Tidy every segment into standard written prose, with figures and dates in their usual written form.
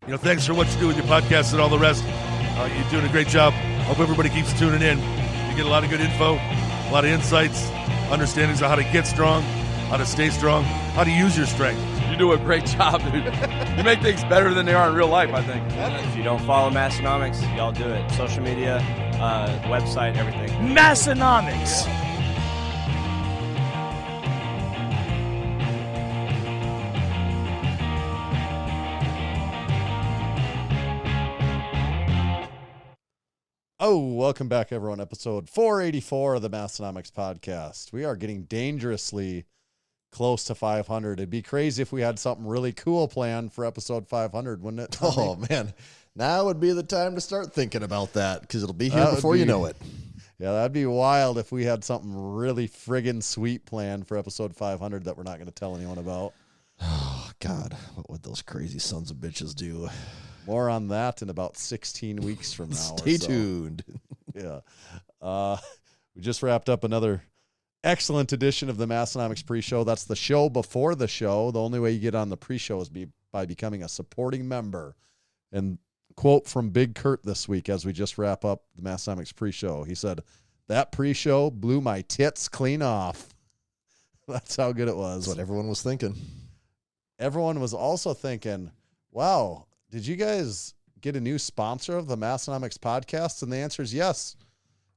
Thanks for what you do with your podcast and all the rest. You're doing a great job. Hope everybody keeps tuning in. You get a lot of good info, a lot of insights, understandings of how to get strong, how to stay strong, how to use your strength. You do a great job, dude. You make things better than they are in real life, I think. If you don't follow Massenomics, y'all do it. Social media, website, everything. Massenomics. Oh, welcome back, everyone. Episode 484 of the Massenomics podcast. We are getting dangerously close to 500. It'd be crazy if we had something really cool planned for episode 500, wouldn't it, Tommy? Oh, man. Now would be the time to start thinking about that because it'll be here before you know it. Yeah, that'd be wild if we had something really friggin' sweet planned for episode 500 that we're not going to tell anyone about. Oh, God. What would those crazy sons of bitches do? More on that in about 16 weeks from now. Stay tuned. Yeah. We just wrapped up another excellent edition of the Massenomics pre-show. That's the show before the show. The only way you get on the pre-show is by becoming a supporting member. And quote from Big Kurt this week as we just wrap up the Massenomics pre-show. He said, "That pre-show blew my tits clean off." That's how good it was. That's what everyone was thinking. Everyone was also thinking, wow, did you guys get a new sponsor of the Massenomics podcast? And the answer is yes.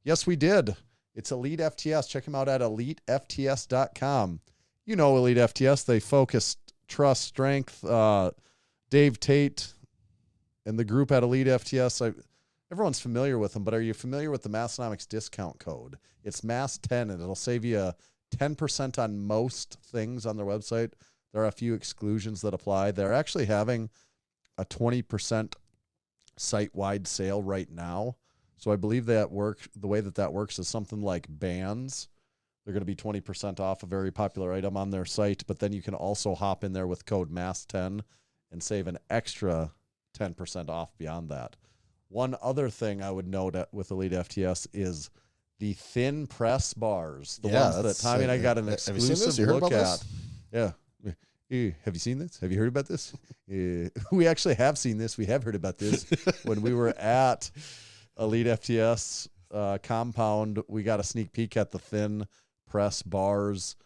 Yes, we did. It's EliteFTS. Check them out at EliteFTS.com. You know EliteFTS. They focus trust, strength. Dave Tate and the group at EliteFTS. Everyone's familiar with them, but are you familiar with the Massenomics discount code? It's MASS10, and it'll save you 10% on most things on their website. There are a few exclusions that apply. They're actually having a 20% site-wide sale right now. So I believe the way that works is something like bands. They're going to be 20% off a very popular item on their site, but then you can also hop in there with code MASS10 and save an extra 10% off beyond that. One other thing I would note with EliteFTS is the thin press bars, the ones that Tommy and I got an exclusive look at. Yeah. Have you seen this? Have you heard about this? We actually have seen this. We have heard about this. When we were at EliteFTS compound, we got a sneak peek at the thin press bars.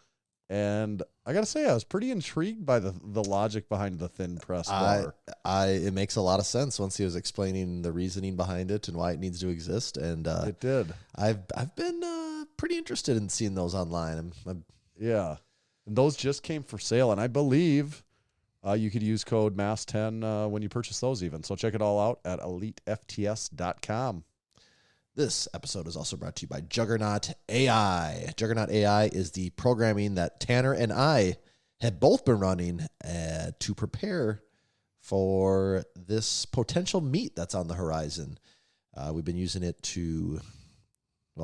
And I got to say, I was pretty intrigued by the logic behind the thin press bar. It makes a lot of sense once he was explaining the reasoning behind it and why it needs to exist. And it did. I've been pretty interested in seeing those online. Yeah. And those just came for sale, and I believe you could use code MASS10 when you purchase those even. So check it all out at EliteFTS.com. This episode is also brought to you by Juggernaut AI. Juggernaut AI is the programming that Tanner and I have both been running to prepare for this potential meet that's on the horizon. We've been using it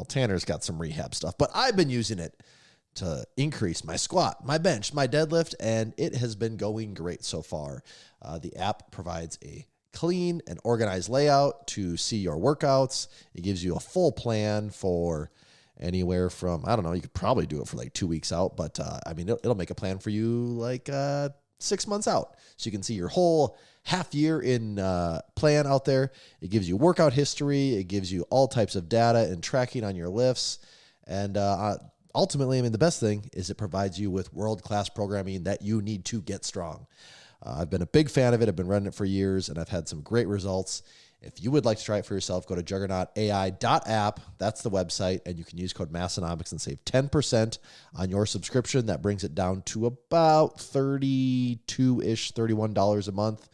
Tanner's got some rehab stuff, but I've been using it to increase my squat, my bench, my deadlift, and it has been going great so far. The app provides a clean and organized layout to see your workouts. It gives you a full plan for anywhere from, you could probably do it for like 2 weeks out, but it'll make a plan for you like 6 months out. So you can see your whole half year in plan out there. It gives you workout history. It gives you all types of data and tracking on your lifts. And ultimately, the best thing is it provides you with world-class programming that you need to get strong. I've been a big fan of it. I've been running it for years, and I've had some great results. If you would like to try it for yourself, go to juggernautai.app. That's the website, and you can use code Massenomics and save 10% on your subscription. That brings it down to about $32-ish, $31 a month.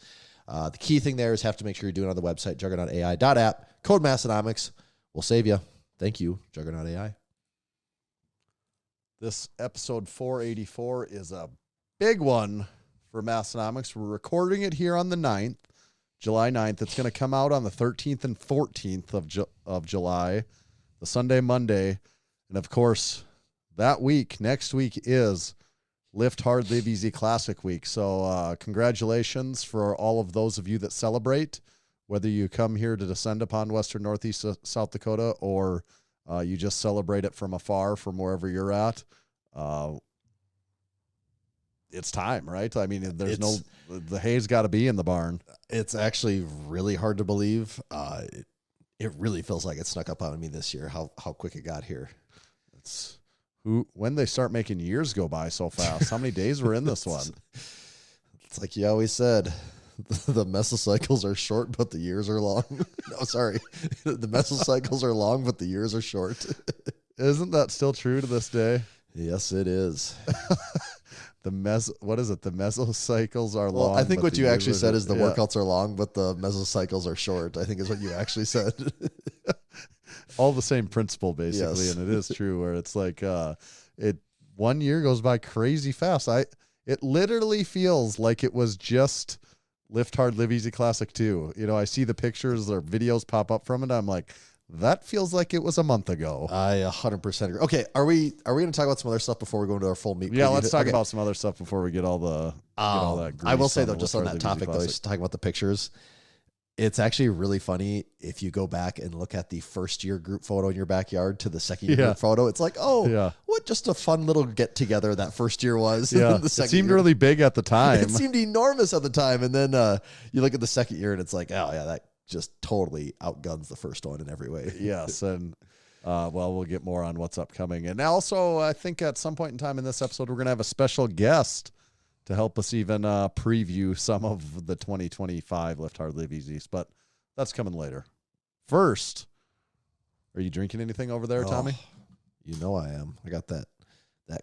The key thing there is have to make sure you're doing it on the website, juggernautai.app. Code Massenomics will save you. Thank you, Juggernaut AI. This episode 484 is a big one for Massenomics. We're recording it here on the 9th, July 9th. It's going to come out on the 13th and 14th of July, the Sunday, Monday. And, of course, next week is Lift Hard, Live Easy Classic Week. So congratulations for all of those of you that celebrate, whether you come here to descend upon Western Northeast South Dakota or you just celebrate it from afar from wherever you're at. it's time, right? I mean, the hay's got to be in the barn. It's actually really hard to believe. It really feels like it snuck up on me this year, how quick it got here. It's when they start making years go by so fast. How many days were in this one? It's like you always said, the mesocycles are short, but the years are long. No, sorry. The mesocycles are long, but the years are short. Isn't that still true to this day? Yes, it is. What is it? The mesocycles are long. I think what you actually said is the yeah. workouts are long, but the mesocycles are short. I think is what you actually said. All the same principle, basically, Yes. and it is true. Where it's like, 1 year goes by crazy fast. It literally feels like it was just Lift Hard, Live Easy Classic 2. You know, I see the pictures or videos pop up from it. I'm like, that feels like it was a month ago. I 100% agree. Okay, are we going to talk about some other stuff before we go into our full meet? Yeah, preview? let's talk Okay. about some other stuff before we get all that. I will say though, the just Lift on Hard, that Live Easy topic though, Classic. talking about the pictures, it's actually really funny if you go back and look at the first year group photo in your backyard to the second year Yeah. group photo. It's like, oh, Yeah. what just a fun little get together that first year was. Yeah, And the it second seemed year, really big at the time. it seemed enormous at the time, and then you look at the second year and it's like, oh yeah, that just totally outguns the first one in every way. Yes, and we'll get more on what's upcoming. And also, I think at some point in time in this episode, we're going to have a special guest to help us even preview some of the 2025 Lift Hard, Live Easies, but that's coming later. First, are you drinking anything over there, Tommy? You know I am. I got that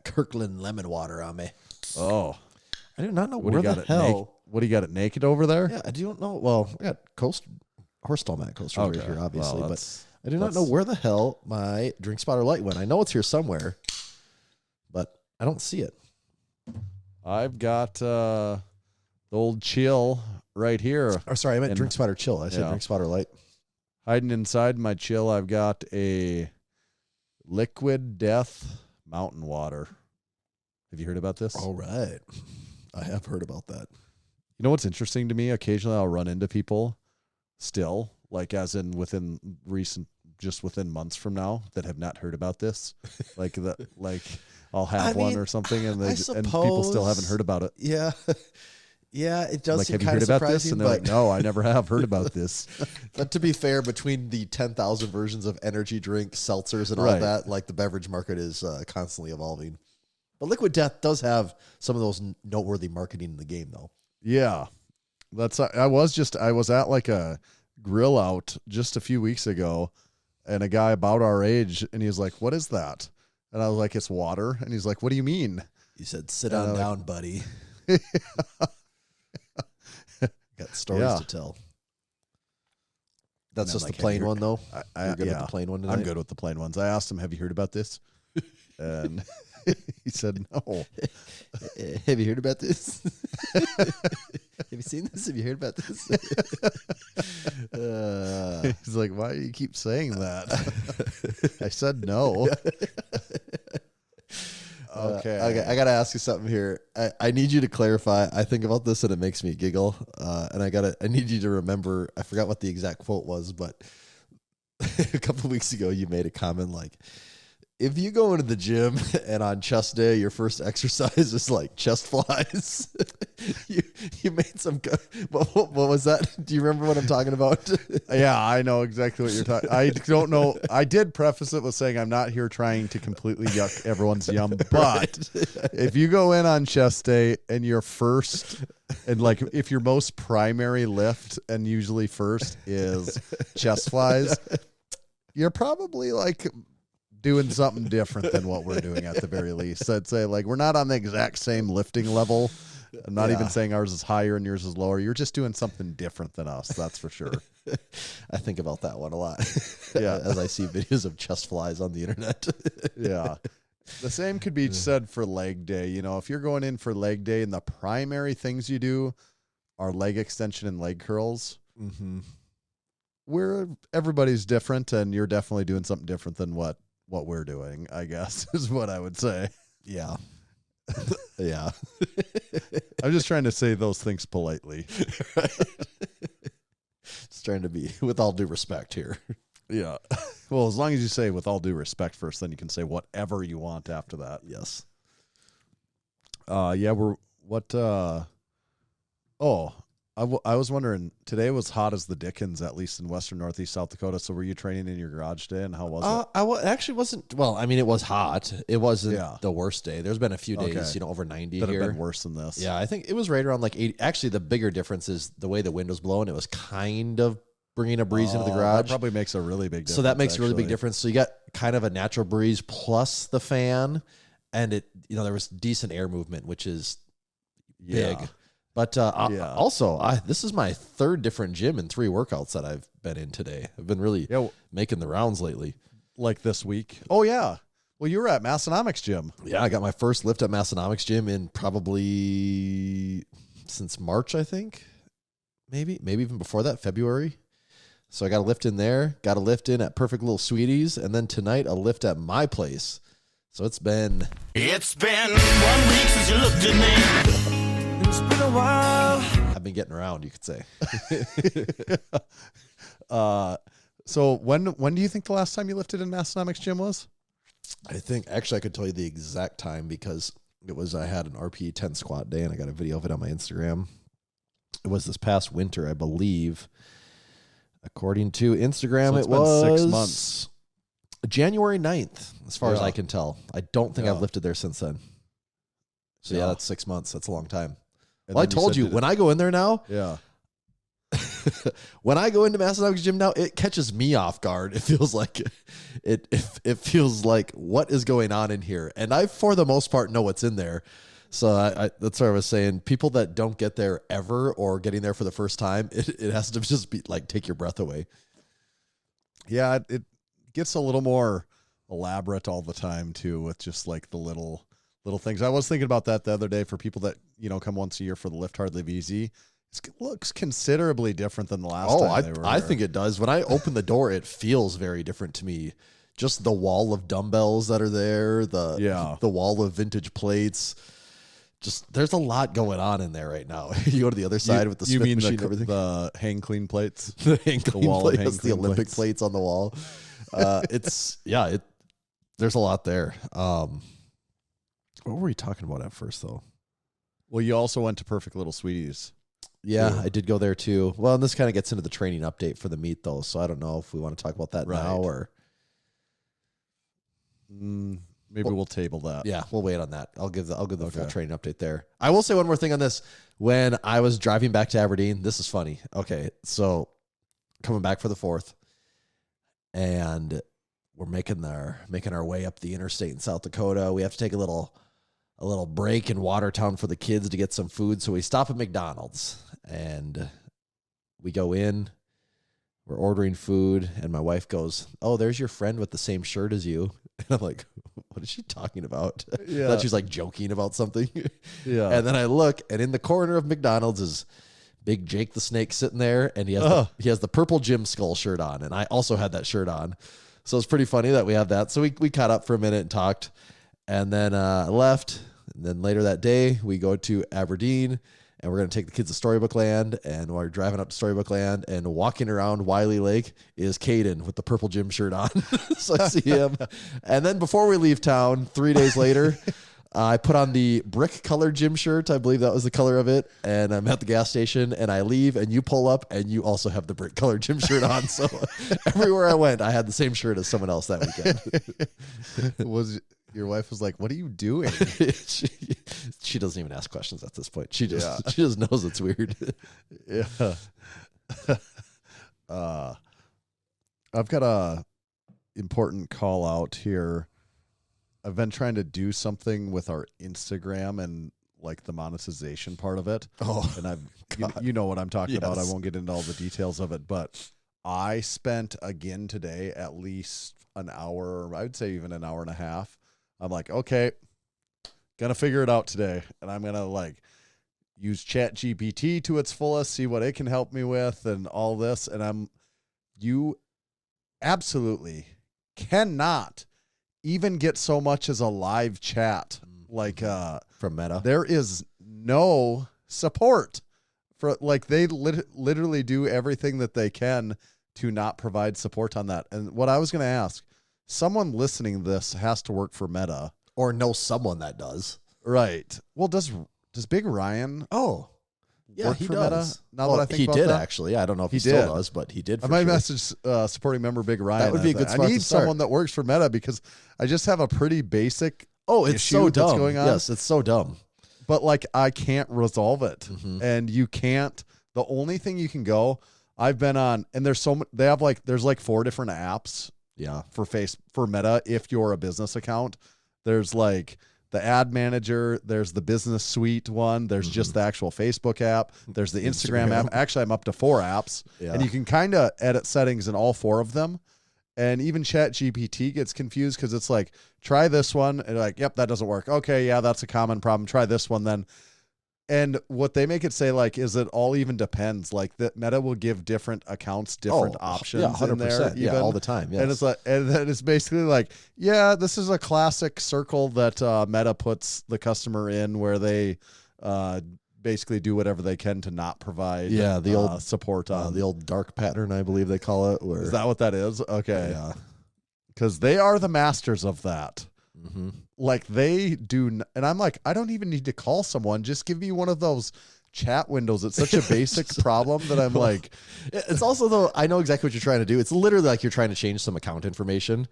Kirkland lemon water on me. Oh, I do not know what do where you got the it hell. What do you got it naked over there? Yeah, I don't know. Well, I got Horse Mat coasters right here, obviously, Well, but I do not know where the hell my Drink Spotter Light went. I know it's here somewhere, but I don't see it. I've got the old chill right here. Or sorry, I meant And- Drink Spotter Chill. I said yeah. Drink Spotter Light. Hiding inside my chill, I've got a Liquid Death mountain water. Have you heard about this? All right. I have heard about that. You know what's interesting to me? Occasionally I'll run into people still, like as in within months from now that have not heard about this. Like I'll have one or something and and people still haven't heard about it. Yeah. Yeah, it does Like, seem have you kind heard of about this? surprising. And they're like, no, I never have heard about this. But to be fair, between the 10,000 versions of energy drinks, seltzers, and all Right. that, like the beverage market is constantly evolving. But Liquid Death does have some of those noteworthy marketing in the game, though. Yeah. I was at like a grill out just a few weeks ago, and a guy about our age, and he was like, "What is that?" And I was like, "It's water." And he's like, "What do you mean?" You said, sit And on I'm like- down, buddy. Got stories Yeah. to tell. That's And just I'm the like, plain have you- one, though? You're good yeah, with the plain one tonight? I'm good with the plain ones. I asked him, "Have you heard about this?" And he said, "No." Have you heard about this? Have you seen this? Have you heard about this? He's like, "Why do you keep saying that?" I said no. Okay. I got to ask you something here. I need you to clarify. I think about this and it makes me giggle. And I need you to remember, I forgot what the exact quote was, but a couple of weeks ago you made a comment like, if you go into the gym and on chest day, your first exercise is like chest flies, you made some, what was that? Do you remember what I'm talking about? Yeah, I know exactly what you're talking. I don't know. I did preface it with saying I'm not here trying to completely yuck everyone's yum, but if you go in on chest day and your first, and like if your most primary lift and usually first is chest flies, you're probably like doing something different than what we're doing at the very least. I'd say like we're not on the exact same lifting level. I'm not even saying ours is higher and yours is lower. You're just doing something different than us. That's for sure. I think about that one a lot. Yeah. As I see videos of chest flies on the internet. Yeah. The same could be said for leg day. You know, if you're going in for leg day and the primary things you do are leg extension and leg curls, everybody's different, and you're definitely doing something different than what we're doing, I guess, is what I would say. Yeah. Yeah. I'm just trying to say those things politely. Just trying to be with all due respect here. Yeah. Well, as long as you say with all due respect first, then you can say whatever you want after that. Yes. Yeah, What? I was wondering. Today was hot as the dickens, at least in western northeast South Dakota. So were you training in your garage today, and how was it? Actually wasn't. Well, I mean, it was hot. It wasn't the worst day. There's been a few days, over 90 that here. have been worse than this. Yeah, I think it was right around like 80. Actually, the bigger difference is the way the wind was blowing. It was kind of bringing a breeze into the garage. That probably makes a really big difference. So that makes a really big difference. So you got kind of a natural breeze plus the fan, and it, there was decent air movement, which is big. But also, this is my third different gym in 3 workouts that I've been in today. I've been really making the rounds lately. Like this week. Oh, yeah. Well, you were at Massenomics gym. Yeah, I got my first lift at Massenomics gym in probably since March, I think. Maybe even before that, February. So I got a lift in there, got a lift in at Perfect Little Sweeties, and then tonight a lift at my place. So it's been 1 week since you looked at me. It's been a while. I've been getting around, you could say. So when do you think the last time you lifted in Massenomics gym was? I think actually I could tell you the exact time because I had an RPE 10 squat day and I got a video of it on my Instagram. It was this past winter, I believe. According to Instagram, it was 6 months. January 9th, as far as I can tell. I don't think I've lifted there since then. So that's 6 months. That's a long time. And Well, I told you, when I go in there now, when I go into Massenomics gym now, it catches me off guard. It feels like it feels like what is going on in here, and I, for the most part, know what's in there. So that's what I was saying. People that don't get there ever or getting there for the first time, it has to just be like take your breath away. Yeah, it gets a little more elaborate all the time too, with just like the little things. I was thinking about that the other day for people that come once a year for the Lift Hard Live Easy. It looks considerably different than the last time they were. I think it does. When I open the door, it feels very different to me. Just the wall of dumbbells that are there, the wall of vintage plates. Just there's a lot going on in there right now. You go to the other side with the Smith machine and everything. The hang clean plates, the hang clean plates, the Olympic plates on the wall. There's a lot there. What were we talking about at first though? Well, you also went to Perfect Little Sweeties. Yeah, I did go there too. Well, and this kind of gets into the training update for the meet though, so I don't know if we want to talk about that now or maybe we'll table that. Yeah, we'll wait on that. I'll give the full training update there. I will say one more thing on this. When I was driving back to Aberdeen, this is funny. Okay, so coming back for the 4th, and we're making our way up the interstate in South Dakota. We have to take a little break in Watertown for the kids to get some food. So we stop at McDonald's and we go in. We're ordering food, and my wife goes, "Oh, there's your friend with the same shirt as you." And I'm like, "What is she talking about?" Yeah. That she's like joking about something. Yeah. And then I look, and in the corner of McDonald's is Big Jake the Snake sitting there, and he has the purple Jim Skull shirt on, and I also had that shirt on. So it's pretty funny that we have that. So we caught up for a minute and talked, and then left. And then later that day, we go to Aberdeen, and we're going to take the kids to Storybook Land. And while we're driving up to Storybook Land and walking around Wiley Lake is Caden with the purple gym shirt on. So I see him. And then before we leave town, 3 days later, I put on the brick colored gym shirt. I believe that was the color of it. And I'm at the gas station, and I leave, and you pull up, and you also have the brick colored gym shirt on. So everywhere I went, I had the same shirt as someone else that weekend. Your wife was like, "What are you doing?" she doesn't even ask questions at this point. She just knows it's weird. Yeah. I've got a important call out here. I've been trying to do something with our Instagram and like the monetization part of it. Oh, and you know what I'm talking about. I won't get into all the details of it, but I spent again today at least an hour, I would say even an hour and a half. I'm like, okay, gonna figure it out today. And I'm gonna like use ChatGPT to its fullest, see what it can help me with and all this. And you absolutely cannot even get so much as a live chat. Like from Meta. There is no support for like they literally do everything that they can to not provide support on that. And what I was gonna ask, someone listening to this has to work for Meta or know someone that does. Right. Well, does Does Big Ryan Oh, yeah, work he for Meta? does. Now Well, that I think he about did that? actually. I don't know if he He still did. does, but he did. For I might sure. message supporting member Big Ryan. would be a good I spot to need start. someone that works for Meta because I just have a pretty basic Oh, it's issue so that's dumb. going on. Yes, it's so dumb. But like I can't resolve it. Mm-hmm. And you can't. The only thing you can go, I've been on, and there's they have like, there's like 4 different apps Yeah. for Meta if you're a business account. There's like the ad manager, there's the business suite one, there's just the actual Facebook app, there's the Instagram app. Actually, I'm up to 4 apps. Yeah. And you can kind of edit settings in all 4 of them. And even ChatGPT gets confused because it's like, try this one. And like, yep, that doesn't work. Okay, yeah, that's a common problem. Try this one then. And what they make it say, like, is it all even depends. Like, that Meta will give different accounts different options Yeah, 100%. in there. Yeah, all the time. Yes. And it's like, and then it's basically like, yeah, this is a classic circle that Meta puts the customer in, where they basically do whatever they can to not provide the old support on the old dark pattern, I believe they call it. Where, Is that what that is? Okay, yeah. because they are the masters of that. Mm-hmm. Like they do, and I'm like, I don't even need to call someone. Just give me one of those chat windows. It's such a basic problem that I'm like, It's also, though, I know exactly what you're trying to do. It's literally like you're trying to change some account information.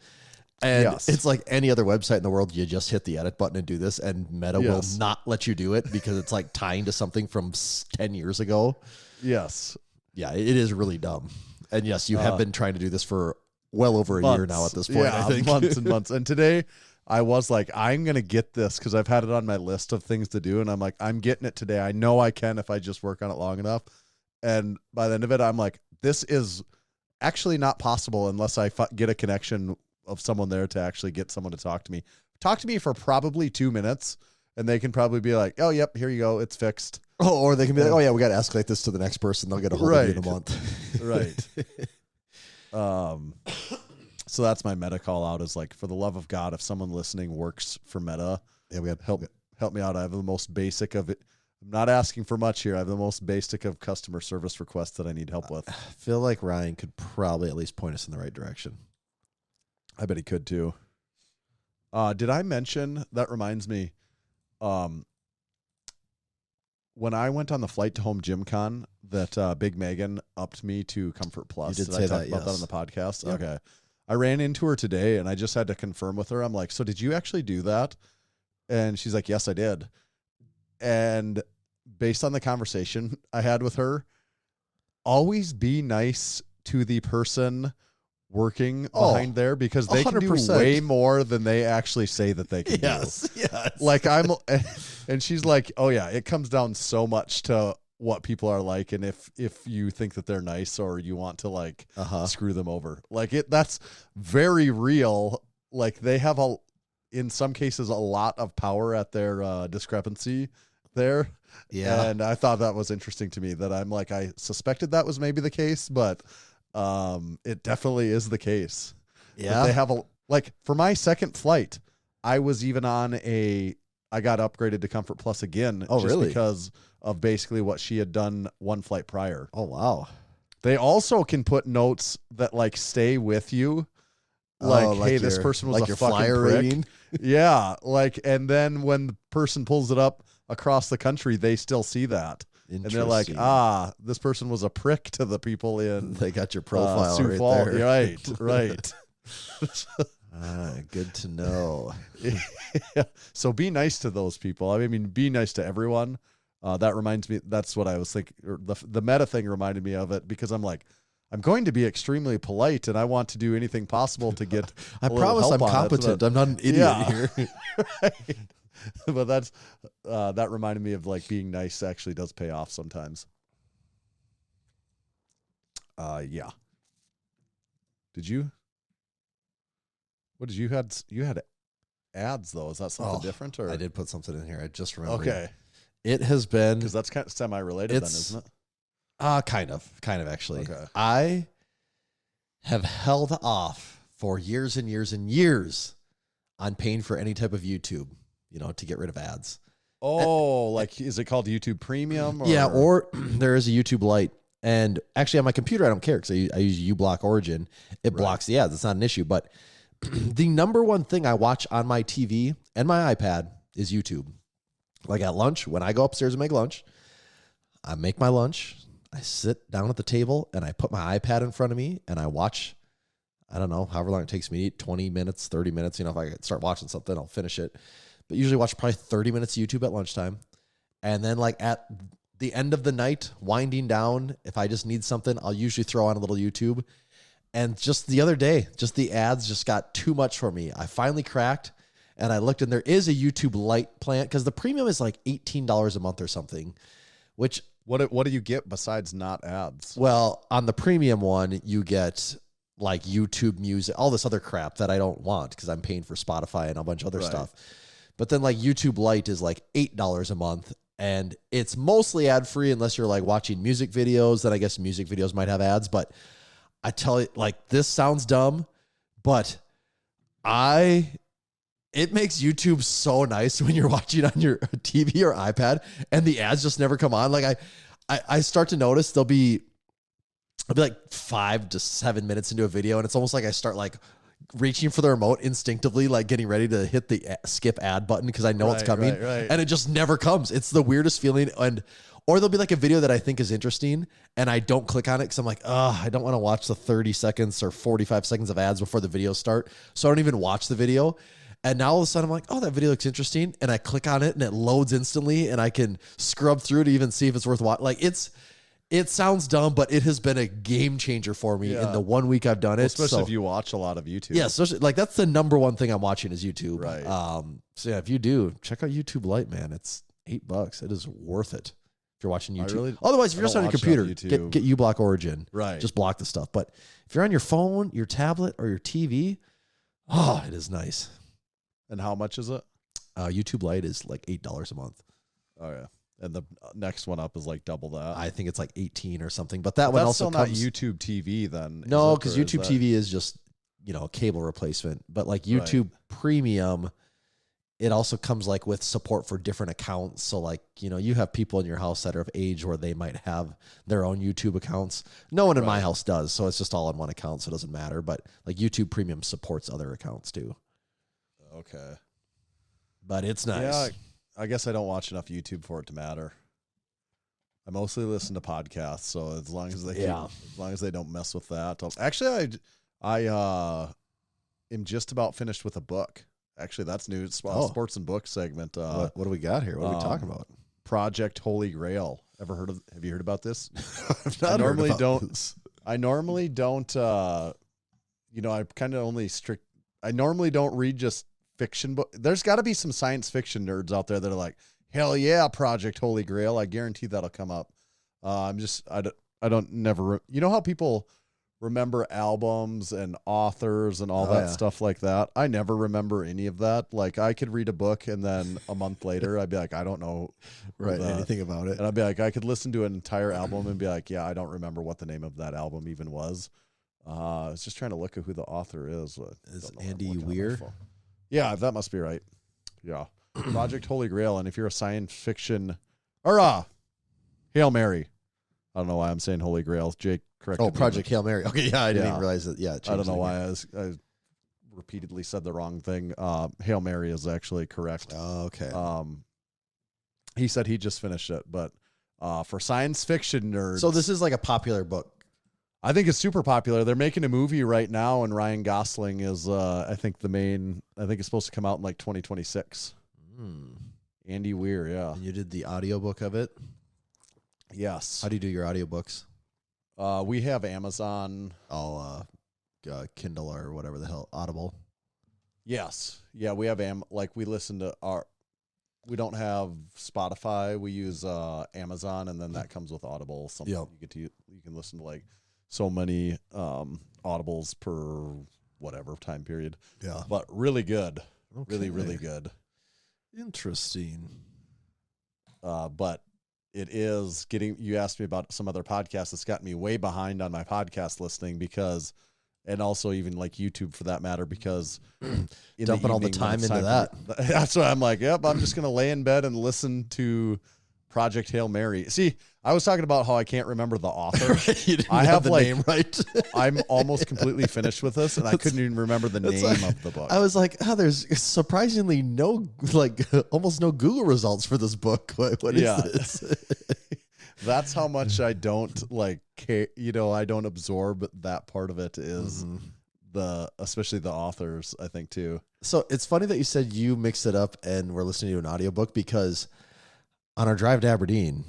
And Yes. it's like any other website in the world. You just hit the edit button and do this, and Meta will Yes. not let you do it because it's like tying to something from 10 years ago. yes, Yeah, it is really dumb. And yes, you have been trying to do this for well over a year now at this point, Yeah, I think. months and months. And today I was like, I'm going to get this because I've had it on my list of things to do. And I'm like, I'm getting it today. I know I can if I just work on it long enough. And by the end of it, I'm like, this is actually not possible unless I get a connection of someone there to actually get someone to talk to me. Talk to me for probably 2 minutes, and they can probably be like, oh, yep, here you go. It's fixed. Oh, or they can be like, oh, yeah, we got to escalate this to the next person. They'll get a hold of you in a month. Right. So that's my Meta call out, is like, for the love of God, if someone listening works for Meta, Yeah, we got help me out. I have the most basic of it. I'm not asking for much here. I have the most basic of customer service requests that I need help with. I feel like Ryan could probably at least point us in the right direction. I bet he could too. Did I mention, that reminds me, when I went on the flight to home Gym Con, that Big Megan upped me to Comfort Plus. You did I say talk that, about that yes. on the podcast? Yep. Okay. I ran into her today and I just had to confirm with her. I'm like, so did you actually do that? And she's like, yes, I did. And based on the conversation I had with her, always be nice to the person working behind there, because they can do 100%. way more than they actually say that they can do. Yes. Like and she's like, oh yeah, it comes down so much to what people are like, and if you think that they're nice or you want to like screw them over, like that's very real. Like they have in some cases a lot of power at their discrepancy there. Yeah. And I thought that was interesting to me, that I'm like, I suspected that was maybe the case, but it definitely is the case. Yeah. They have like for my second flight, I was even on I got upgraded to Comfort Plus again. Oh, just really? Because of basically what she had done one flight prior. Oh, wow. They also can put notes that like stay with you. Like, hey, this person was like a your fucking flyer prick. rating. Yeah. Like, and then when the person pulls it up across the country, they still see that. And they're like, this person was a prick to the people in They got your profile Sioux right Falls. there. Right. Good to know. Yeah. So be nice to those people. I mean, be nice to everyone. That reminds me, that's what I was thinking. The Meta thing reminded me of it, because I'm like, I'm going to be extremely polite and I want to do anything possible to get I a little promise help I'm on it, competent. but- I'm not an idiot Yeah. here. Right. But that's that reminded me of like being nice actually does pay off sometimes. Yeah. Did you? What did you had? You had ads though. Is that something different? Or I did put something in here. I just remembered. Okay, It has been because that's kind of semi-related, then, It's- isn't it? kind of actually. Okay. I have held off for years and years and years on paying for any type of YouTube, to get rid of ads. Oh, like is it called YouTube Premium? Or? Yeah, or there is a YouTube Lite. And actually on my computer, I don't care because I use uBlock Origin. It blocks the ads. It's not an issue. But the number one thing I watch on my TV and my iPad is YouTube. Like at lunch, when I go upstairs and make lunch, I make my lunch. I sit down at the table and I put my iPad in front of me and I watch, I don't know, however long it takes me to eat, 20 minutes, 30 minutes. You know, if I start watching something, I'll finish it. But usually watch probably 30 minutes of YouTube at lunchtime. And then like at the end of the night, winding down, if I just need something, I'll usually throw on a little YouTube. And just the other day, just the ads just got too much for me. I finally cracked and I looked and there is a YouTube Lite plan because the premium is like $18 a month or something, which... What do you get besides not ads? Well, on the premium one, you get like YouTube music, all this other crap that I don't want because I'm paying for Spotify and a bunch of other stuff. But then like YouTube Lite is like $8 a month and it's mostly ad free unless you're like watching music videos. Then I guess music videos might have ads. But I tell you, like, this sounds dumb, but it makes YouTube so nice when you're watching on your TV or iPad and the ads just never come on. Like I start to notice I'll be like 5 to 7 minutes into a video and it's almost like I start like reaching for the remote instinctively, like getting ready to hit the skip ad button because I know it's coming and it just never comes. It's the weirdest feeling. Or there'll be like a video that I think is interesting and I don't click on it because I'm like, I don't want to watch the 30 seconds or 45 seconds of ads before the videos start. So I don't even watch the video. And now all of a sudden I'm like, that video looks interesting. And I click on it and it loads instantly and I can scrub through to even see if it's worth watching. Like it sounds dumb, but it has been a game changer for me in the 1 week I've done it. Especially if you watch a lot of YouTube. Yeah, especially like that's the number one thing I'm watching is YouTube. Right. So yeah, if you do, check out YouTube Lite, man. It's $8. It is worth it. If you're watching YouTube. Otherwise, if you're just on your computer, get uBlock Origin. Right. Just block the stuff. But if you're on your phone, your tablet, or your TV, it is nice. And how much is it? YouTube Lite is like $8 a month. Oh yeah, and the next one up is like double that. I think it's like 18 or something. But that one also still comes not YouTube TV then. No, because YouTube TV is just a cable replacement. But like YouTube Premium, it also comes like with support for different accounts. So like you have people in your house that are of age where they might have their own YouTube accounts. No one in my house does, so it's just all in one account, so it doesn't matter. But like YouTube Premium supports other accounts too. Okay. But it's nice. Yeah, I guess I don't watch enough YouTube for it to matter. I mostly listen to podcasts, so as long as they don't mess with that. Actually, I am just about finished with a book. Actually, that's new. Sports and Books segment. What do we got here? What are we talking about? Project Holy Grail. Have you heard about this? I've not heard about this. I normally don't. I normally don't read just fiction book. There's got to be some science fiction nerds out there that are like, hell yeah, Project Holy Grail. I guarantee that'll come up. I don't never. You know how people remember albums and authors and all that stuff like that? I never remember any of that. Like I could read a book and then a month later I'd be like, I don't know anything about it. And I'd be like, I could listen to an entire album and be like, yeah, I don't remember what the name of that album even was. I was just trying to look at who the author is. Is Andy Weir? Yeah, that must be right. Yeah. Project Holy Grail. And if you're a science fiction or Hail Mary. I don't know why I'm saying Holy Grail. Jake corrected me. Project Hail Mary. Okay, yeah, I didn't even realize that. Yeah, I don't know why I repeatedly said the wrong thing. Hail Mary is actually correct. Oh, okay. He said he just finished it, but for science fiction nerds. So this is like a popular book. I think it's super popular. They're making a movie right now, and Ryan Gosling is, I think it's supposed to come out in like 2026. Andy Weir, yeah. And you did the audiobook of it? Yes. How do you do your audiobooks? We have Amazon. Kindle or whatever the hell, Audible. Yes. Yeah, we have we listen to we don't have Spotify. We use Amazon, and then that comes with Audible. Something you can listen to like so many Audibles per whatever time period. Yeah. But really good. Okay. Really, really good. Interesting. But it is you asked me about some other podcasts. It's got me way behind on my podcast listening and also even like YouTube for that matter, because dumping all the time into that. That's why I'm like, yep, I'm just going to lay in bed and listen to Project Hail Mary. See, I was talking about how I can't remember the author. You didn't I have the like name right. I'm almost completely finished with this, and I couldn't even remember the name of the book. I was like, oh, there's surprisingly almost no Google results for this book. What is this? That's how much I don't like care. I don't absorb that part of it is especially the authors, I think too. So it's funny that you said you mixed it up and we're listening to an audiobook, because on our drive to Aberdeen,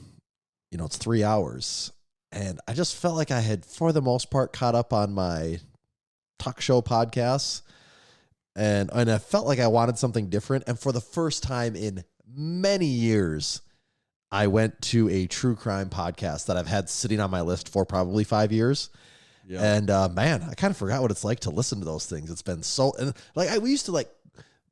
it's 3 hours, and I just felt like I had, for the most part, caught up on my talk show podcasts, and I felt like I wanted something different. And for the first time in many years, I went to a true crime podcast that I've had sitting on my list for probably 5 years. Yeah. And man, I kind of forgot what it's like to listen to those things. It's been we used to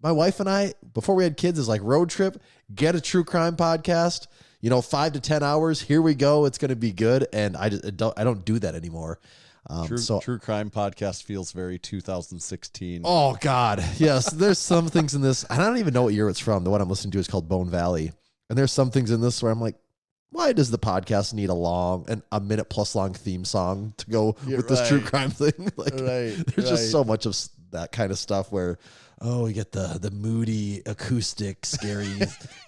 my wife and I, before we had kids, is like road trip, get a true crime podcast, 5 to 10 hours. Here we go. It's going to be good. And I don't do that anymore. True crime podcast feels very 2016. Oh God. Yes. There's some things in this. I don't even know what year it's from. The one I'm listening to is called Bone Valley. And there's some things in this where I'm like, why does the podcast need a minute plus long theme song to go with this true crime thing? There's just so much of that kind of stuff where, we get the moody acoustic, scary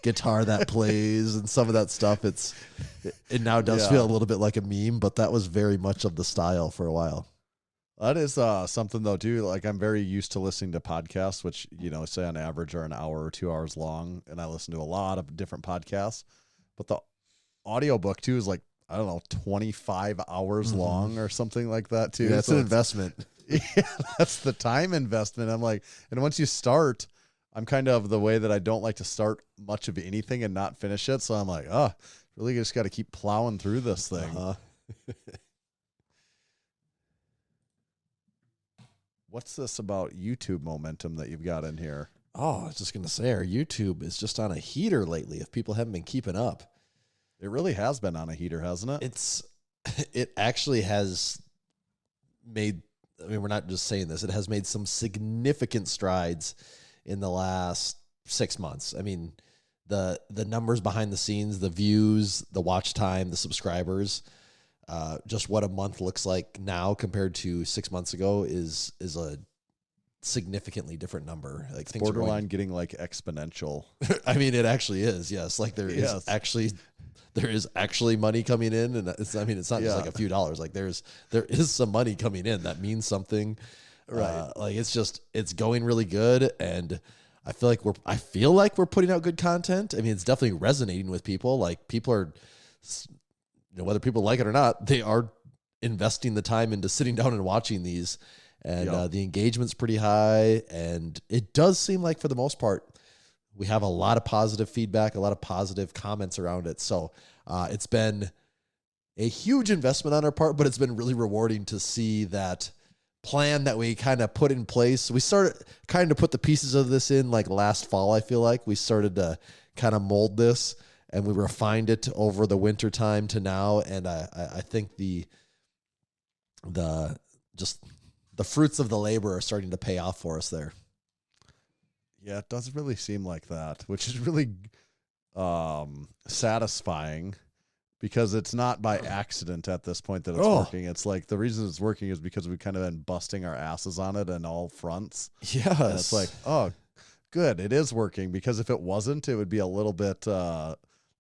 guitar that plays and some of that stuff. It now does feel a little bit like a meme, but that was very much of the style for a while. That is something though too. Like, I'm very used to listening to podcasts, which, say on average are an hour or 2 hours long. And I listen to a lot of different podcasts, but the audiobook too is 25 hours long or something like that too. Yeah, it's an investment. Yeah, that's the time investment. I'm like, and once you start, I'm kind of the way that I don't like to start much of anything and not finish it. So I'm like, really just got to keep plowing through this thing. What's this about YouTube momentum that you've got in here? Oh, I was just going to say, our YouTube is just on a heater lately, if people haven't been keeping up. It really has been on a heater, hasn't it? It actually has made, we're not just saying this, it has made some significant strides in the last 6 months. I mean, the numbers behind the scenes, the views, the watch time, the subscribers, just what a month looks like now compared to 6 months ago is a significantly different number. Like, things borderline getting exponential. I mean, it actually is. Yes. There is actually money coming in, and it's not just a few dollars. There is some money coming in that means something, right? It's going really good, and I feel like we're putting out good content. I mean, it's definitely resonating with people. Like, people are, whether people like it or not, they are investing the time into sitting down and watching these, and the engagement's pretty high, and it does seem like, for the most part, we have a lot of positive feedback, a lot of positive comments around it. So it's been a huge investment on our part, but it's been really rewarding to see that plan that we kind of put in place. We started kind of put the pieces of this in last fall. I feel like we started to kind of mold this, and we refined it over the winter time to now. And I think the fruits of the labor are starting to pay off for us there. Yeah, it doesn't really seem like that, which is really satisfying, because it's not by accident at this point that it's working. It's the reason it's working is because we've kind of been busting our asses on it on all fronts. Yes. And it's good. It is working, because if it wasn't, it would be a little bit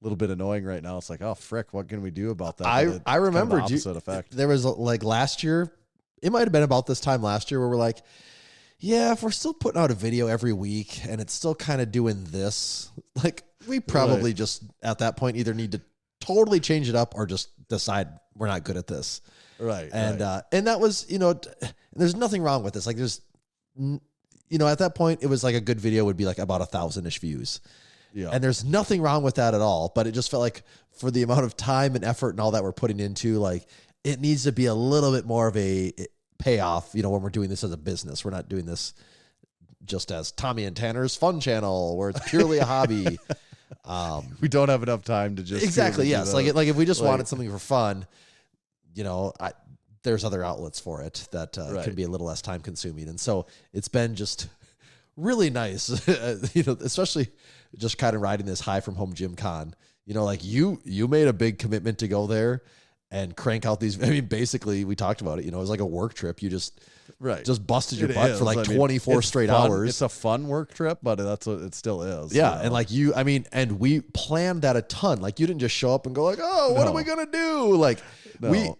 annoying right now. It's frick, what can we do about that? I remember kind of opposite effect. There was last year, it might've been about this time last year, where we're yeah, if we're still putting out a video every week and it's still kind of doing this, we probably just at that point either need to totally change it up or just decide we're not good at this. Right. And that was, there's nothing wrong with this. There's, at that point it was a good video would be about 1,000-ish views. Yeah. And there's nothing wrong with that at all, but it just felt like, for the amount of time and effort and all that we're putting into, it needs to be a little bit more of a payoff, when we're doing this as a business. We're not doing this just as Tommy and Tanner's fun channel where it's purely a hobby. We don't have enough time to just exactly. Yes. If we just wanted something for fun, there's other outlets for it that can be a little less time consuming. And so it's been just really nice, especially just kind of riding this high from home Gym Con, You know, like you made a big commitment to go there and crank out these. I mean, basically, we talked about it. You know, it was like a work trip. You just busted your butt for like 24 straight hours. It's a fun work trip, but that's what it still is. Yeah, and like and we planned that a ton. Like you didn't just show up and go like, oh, what are we gonna do? Like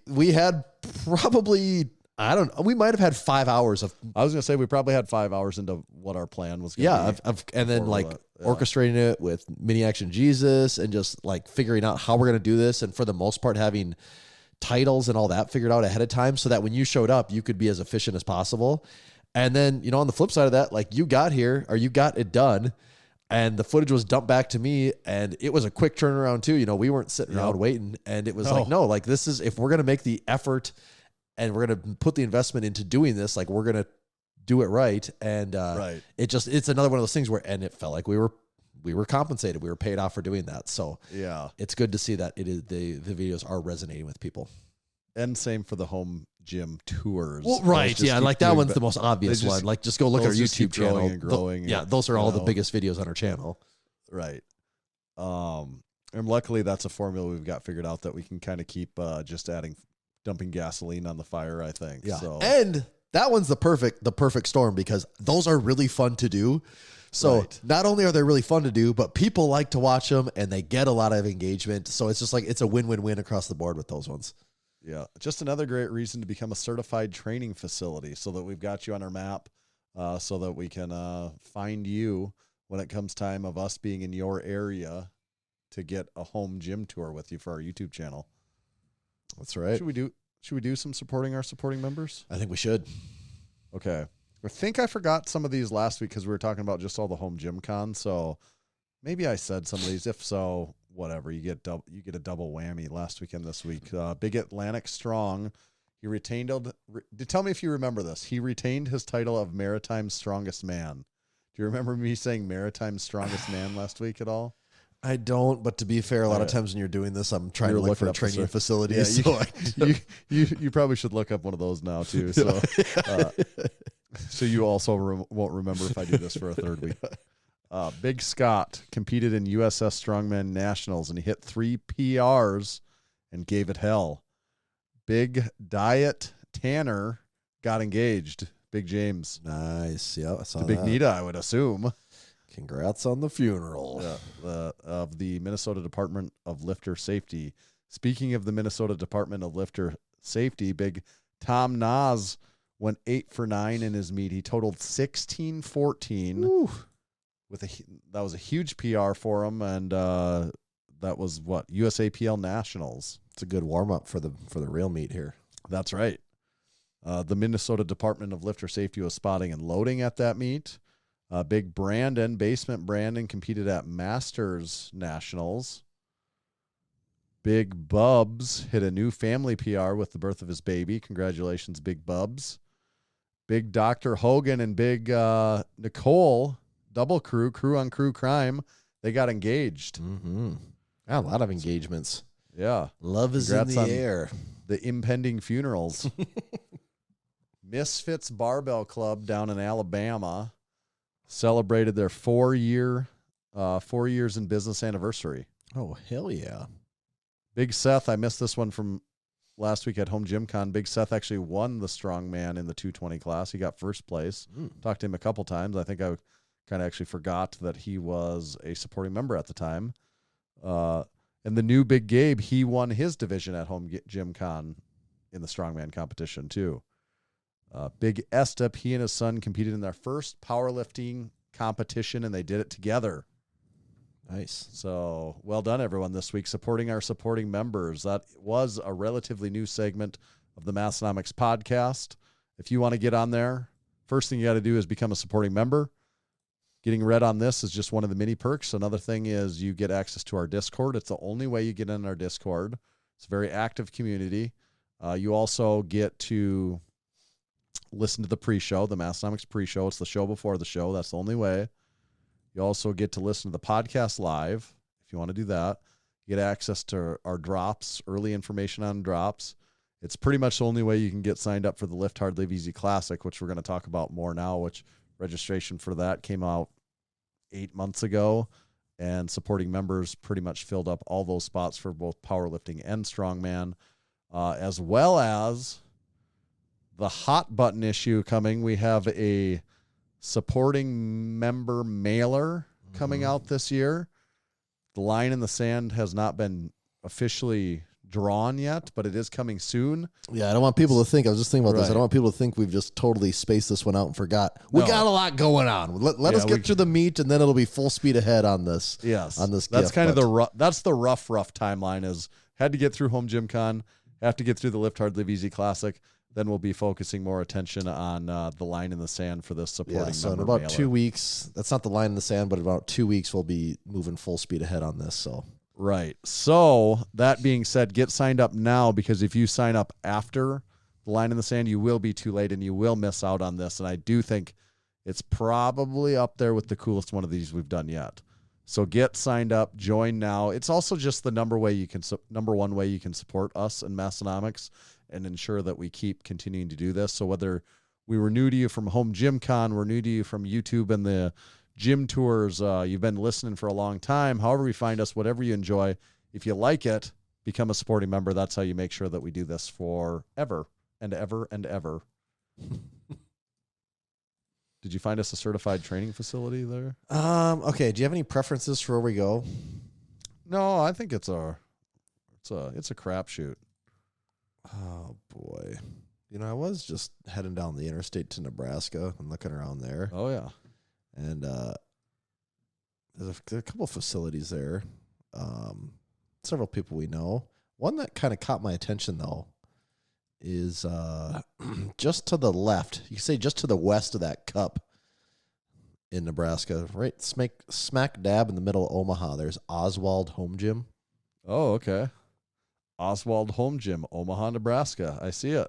we had probably. I don't know. We might have had 5 hours of. I was gonna say we probably had 5 hours into what our plan was. Gonna be and then like orchestrating it with Mini Action Jesus and just like figuring out how we're gonna do this, and for the most part having titles and all that figured out ahead of time, so that when you showed up, you could be as efficient as possible. And then on the flip side of that, like you got here or you got it done, and the footage was dumped back to me, and it was a quick turnaround too. We weren't sitting around waiting, and it was like this is if we're gonna make the effort. And we're going to put the investment into doing this, like we're going to do it right. And it's another one of those things where, and it felt like we were compensated. We were paid off for doing that. So yeah, it's good to see that it is the videos are resonating with people. And same for the home gym tours. Well, right. Yeah. Like that one's the most obvious one. Like just go look at our YouTube channel. And growing. Those are all the biggest videos on our channel. Right. And luckily that's a formula we've got figured out that we can kind of keep just dumping gasoline on the fire, I think. Yeah. So. And that one's the perfect storm because those are really fun to do. So not only are they really fun to do, but people like to watch them and they get a lot of engagement. So it's just like, it's a win-win-win across the board with those ones. Yeah. Just another great reason to become a certified training facility so that we've got you on our map so that we can find you when it comes time of us being in your area to get a home gym tour with you for our YouTube channel. That's right. Should we do some supporting our supporting members? I think we should. Okay. I think I forgot some of these last week because we were talking about just all the home gym cons. So maybe I said some of these. If so, whatever. You get a double whammy last week and this week. Big Atlantic Strong. He retained. Tell me if you remember this. He retained his title of Maritime Strongest Man. Do you remember me saying Maritime Strongest Man last week at all? I don't, but to be fair, a lot of times when you're doing this, I'm trying to look for a training facility. Yeah, you probably should look up one of those now too. So, so you also won't remember if I do this for a third week. Big Scott competed in USS Strongman Nationals and he hit 3 PRs and gave it hell. Big Diet Tanner got engaged. Big James. Nice. Yeah, I saw the Big that. Nita, I would assume. Congrats on the funeral. Of the Minnesota Department of Lifter Safety. Speaking of the Minnesota Department of Lifter Safety, big Tom Nas went 8 for 9 in his meet. He totaled 16-14. That was a huge PR for him, and that was USAPL Nationals. It's a good warm up for the real meet here. That's right. The Minnesota Department of Lifter Safety was spotting and loading at that meet. Big Basement Brandon competed at Masters Nationals. Big Bubs hit a new family PR with the birth of his baby. Congratulations, Big Bubs. Big Dr. Hogan and Big Nicole, double crew on crew crime. They got engaged. Mm-hmm. Yeah, a lot of engagements. Yeah. Love is in the air. The impending funerals. Misfits Barbell Club down in Alabama celebrated their 4 years in business anniversary. Oh, hell yeah. Big Seth, I missed this one from last week at Home Gym Con. Big Seth actually won the strongman in the 220 class. He got first place. Talked to him a couple times. I think I kind of actually forgot that he was a supporting member at the time. And the new Big Gabe, he won his division at Home Gym Con in the strongman competition too. Big Estep, he and his son competed in their first powerlifting competition, and they did it together. Nice. So well done, everyone, this week supporting our supporting members. That was a relatively new segment of the Massenomics podcast. If you want to get on there, first thing you got to do is become a supporting member. Getting read on this is just one of the mini perks. Another thing is you get access to our Discord. It's the only way you get in our Discord. It's a very active community. You also get to listen to the pre-show, the Massenomics pre-show. It's the show before the show. That's the only way. You also get to listen to the podcast live if you want to do that. You get access to our drops, early information on drops. It's pretty much the only way you can get signed up for the Lift Hard, Live Easy Classic, which we're going to talk about more now, which registration for that came out 8 months ago. and supporting members pretty much filled up all those spots for both powerlifting and strongman, as well as the hot button issue coming. We have a supporting member mailer coming out this year. The line in the sand has not been officially drawn yet, but it is coming soon. Yeah, I don't want people to think, I was just thinking about this, I Right. don't want people to think we've just totally spaced this one out and forgot. We No. got a lot going on. Let us get through the meat, and then it'll be full speed ahead on this. Yes. On this That's gift, kind of but- that's the rough timeline is had to get through Home Gym Con, have to get through the Lift Hard, Live Easy Classic. Then we'll be focusing more attention on the line in the sand for this supporting Yeah, so in member about mailer. 2 weeks, that's not the line in the sand, but in about 2 weeks, we'll be moving full speed ahead on this. So Right. So that being said, get signed up now, because if you sign up after the line in the sand, you will be too late and you will miss out on this. And I do think it's probably up there with the coolest one of these we've done yet. So get signed up, join now. It's also just the number one way you can support us and Massenomics and ensure that we keep continuing to do this. So whether we were new to you from Home Gym Con, we're new to you from YouTube and the gym tours, you've been listening for a long time, however we find us, whatever you enjoy, if you like it, become a supporting member. That's how you make sure that we do this forever and ever and ever. Did you find us a certified training facility there? okay, do you have any preferences for where we go? No, I think it's a crapshoot. Oh boy, I was just heading down the interstate to Nebraska and looking around there, Oh yeah. and there are a couple of facilities there. Several people we know. One that kind of caught my attention though is just to the left. You can say just to the west of that cup in Nebraska, right smack dab in the middle of Omaha. There's Oswald Home Gym. Oh, okay. Oswald Home Gym, Omaha, Nebraska. I see it.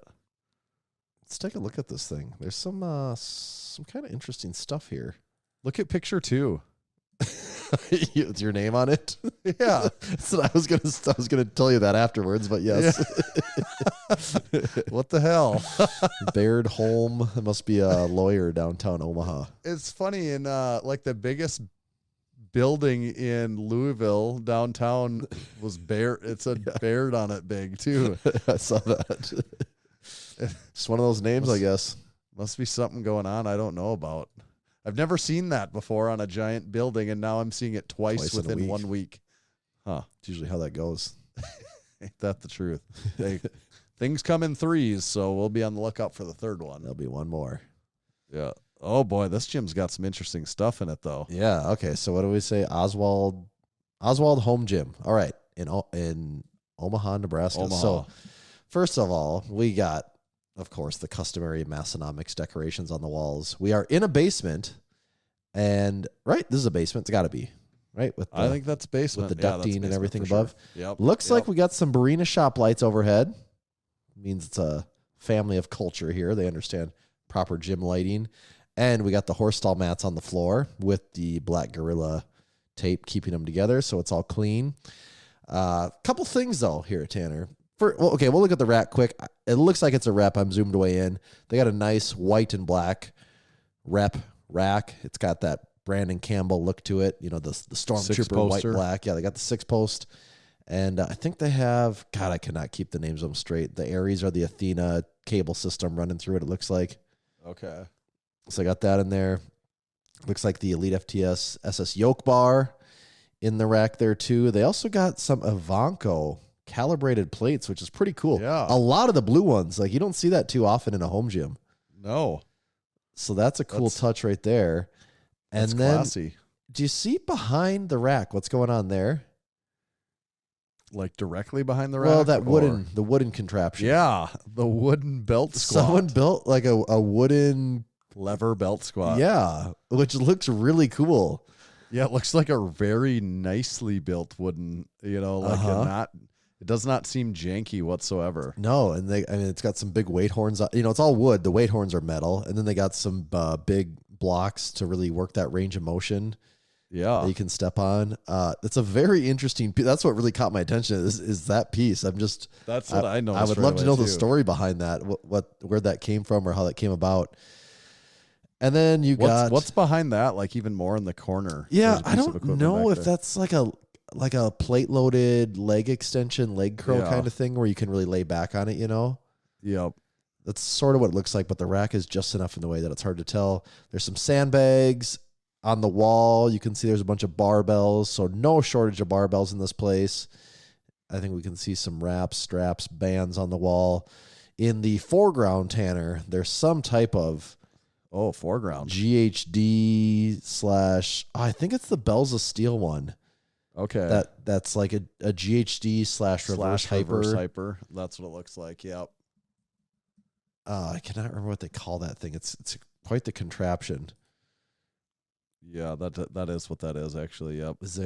Let's take a look at this thing. There's some kind of interesting stuff here. Look at picture 2. It's your name on it. Yeah. So I was gonna tell you that afterwards, but yes. What the hell? Baird Holm. It must be a lawyer downtown Omaha. It's funny, in like the biggest building in Louisville downtown was Baird. It's a Baird on it big too. I saw that. Just one of those names, I guess. Must be something going on I don't know about. I've never seen that before on a giant building, and now I'm seeing it twice in a within week. 1 week. Huh. It's usually how that goes. Ain't that the truth? Things come in threes, so we'll be on the lookout for the third one. There'll be one more. Yeah. Oh boy, this gym's got some interesting stuff in it though. Yeah. Okay. So what do we say? Oswald Home Gym. All right. In Omaha, Nebraska. Omaha. So first of all, we got, of course, the customary Massenomics decorations on the walls. We are in a basement, and right, this is a basement. It's got to be right with. I think that's basement with the Yeah, that's ducting and basement everything for sure. above. Yep. Looks like we got some Barina shop lights overhead. Means it's a family of culture here. They understand proper gym lighting. And we got the horse stall mats on the floor with the black Gorilla tape keeping them together, so it's all clean. Couple things though here, Tanner. We'll look at the rack quick. It looks like it's a rep. I'm zoomed way in. They got a nice white and black rep rack. It's got that Brandon Campbell look to it. The Stormtrooper white and black. Yeah, they got the 6-post. And I think they have, God, I cannot keep the names of them straight. The Aries or the Athena cable system running through it, it looks like. Okay. So I got that in there. Looks like the EliteFTS SS yoke bar in the rack there too. They also got some Ivanko calibrated plates, which is pretty cool. Yeah. A lot of the blue ones, like you don't see that too often in a home gym. No. So that's a cool touch right there. And That's then, classy. do you see behind the rack what's going on there? Like directly behind the rack? Well, that or- the wooden contraption. Yeah, the wooden belt squat. Someone built like a wooden lever belt squat. yeah, which looks really cool. Yeah, it looks like a very nicely built wooden, it does not seem janky whatsoever. No, and it's got some big weight horns. It's all wood. The weight horns are metal, and then they got some big blocks to really work that range of motion. Yeah. That you can step on. It's a very interesting piece. That's what really caught my attention is that piece. That's what I noticed. I would love to know the story behind that, where that came from or how that came about. And then you got what's behind that, like even more in the corner. Yeah, There's a I piece of don't equipment know back if there. that's like a plate loaded leg extension, leg curl Yeah. kind of thing where you can really lay back on it, you know? Yep. That's sort of what it looks like, but the rack is just enough in the way that it's hard to tell. There's some sandbags on the wall. You can see there's a bunch of barbells, so no shortage of barbells in this place. I think we can see some wraps, straps, bands on the wall. In the foreground, Tanner, there's some type of foreground. GHD / I think it's the Bells of Steel one. Okay. That's like a GHD / reverse hyper. That's what it looks like. Yep. I cannot remember what they call that thing. It's quite the contraption. Yeah, that is what that is actually. Yep. Is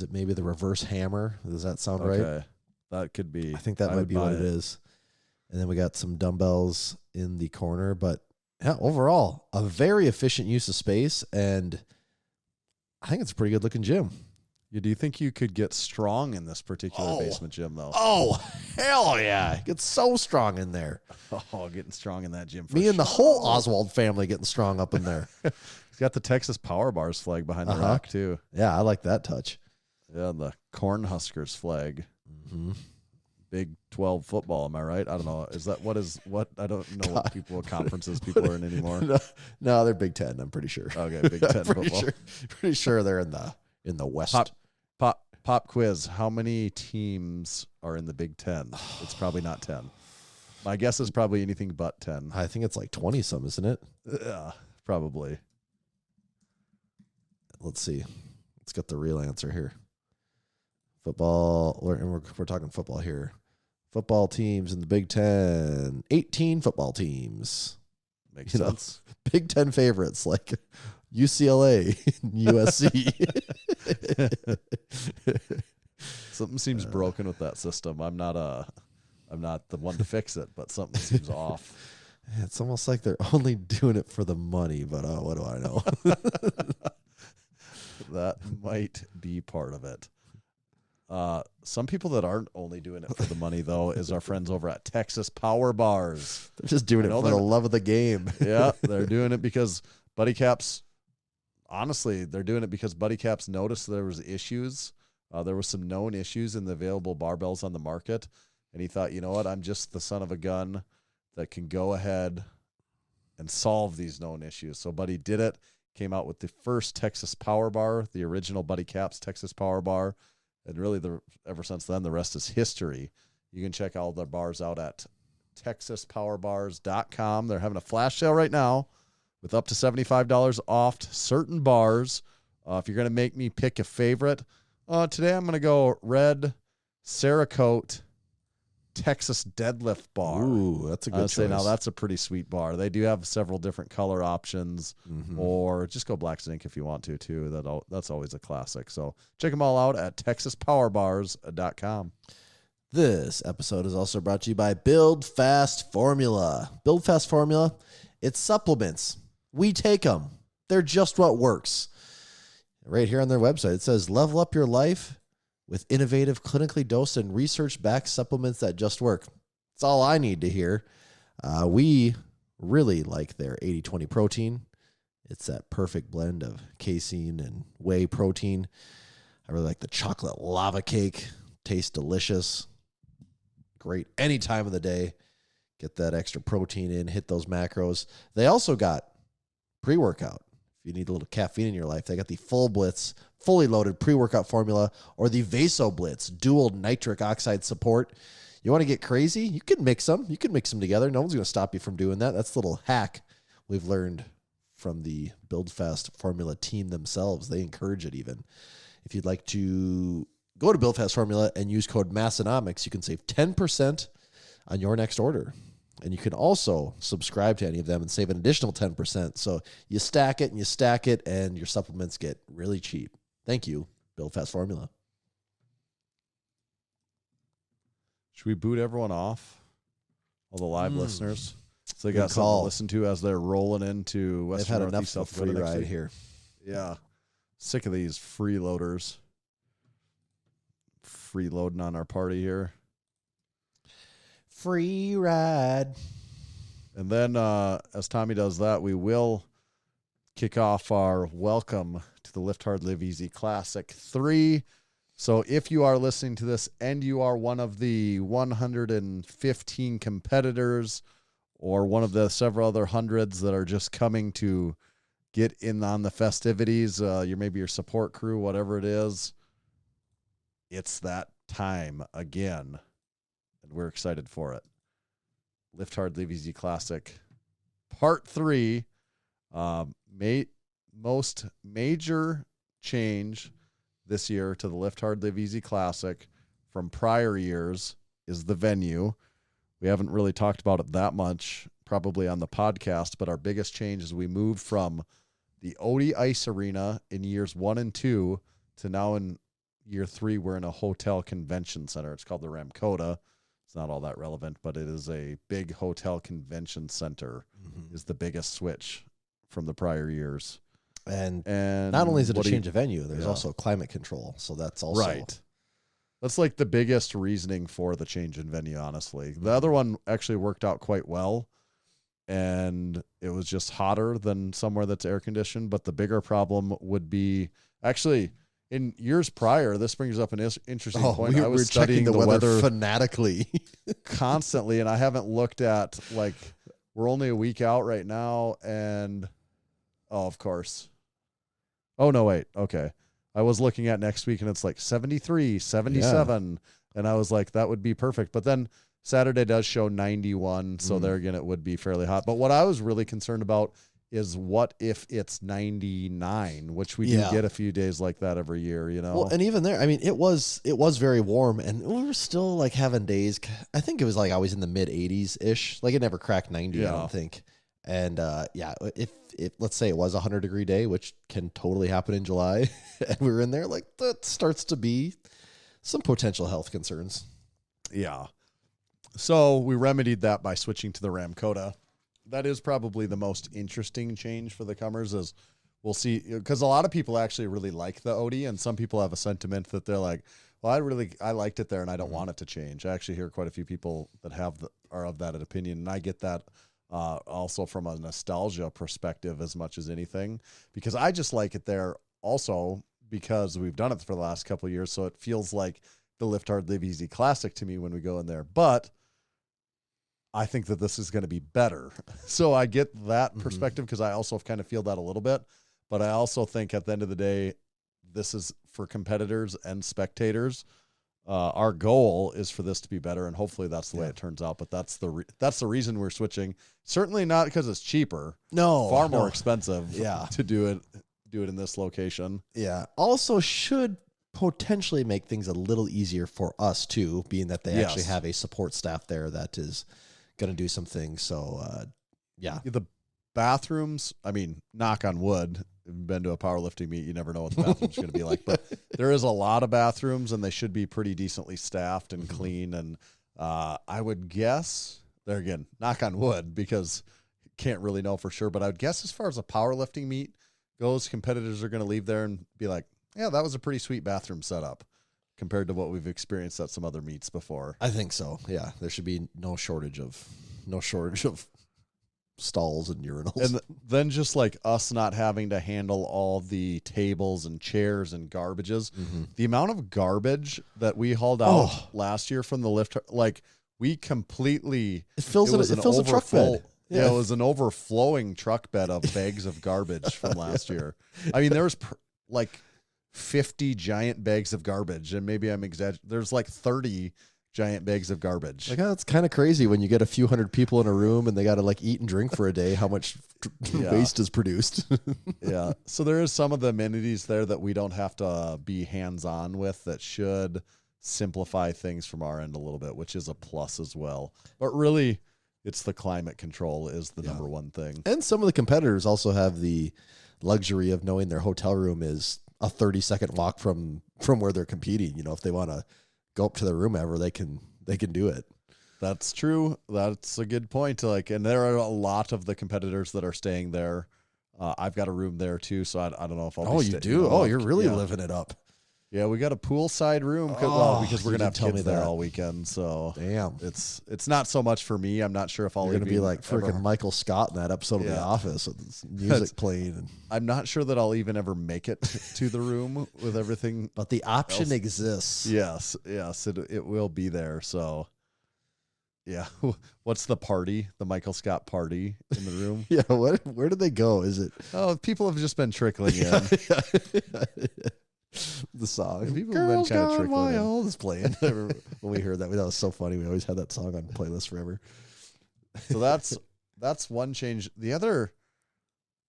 it maybe the reverse hammer? Does that sound right? Okay. That could be. I think that might be what it is. And then we got some dumbbells in the corner, but yeah, overall, a very efficient use of space, and I think it's a pretty good looking gym. Do you think you could get strong in this particular basement gym, though? Oh, hell yeah. It gets so strong in there. Oh, getting strong in that gym. Me and the whole Oswald family getting strong up in there. He's got the Texas Power Bars flag behind the rock, too. Yeah, I like that touch. Yeah, the Cornhuskers flag. Mm-hmm. Big 12 football, am I right? I don't know. What? I don't know what conferences people are in anymore. No, they're Big Ten, I'm pretty sure. Okay, Big Ten football. Pretty sure they're in the West. Pop quiz. How many teams are in the Big Ten? It's probably not 10. My guess is probably anything but 10. I think it's like 20-some, isn't it? Yeah, probably. Let's see. Let's get the real answer here. Football, and we're talking football here. Football teams in the Big Ten. 18 football teams. Makes sense. Big Ten favorites like UCLA, USC. Something seems broken with that system. I'm not the one to fix it, but something seems off. It's almost like they're only doing it for the money, but what do I know? That might be part of it. Some people that aren't only doing it for the money, though, is our friends over at Texas Power Bars. They're just doing it for the love of the game. Yeah, they're doing it because Buddy Caps, honestly, they're doing it because Buddy Caps noticed there was issues. There were some known issues in the available barbells on the market, and he thought, you know what, I'm just the son of a gun that can go ahead and solve these known issues. So Buddy did it, came out with the first Texas Power Bar, the original Buddy Caps Texas Power Bar. And really, ever since then, the rest is history. You can check all their bars out at TexasPowerBars.com. They're having a flash sale right now with up to $75 off certain bars. If you're going to make me pick a favorite, today I'm going to go red Cerakote Texas Deadlift Bar. Ooh, that's a good choice. Now that's a pretty sweet bar. They do have several different color options, or just go Black Zinc if you want to too. That's always a classic. So check them all out at TexasPowerBars.com. This episode is also brought to you by Build Fast Formula. Build Fast Formula, it's supplements. We take them. They're just what works. Right here on their website, it says, level up your life with innovative, clinically dosed, and research-backed supplements that just work. That's all I need to hear. We really like their 80-20 protein. It's that perfect blend of casein and whey protein. I really like the chocolate lava cake. Tastes delicious. Great any time of the day. Get that extra protein in, hit those macros. They also got pre-workout. If you need a little caffeine in your life, they got the Full Blitz, fully loaded pre-workout formula, or the Vaso Blitz, dual nitric oxide support. You want to get crazy? You can mix them. You can mix them together. No one's going to stop you from doing that. That's a little hack we've learned from the Build Fast Formula team themselves. They encourage it even. If you'd like to go to Build Fast Formula and use code Massenomics, you can save 10% on your next order. And you can also subscribe to any of them and save an additional 10%. So you stack it and you stack it, and your supplements get really cheap. Thank you, Build Fast Formula. Should we boot everyone off? All the live listeners? So they Good got something call. to listen to as they're rolling into They've Western had enough Northeast of South free Dakota next ride week. here. Yeah. Sick of these freeloaders. Freeloading on our party here. Free ride. And then as Tommy does that, we will kick off our welcome to the Lift Hard, Live Easy Classic 3. So if you are listening to this and you are one of the 115 competitors or one of the several other hundreds that are just coming to get in on the festivities, maybe your support crew, whatever it is, it's that time again. And we're excited for it. Lift Hard, Live Easy Classic Part 3. Most major change this year to the Lift Hard, Live Easy Classic from prior years is the venue. We haven't really talked about it that much, probably on the podcast, but our biggest change is we moved from the Odie Ice Arena in years 1 and 2 to now in year 3, we're in a hotel convention center. It's called the Dakota. It's not all that relevant, but it is a big hotel convention center is the biggest switch from the prior years. And not only is it a change of venue, there's also climate control. So that's also right. That's like the biggest reasoning for the change in venue, honestly. The other one actually worked out quite well, and it was just hotter than somewhere that's air conditioned. But the bigger problem would be actually in years prior. This brings up an interesting point. I was studying checking the weather fanatically constantly, and I haven't looked at, like, we're only a week out right now, and of course. Oh, no, wait. Okay. I was looking at next week, and it's like 73, 77, and I was like, that would be perfect. But then Saturday does show 91, so there again, it would be fairly hot. But what I was really concerned about is what if it's 99, which we do get a few days like that every year, you know? Well, and even there, I mean, it was very warm, and we were still like having days. I think it was like always in the mid 80s ish. Like it never cracked 90, I don't think. And if let's say it was a 100-degree day, which can totally happen in July, and we were in there, like that starts to be some potential health concerns. Yeah. So we remedied that by switching to the Dakota. That is probably the most interesting change for the comers, is we'll see, because a lot of people actually really like the Odie, and some people have a sentiment that they're like, well, I liked it there and I don't want it to change. I actually hear quite a few people that are of that opinion, and I get that also from a nostalgia perspective as much as anything, because I just like it there also because we've done it for the last couple of years, so it feels like the Lift Hard, Live Easy Classic to me when we go in there. But I think that this is going to be better. So I get that perspective, because I also kind of feel that a little bit. But I also think at the end of the day, this is for competitors and spectators. Our goal is for this to be better, and hopefully that's the way it turns out. But that's the reason we're switching. Certainly not because it's cheaper. No, far more expensive. To do it in this location. Yeah. Also should potentially make things a little easier for us too, being that they actually have a support staff there that is going to do some things. So, the bathrooms, I mean, knock on wood, if you've been to a powerlifting meet, you never know what the bathroom's going to be like, but there is a lot of bathrooms, and they should be pretty decently staffed and clean. And I would guess, there again, knock on wood, because can't really know for sure, but I would guess as far as a powerlifting meet goes, competitors are going to leave there and be like, yeah, that was a pretty sweet bathroom setup compared to what we've experienced at some other meets before. I think so. Yeah. There should be no shortage of stalls and urinals. And then just like us not having to handle all the tables and chairs and garbages, the amount of garbage that we hauled out last year from the lift, like we completely, it fills a truck bed. Yeah, it was an overflowing truck bed of bags of garbage from last year. I mean, there was like 50 giant bags of garbage, and maybe I'm exaggerating. There's like 30 giant bags of garbage. Like, that's kind of crazy when you get a few hundred people in a room and they got to like eat and drink for a day, how much waste is produced. Yeah. So there is some of the amenities there that we don't have to be hands-on with that should simplify things from our end a little bit, which is a plus as well. But really, it's the climate control is the number one thing. And some of the competitors also have the luxury of knowing their hotel room is a 30-second walk from where they're competing. You know, if they want to go up to their room ever, they can do it. That's true. That's a good point. Like, and there are a lot of the competitors that are staying there. I've got a room there too, so I don't know if I'll. Oh, you do? Oh, you're really living it up. Yeah, we got a poolside room because we're gonna have kids there all weekend. So damn, it's not so much for me. I'm not sure if I'll You're gonna be like ever, freaking Michael Scott in that episode of The Office with this music playing. And, I'm not sure that I'll even ever make it to the room with everything. but the option exists. Yes, it will be there. So, yeah, what's the party? The Michael Scott party in the room? Yeah, where did they go? Is it? Oh, people have just been trickling in. The song. People have been kind of trickling in. is playing. When we heard that was so funny. We always had that song on playlist forever. So that's one change. The other,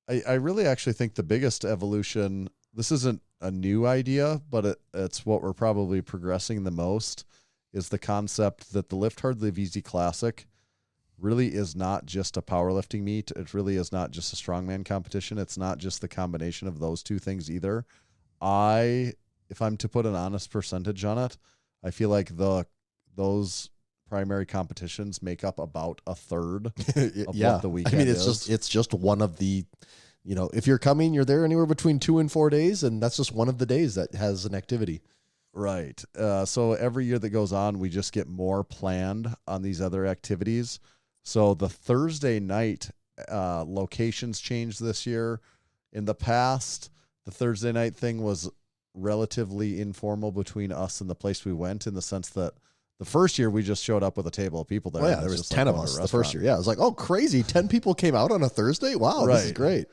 I really actually think the biggest evolution. This isn't a new idea, but it's what we're probably progressing the most. Is the concept that the Lift Hard Live Easy Classic really is not just a powerlifting meet. It really is not just a strongman competition. It's not just the combination of those two things either. If I'm to put an honest percentage on it, I feel like those primary competitions make up about a third of what the weekend I mean, is. it's just one of the, if you're coming, you're there anywhere between 2 and 4 days, and that's just one of the days that has an activity. Right. So every year that goes on, we just get more planned on these other activities. So the Thursday night locations changed this year. In the past, the Thursday night thing was relatively informal between us and the place we went, in the sense that the first year we just showed up with a table of people there. Oh, yeah, there was 10 of us the first year. Yeah, it was like, oh, crazy. 10 people came out on a Thursday? Wow, This is great.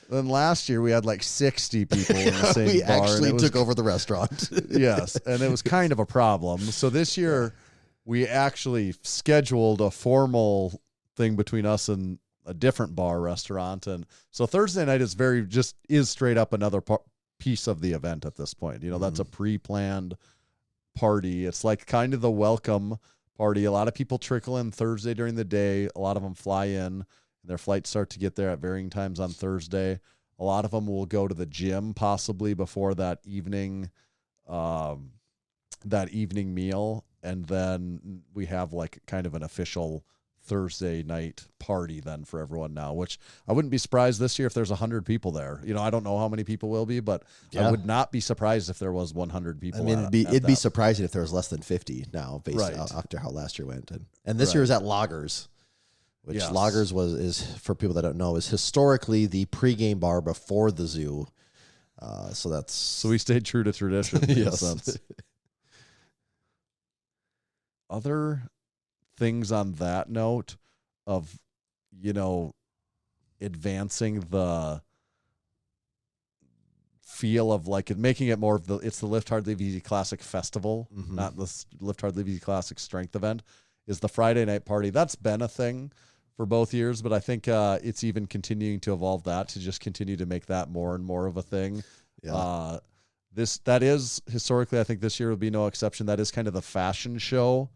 Then last year we had like 60 people in the same we bar. Actually took over the restaurant. Yes, and it was kind of a problem. So this year we actually scheduled a formal thing between us and a different bar restaurant. And so Thursday night is straight up another piece of the event at this point. That's a pre-planned party. It's like kind of the welcome party. A lot of people trickle in Thursday during the day. A lot of them fly in, and their flights start to get there at varying times on Thursday. A lot of them will go to the gym possibly before that evening meal. And then we have like kind of an official Thursday night party then for everyone now, which I wouldn't be surprised this year if there's 100 people there. I don't know how many people will be, but I would not be surprised if there was 100 people. I mean, it'd be surprising if there was less than 50 now, based after how last year went. And this year is at Loggers, which Loggers is, for people that don't know, is historically the pregame bar before the zoo. So we stayed true to tradition. Yes. Other things on that note of, advancing the feel of like making it more of it's the Lift Hard Live Easy Classic Festival, not the Lift Hard Live Easy Classic Strength event, is the Friday night party. That's been a thing for both years, but I think it's even continuing to evolve that to just continue to make that more and more of a thing. Yeah. That is historically, I think this year will be no exception. That is kind of the fashion show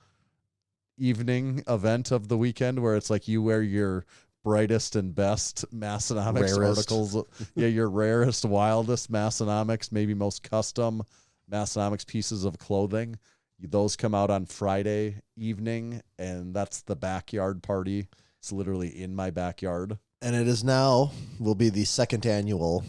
evening event of the weekend, where it's like you wear your brightest and best Massenomics articles. Your rarest, wildest Massenomics, maybe most custom Massenomics pieces of clothing. Those come out on Friday evening, and that's the backyard party. It's literally in my backyard. And it will be the second annual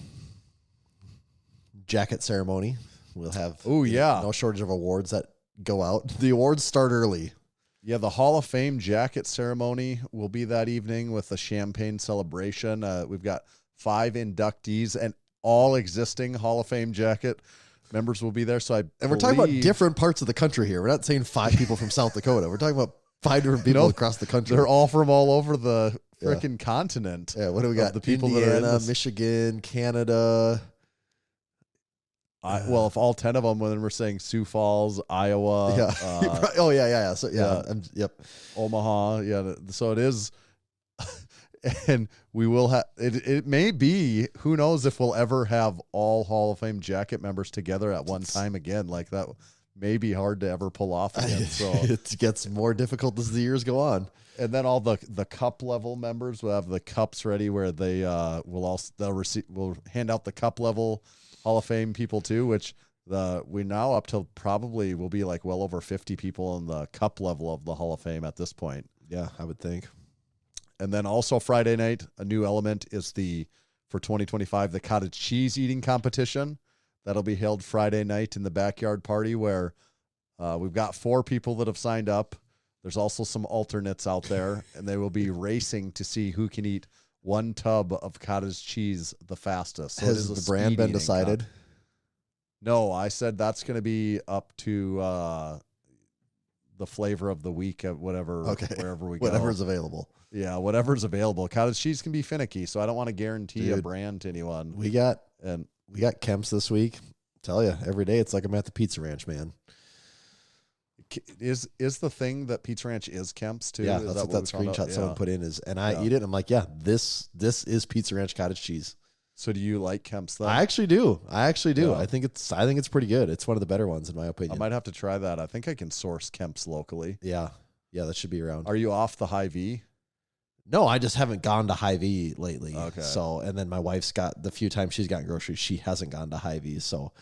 jacket ceremony. We'll have no shortage of awards that go out. The awards start early. Yeah, the Hall of Fame jacket ceremony will be that evening with a champagne celebration. We've got 5 inductees, and all existing Hall of Fame jacket members will be there. We're talking about different parts of the country here. We're not saying 5 people from South Dakota. We're talking about 5 different people across the country. They're all from all over the freaking continent. Yeah, what do we got? The people Indiana, that are in Michigan, Canada. If all 10 of them, then we're saying Sioux Falls, Iowa. Yeah. Yeah. So yep. Omaha. Yeah. So it is. And we will have it may be, who knows if we'll ever have all Hall of Fame jacket members together at one time again. Like that may be hard to ever pull off again. So it gets more difficult as the years go on. And then all the cup level members will have the cups ready, where they will hand out the cup level Hall of Fame people too, which we now up to probably will be like well over 50 people in the cup level of the Hall of Fame at this point. Yeah, I would think. And then also Friday night, a new element is for 2025, the cottage cheese eating competition. That'll be held Friday night in the backyard party where we've got 4 people that have signed up. There's also some alternates out there, and they will be racing to see who can eat 1 tub of cottage cheese the fastest. So Has the brand been decided? No, I said that's going to be up to the flavor of the week at wherever we go. Whatever's available. Yeah, whatever's available. Cottage cheese can be finicky, so I don't want to guarantee a brand to anyone. We got Kemp's this week. Tell you, every day it's like I'm at the Pizza Ranch, man. Is the thing that Pizza Ranch is Kemp's too? Yeah, is that's what that screenshot someone put in is, and I eat it. And I'm like, yeah, this is Pizza Ranch cottage cheese. So do you like Kemp's though? I actually do. Yeah. I think it's pretty good. It's one of the better ones in my opinion. I might have to try that. I think I can source Kemp's locally. Yeah, that should be around. Are you off the high V? No, I just haven't gone to Hy-Vee lately. Okay. So, and then my wife's got the few times she's gotten groceries, she hasn't gone to Hy-Vee. So,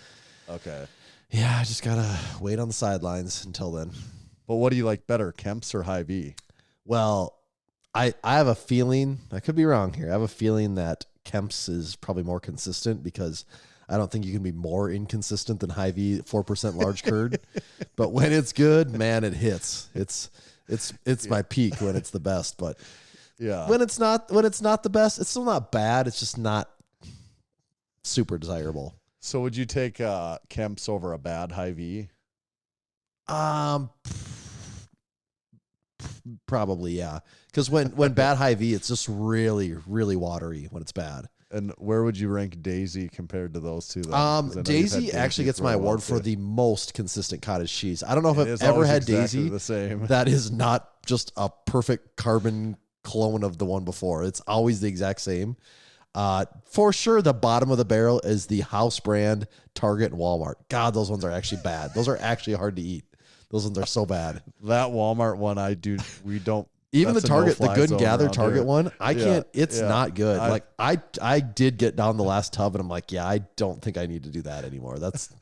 okay. Yeah, I just gotta wait on the sidelines until then. But what do you like better, Kemp's or Hy-Vee? Well, I have a feeling, I could be wrong here. I have a feeling that Kemp's is probably more consistent because I don't think you can be more inconsistent than Hy-Vee 4% large curd. But when it's good, man, it hits. It's my peak when it's the best, but yeah, when it's not the best, it's still not bad. It's just not super desirable. So would you take Kemp's over a bad Hy-Vee? Probably, yeah. Because when bad Hy-Vee, it's just really, really watery when it's bad. And where would you rank Daisy compared to those two? Then? Daisy actually gets my award for the most consistent cottage cheese. I don't know if I've ever always had exactly Daisy the same. that is not just a perfect carbon clone of the one before. It's always the exact same. For sure, the bottom of the barrel is the house brand Target and Walmart. God, those ones are actually bad. Those are actually hard to eat. Those ones are so bad. That Walmart one, we don't. Even the Target, the Good and Gather Target one, I can't. It's yeah. not good. I did get down the last tub, and I'm like, yeah, I don't think I need to do that anymore. That's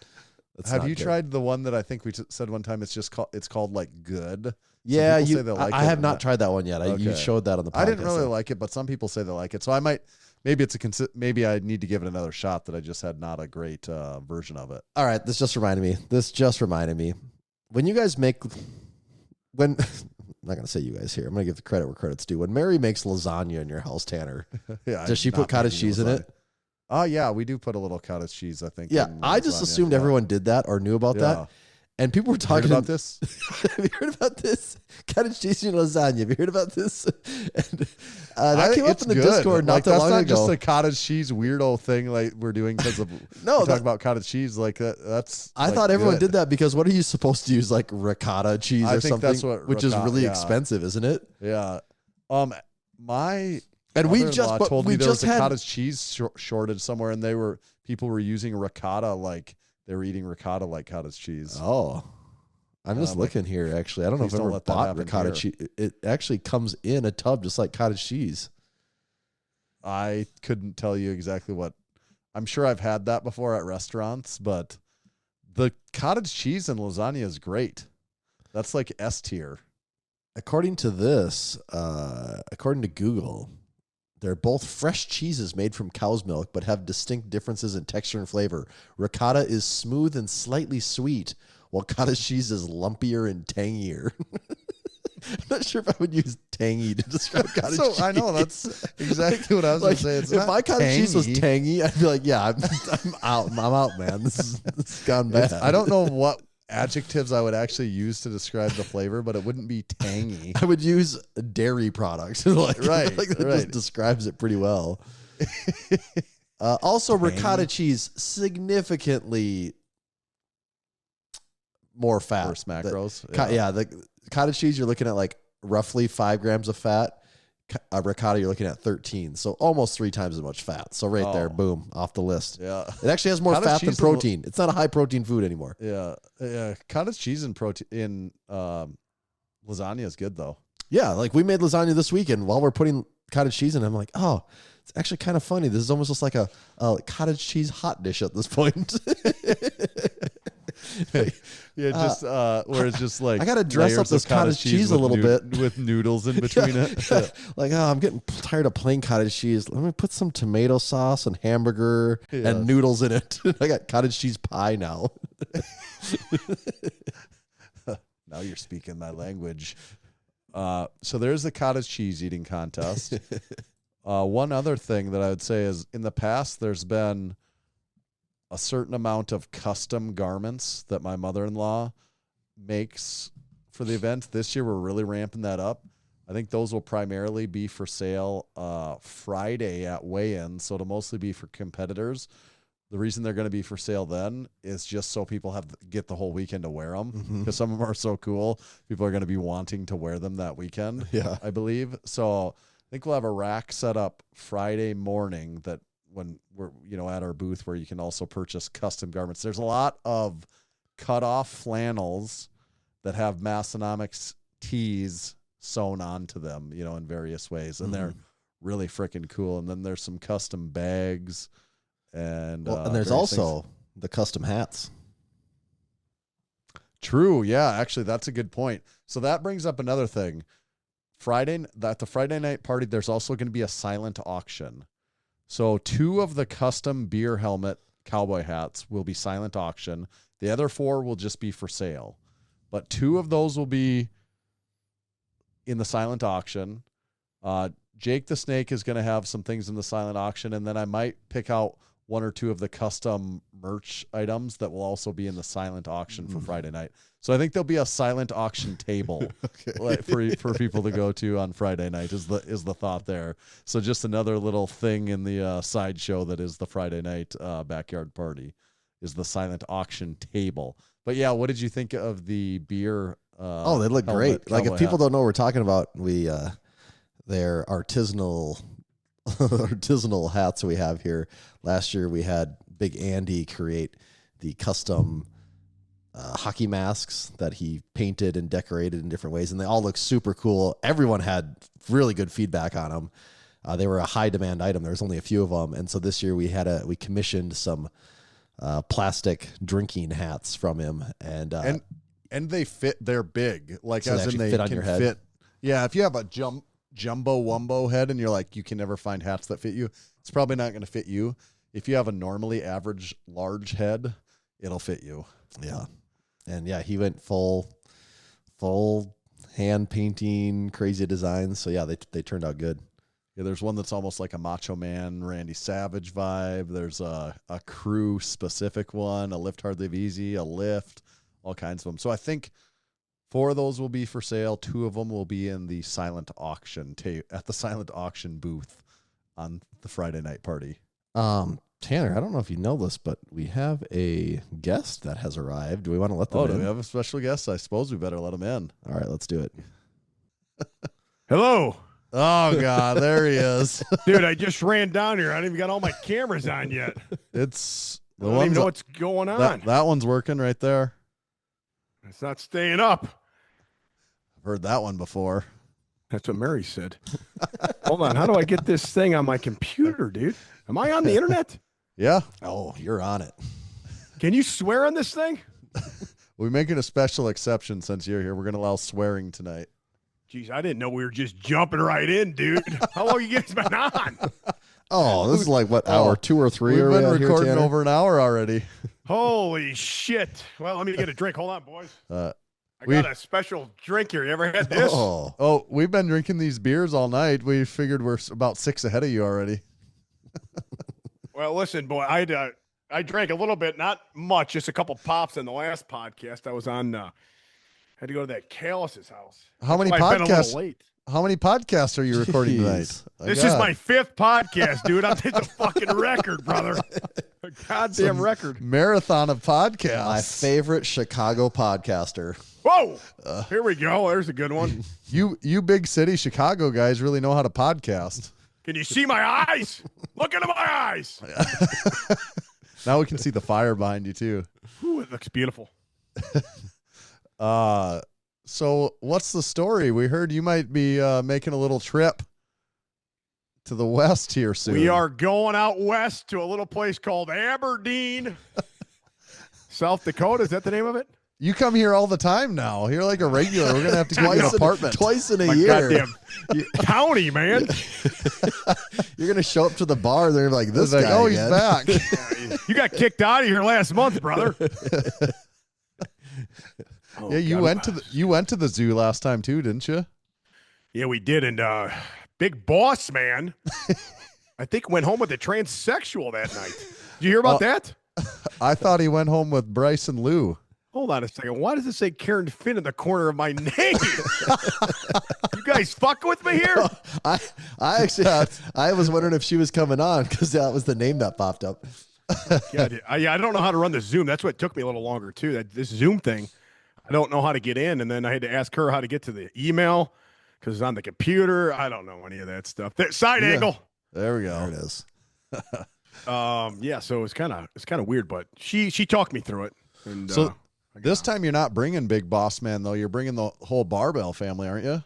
Have you tried the one that I think we said one time? It's called like Good. Yeah, say they like I it have not tried that one yet. You showed that on the podcast. I didn't really like it, but some people say they like it. So I might. Maybe I need to give it another shot. That I just had not a great version of it. All right, this just reminded me. When you guys make, I'm not going to say you guys here. I'm going to give the credit where credit's due. When Mary makes lasagna in your house, Tanner, does she put cottage cheese in it? Oh, yeah, we do put a little cottage cheese, I think. Yeah, I just assumed everyone did that or knew about that. And people were talking about this. Have you heard about this? Cottage cheese and lasagna. Have you heard about this? And, that came up in the Discord not that long ago. That's not just a cottage cheese weirdo thing like we're doing because of talk about cottage cheese like that. That's I thought everyone did that because what are you supposed to use like ricotta cheese or something? That's which is really expensive, isn't it? Yeah. My and we just told me there was a cottage cheese shortage somewhere, and people were using ricotta like. They were eating ricotta like cottage cheese. Oh, I'm just looking here. Actually, I don't know if I've ever bought ricotta cheese. It actually comes in a tub just like cottage cheese. I couldn't tell you exactly what. I'm sure I've had that before at restaurants, but the cottage cheese and lasagna is great. That's like S tier. According to this, according to Google, they're both fresh cheeses made from cow's milk, but have distinct differences in texture and flavor. Ricotta is smooth and slightly sweet, while cottage cheese is lumpier and tangier. I'm not sure if I would use tangy to describe cottage cheese. I know, that's exactly what I was going to say. It's if my cottage cheese was tangy, I'd be like, yeah, I'm out. I'm out, man. This has gone bad. I don't know what adjectives I would actually use to describe the flavor, but it wouldn't be tangy. I would use a dairy product. That just describes it pretty well. Also, tangy. Ricotta cheese, significantly more fat. Worse macros. The cottage cheese, you're looking at like roughly 5 grams of fat. Ricotta, you're looking at 13, so almost 3 times as much fat. So there, boom, off the list. Yeah, it actually has more fat than protein. It's not a high protein food anymore. Yeah. Cottage cheese and protein in lasagna is good though. Yeah, like we made lasagna this weekend while we're putting cottage cheese in. I'm like, oh, it's actually kind of funny. This is almost just like a cottage cheese hot dish at this point. Yeah, just where it's just like I gotta dress up layers of this cottage cheese a with little bit. with noodles in between it. Yeah. Like, oh, I'm getting tired of plain cottage cheese. Let me put some tomato sauce and hamburger and noodles in it. I got cottage cheese pie now. Now you're speaking my language. So there's the cottage cheese eating contest. One other thing that I would say is in the past, there's been a certain amount of custom garments that my mother-in-law makes for the event. This year, we're really ramping that up. I think those will primarily be for sale Friday at weigh-in, so it'll mostly be for competitors. The reason they're going to be for sale then is just so people get the whole weekend to wear them, because some of them are so cool. People are going to be wanting to wear them that weekend, I believe. So I think we'll have a rack set up Friday morning that when we're at our booth where you can also purchase custom garments. There's a lot of cut-off flannels that have Massenomics tees sewn onto them, in various ways, and they're really freaking cool. And then there's some custom bags. And there's also the custom hats. True. Yeah, actually, that's a good point. So that brings up another thing. At the Friday night party, there's also going to be a silent auction. So 2 of the custom beer helmet cowboy hats will be silent auction. The other 4 will just be for sale. But 2 of those will be in the silent auction. Jake the Snake is going to have some things in the silent auction, and then I might pick out 1 or 2 of the custom merch items that will also be in the silent auction for Friday night. So I think there'll be a silent auction table for people to go to on Friday night is the thought there. So just another little thing in the sideshow that is the Friday night backyard party is the silent auction table. But yeah, what did you think of the beer? They look great. Like if people don't know what we're talking about, they're artisanal hats we have here. Last year we had Big Andy create the custom hockey masks that he painted and decorated in different ways, and they all look super cool. Everyone had really good feedback on them. They were a high demand item. There was only a few of them, and so this year we commissioned some plastic drinking hats from him, and they fit. They're big, like so as in they fit on can your head. fit. Yeah, if you have a jumbo wumbo head and you're like, you can never find hats that fit you, it's probably not going to fit you. If you have a normally average large head, it'll fit you. Yeah. And yeah, he went full hand painting, crazy designs. So yeah, they turned out good. Yeah, there's one that's almost like a Macho Man, Randy Savage vibe. There's a crew specific one, a Lift Hard Live Easy, a Lift, all kinds of them. So I think 4 of those will be for sale. 2 of them will be in the silent auction at the silent auction booth on the Friday night party. Tanner, I don't know if you know this, but we have a guest that has arrived. Do we want to let them in? Do we have a special guest? I suppose we better let him in. All right, let's do it. Hello. Oh, God, there he is. Dude, I just ran down here. I don't even got all my cameras on yet. It's I don't even know what's going on. That one's working right there. It's not staying up. I've heard that one before. That's what Mary said. Hold on. How do I get this thing on my computer, dude? Am I on the internet? Yeah. Oh, you're on it. Can you swear on this thing? We're making a special exception since you're here. We're going to allow swearing tonight. Jeez, I didn't know we were just jumping right in, dude. How long you guys been on? Oh, this is like what, hour 2 or 3? We've been recording here, over an hour already. Holy shit. Well, let me get a drink. Hold on, boys. I got a special drink here. You ever had this? Oh, we've been drinking these beers all night. We figured we're about 6 ahead of you already. Well, listen, boy, I drank a little bit, not much, just a couple pops in the last podcast I was on. Had to go to that Callus's house. How many podcasts? How many podcasts are you recording tonight? This is my 5th podcast, dude. I'm hitting a fucking record, brother. A goddamn record. Marathon of podcasts. My favorite Chicago podcaster. Whoa! Here we go. There's a good one. You big city Chicago guys really know how to podcast. Can you see my eyes? Look into my eyes. Now we can see the fire behind you too. Ooh, it looks beautiful. So what's the story? We heard you might be making a little trip to the west here soon. We are going out west to a little place called Aberdeen. South Dakota. Is that the name of it? You come here all the time now. You're like a regular. We're gonna have to give you an apartment twice in a My year. goddamn county, man. You're gonna show up to the bar. They're like, this It's like, guy. oh, he's again. back. You got kicked out of here last month, brother. Oh, Yeah, you went to the zoo last time too, didn't you? Yeah, we did. And big boss man, I think went home with a transsexual that night. Did you hear about that? I thought he went home with Bryce and Lou. Hold on a second. Why does it say Karen Finn in the corner of my name? You guys fucking with me here? I actually, I was wondering if she was coming on because that was the name that popped up. Yeah, I don't know how to run the Zoom. That's what took me a little longer too. This Zoom thing, I don't know how to get in, and then I had to ask her how to get to the email because it's on the computer. I don't know any of that stuff. Side angle. There we go. There it is. Yeah. So it's kind of weird, but she talked me through it. And So this time you're not bringing Big Boss Man though. You're bringing the whole Barbell family, aren't you?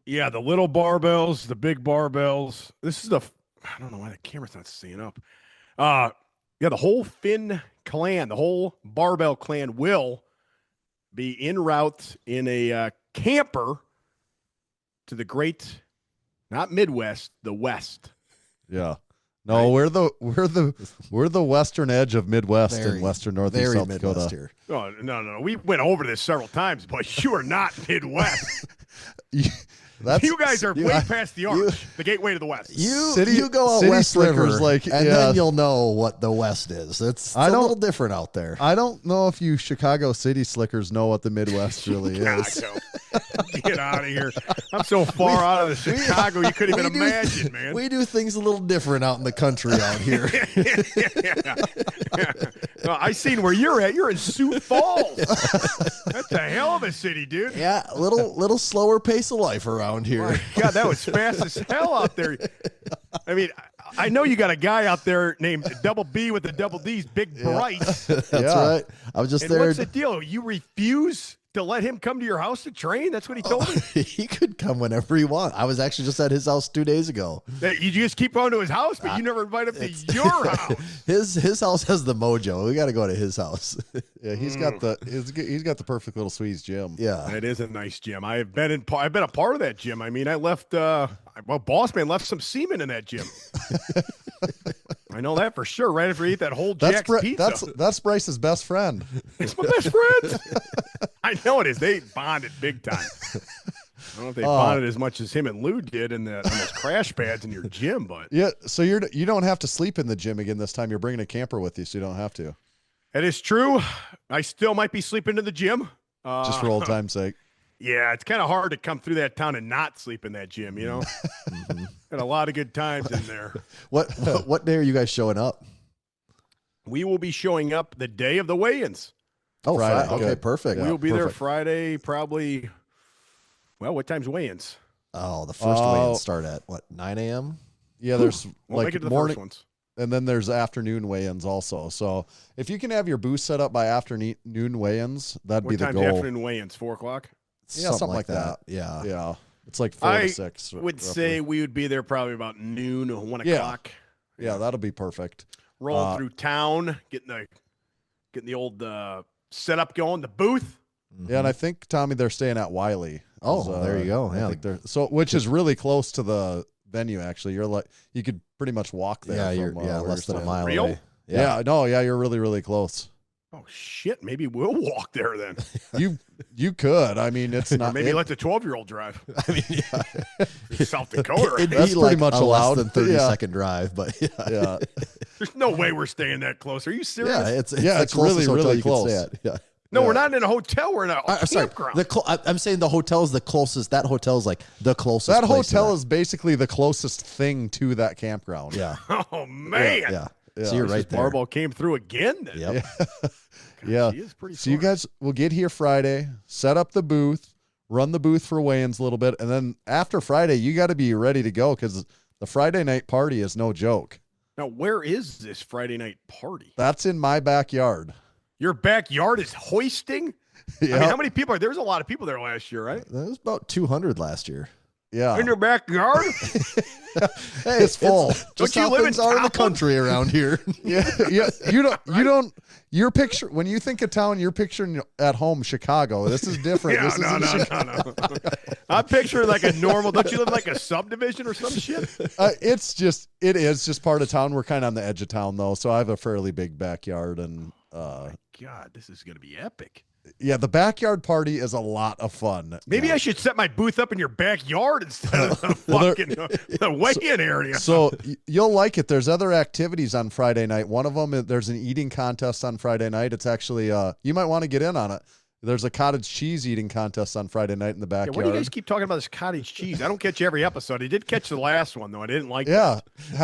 yeah, the little barbells, the big barbells. This is I don't know why the camera's not seeing up. Yeah, the whole Finn clan, the whole Barbell clan will be en route in a camper to the great, not Midwest, the West. Yeah. No, we're the western edge of Midwest and western Northeast Very South Midwest Dakota. here. Oh, no. We went over this several times, but you are not Midwest. You guys are way past the arch, the gateway to the West. You go out city West slickers, River, like, and yeah. then you'll know what the West is. It's a little different out there. I don't know if you Chicago city slickers know what the Midwest really is. Chicago. Get out of here. I'm so far out of the Chicago you couldn't even imagine, man. We do things a little different out in the country out here. No, I seen where you're at. You're in Sioux Falls. That's a hell of a city, dude. Yeah, a little slower pace of life around here. My God, that was fast as hell out there. I mean, I know you got a guy out there named Double B with the double D's, Big Bryce. That's Yeah. right. I was just And there. what's the deal? You refuse to let him come to your house to train? That's what he told me. He could come whenever he wants. I was actually just at his house 2 days ago. That you just keep going to his house, but you never invite him to your house. His house has the mojo. We got to go to his house. Yeah, he's got the perfect little Swedes gym. Yeah. It is a nice gym. I've been a part of that gym. I mean, I left. Boss man left some semen in that gym. I know that for sure. Right after he ate that whole Jack's pizza. That's Bryce's best friend. It's my best friend. I know it is. They bonded big time. I don't know if they bonded as much as him and Lou did on those crash pads in your gym, but Yeah, so you don't have to sleep in the gym again this time. You're bringing a camper with you, so you don't have to. that is true. I still might be sleeping in the gym. Just for old time's sake. Yeah, it's kind of hard to come through that town and not sleep in that gym, you know? Got a lot of good times in there. What day are you guys showing up? We will be showing up the day of the weigh-ins. Oh, Friday. Friday. Okay, Good. perfect. We will be there Perfect. Friday, probably. Well, what time's weigh-ins? Oh, the first weigh-ins start at what, 9 a.m.? Yeah, there's We'll make it to the morning, first ones. and then there's afternoon weigh-ins also. So if you can have your booth set up by afternoon weigh-ins, that'd be What the time's goal. afternoon weigh-ins? 4 o'clock? Yeah, something like that. Yeah. Yeah, it's like 4 I to 6. would roughly. say we would be there probably about noon or 1 Yeah. o'clock. Yeah, that'll be perfect. Rolling through town, getting the old setup going, the booth. Yeah, and I think Tommy, they're staying at Wiley. Oh, there you go. I Yeah. think they're which is really close to the venue. Actually, you could pretty much walk there. Yeah, from, you're where less you're than a staying. mile Real? away. Yeah, you're really really close. Oh shit! Maybe we'll walk there then. You could. I mean, it's Or not. maybe it- let the 12-year-old drive. I mean, yeah. South Dakota. It'd That's be pretty like much a allowed. less than 30-second Yeah. drive, but yeah. yeah, There's no way we're staying that close. Are you serious? Yeah, it's Yeah, the it's closest really, hotel really you can close. stay at. Yeah. No, we're not in a hotel. We're in a I'm sorry. campground. I'm saying the hotel is the closest. That hotel is like the closest. that place to hotel is basically the closest thing to that campground. Yeah. Oh man! Yeah. Yeah. So you're right there. Barbell came through again. Then. Yep. Yeah. He is pretty So you smart. guys will get here Friday, set up the booth, run the booth for weigh-ins a little bit, and then after Friday, you got to be ready to go because the Friday night party is no joke. Now, where is this Friday night party? That's in my backyard. Your backyard is hoisting? I mean, Yeah. how many people are there? Was a lot of people there last year, right? There was about 200 last year. Yeah. In your backyard? Hey, it's full. Just you how live in things are in the town? country around here. Yeah. You don't. Your picture when you think of town, you're picturing at home Chicago. This is different. Yeah, This no. I'm picturing like a normal. Don't you live in like a subdivision or some shit? it is just part of town. We're kind of on the edge of town though, so I have a fairly big backyard and. God, this is gonna be epic. Yeah, the backyard party is a lot of fun. Maybe I should set my booth up in your backyard instead of the fucking the weigh-in area. So you'll like it. There's other activities on Friday night. One of them, there's an eating contest on Friday night. It's actually, you might want to get in on it. There's a cottage cheese eating contest on Friday night in the backyard. Why do you guys keep talking about this cottage cheese? I don't catch every episode. I did catch the last one though. I didn't like. Yeah.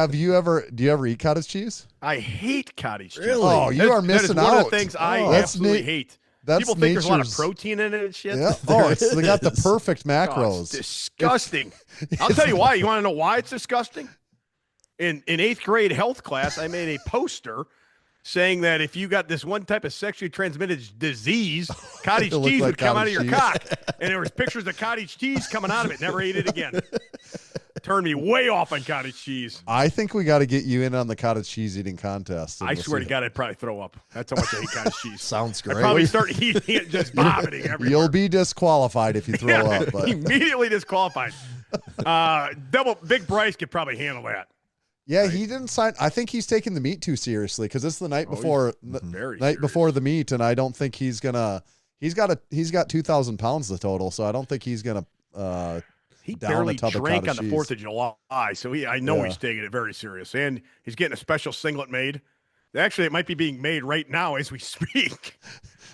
Do you ever eat cottage cheese? I hate cottage cheese. Really? Oh, you are missing that is out. one of the things I That's absolutely hate. That's People think there's a lot of nature's- protein in it and shit. Yeah. They got the perfect Oh, macros. it's disgusting. I'll tell you why. You want to know why it's disgusting? In 8th grade health class, I made a poster saying that if you got this one type of sexually transmitted disease, cottage It looked cheese like would come out of cottage your cheese. cock. And there was pictures of cottage cheese coming out of it. Never ate it again. Turned me way off on cottage cheese. I think we got to get you in on the cottage cheese eating contest. and I we'll swear see. to God, I'd probably throw up. That's how much I hate cottage cheese. Sounds I'd great. probably start eating it, just vomiting everywhere. You'll be disqualified if you throw up. But Immediately disqualified. Big Bryce could probably handle that. yeah, he didn't sign. I think he's taking the meet too seriously because it's the night before very night before the meet, and I don't think he's gonna. He's got 2,000 pounds the total, so I don't think he's gonna. He down barely a tub of drank on cottage the cheese. 4th of July, so I know Yeah. he's taking it very serious. And he's getting a special singlet made. Actually, it might be being made right now as we speak.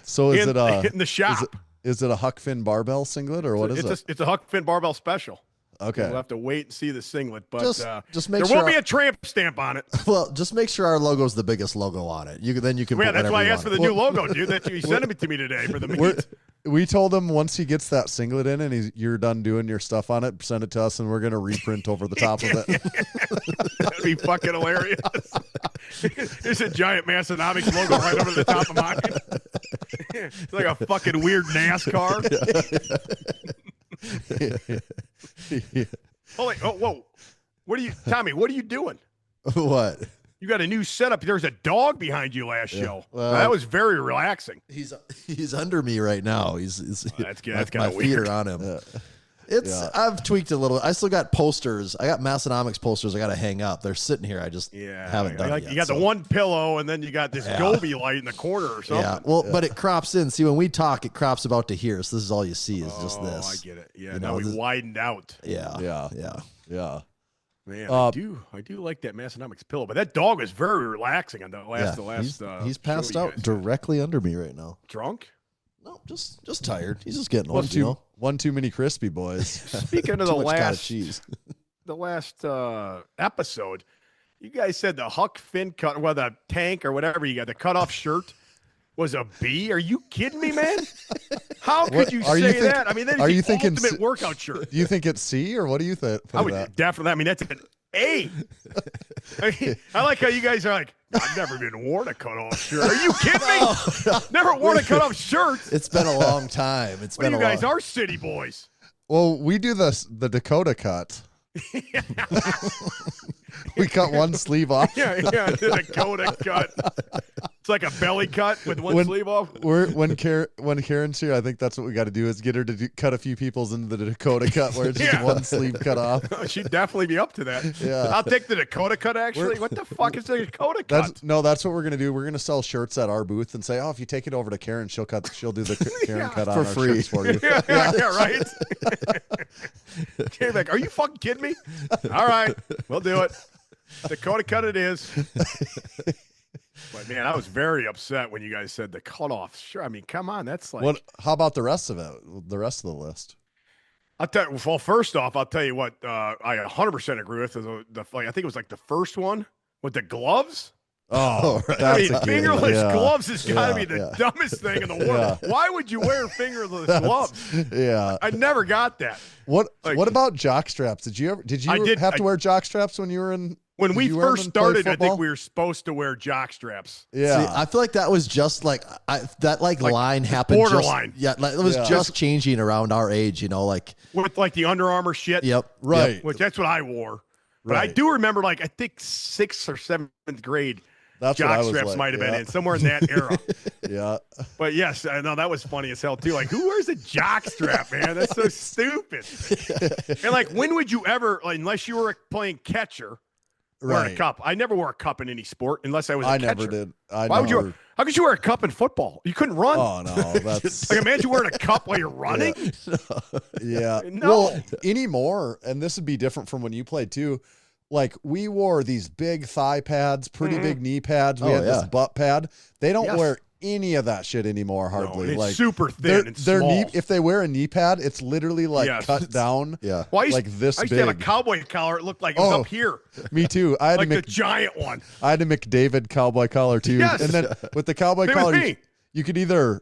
So is in, it in the shop? Is it a Huck Finn Barbell singlet or what is it? It's a Huck Finn Barbell special. Okay. We'll have to wait and see the singlet, but Just make there sure. won't be a tramp stamp on it. Well, just make sure our logo's the biggest logo on it. Then you can. Yeah, put that's whatever why I you asked for want. the new logo, dude. That you sent it to me today for the meet. We told him once he gets that singlet in and you're done doing your stuff on it, send it to us and we're gonna reprint over the top of it. That'd be fucking hilarious. There's a giant Massenomics logo right over the top of mine. It's like a fucking weird NASCAR. Holy, whoa. Tommy, what are you doing? What? You got a new setup. There's a dog behind you last show. Well- That was very relaxing. He's under me right now. He's That's good. my, That's kinda my feet weird. are on him. Yeah. I've tweaked a little. I still got posters. I got Massenomics posters. I got to hang up. They're sitting here. I just haven't done it yet. You got the one pillow, and then you got this Gobi light in the corner or something. Yeah. Well, but it crops in. See, when we talk, it crops about to here. So this is all you see is just this. Oh, I get it. Yeah, You now know, we this- widened out. Yeah. Yeah. Yeah. Yeah. Man, I do like that Massenomics pillow, but that dog was very relaxing on the last. He's passed show you out guys directly under me right now. had. Drunk. No, just tired. He's just getting One old, you know. too many crispy boys. Speaking of Too the much cottage last cheese. the last episode, you guys said the Huck Finn cut, well, the tank or whatever you got, the cutoff shirt was a B. Are you kidding me, man? How could What- you are you say think- that? I mean, that are is you the thinking ultimate s- workout shirt. Do you think it's C or what do you think? I would definitely. I mean, that's an A. I like how you guys are like, I've never been worn a cutoff shirt. Are you kidding me? Never worn a cutoff shirt. It's been a long time. It's Well, been you a guys long. are city boys. Well, we do the Dakota cut. We cut one sleeve off. Yeah, the Dakota cut. It's like a belly cut with one sleeve off. When Karen's here, I think that's what we got to do is get her to cut a few people's into the Dakota cut where it's just Yeah. one sleeve cut off. She'd definitely be up to that. Yeah. I'll take the Dakota cut, actually. What the fuck is the Dakota cut? That's what we're gonna do. We're gonna sell shirts at our booth and say, oh, if you take it over to Karen, she'll do the Karen cut on For our free. shirts for you. yeah, right? Karen's like, are you fucking kidding me? All right, we'll do it. Dakota cut it is. But, man, I was very upset when you guys said the cutoff. Sure, I mean, come on. That's like... How about the rest of it? The rest of the list? I'll tell you, well, first off, I'll tell you what I 100% agree with. I think it was like the first one with the gloves. Oh, right. that's I mean, a good- fingerless yeah. gloves has got to be Yeah, the dumbest thing in the world. Yeah. Why would you wear fingerless gloves? Yeah. I never got that. What Like- about jock straps? Did you I did- have to wear jock straps when you were in When Did we you wear them first and play started, I think football? we were supposed to wear jock straps. Yeah. See, I feel like that was just like that line happened. borderline. It was Yeah. just changing around our age, like. With like the Under Armour shit. Yep. Right. Yep. Which that's what I wore. But I Right. do remember, like, I think 6th or 7th grade, That's what I jock was straps like, might have been yeah. in somewhere in that era. Yeah. But yes, I know that was funny as hell too. Like, who wears a jock strap, man? That's so stupid. And like, when would you ever, like, unless you were playing catcher, wear a Right. cup? I never wore a cup in any sport unless I was a I catcher. never did. Why would you? How could you wear a cup in football? You couldn't run. Oh no, that's Like, imagine wearing a cup while you're running. yeah. No. Well, anymore, and this would be different from when you played too. Like we wore these big thigh pads, pretty big knee pads. We Oh, had this yeah. butt pad. They don't Yes. wear any of that shit anymore. Hardly. it's like super thin their- and their small. knee. If they wear a knee pad, it's literally like Yes. cut down. Yeah. Well, I used, like this I used to have a big. cowboy collar. It looked like it was Oh. up here, Me too. I had like a the giant one. I had a McDavid cowboy collar too. Yes. And then with the cowboy Same with collar, me. you could either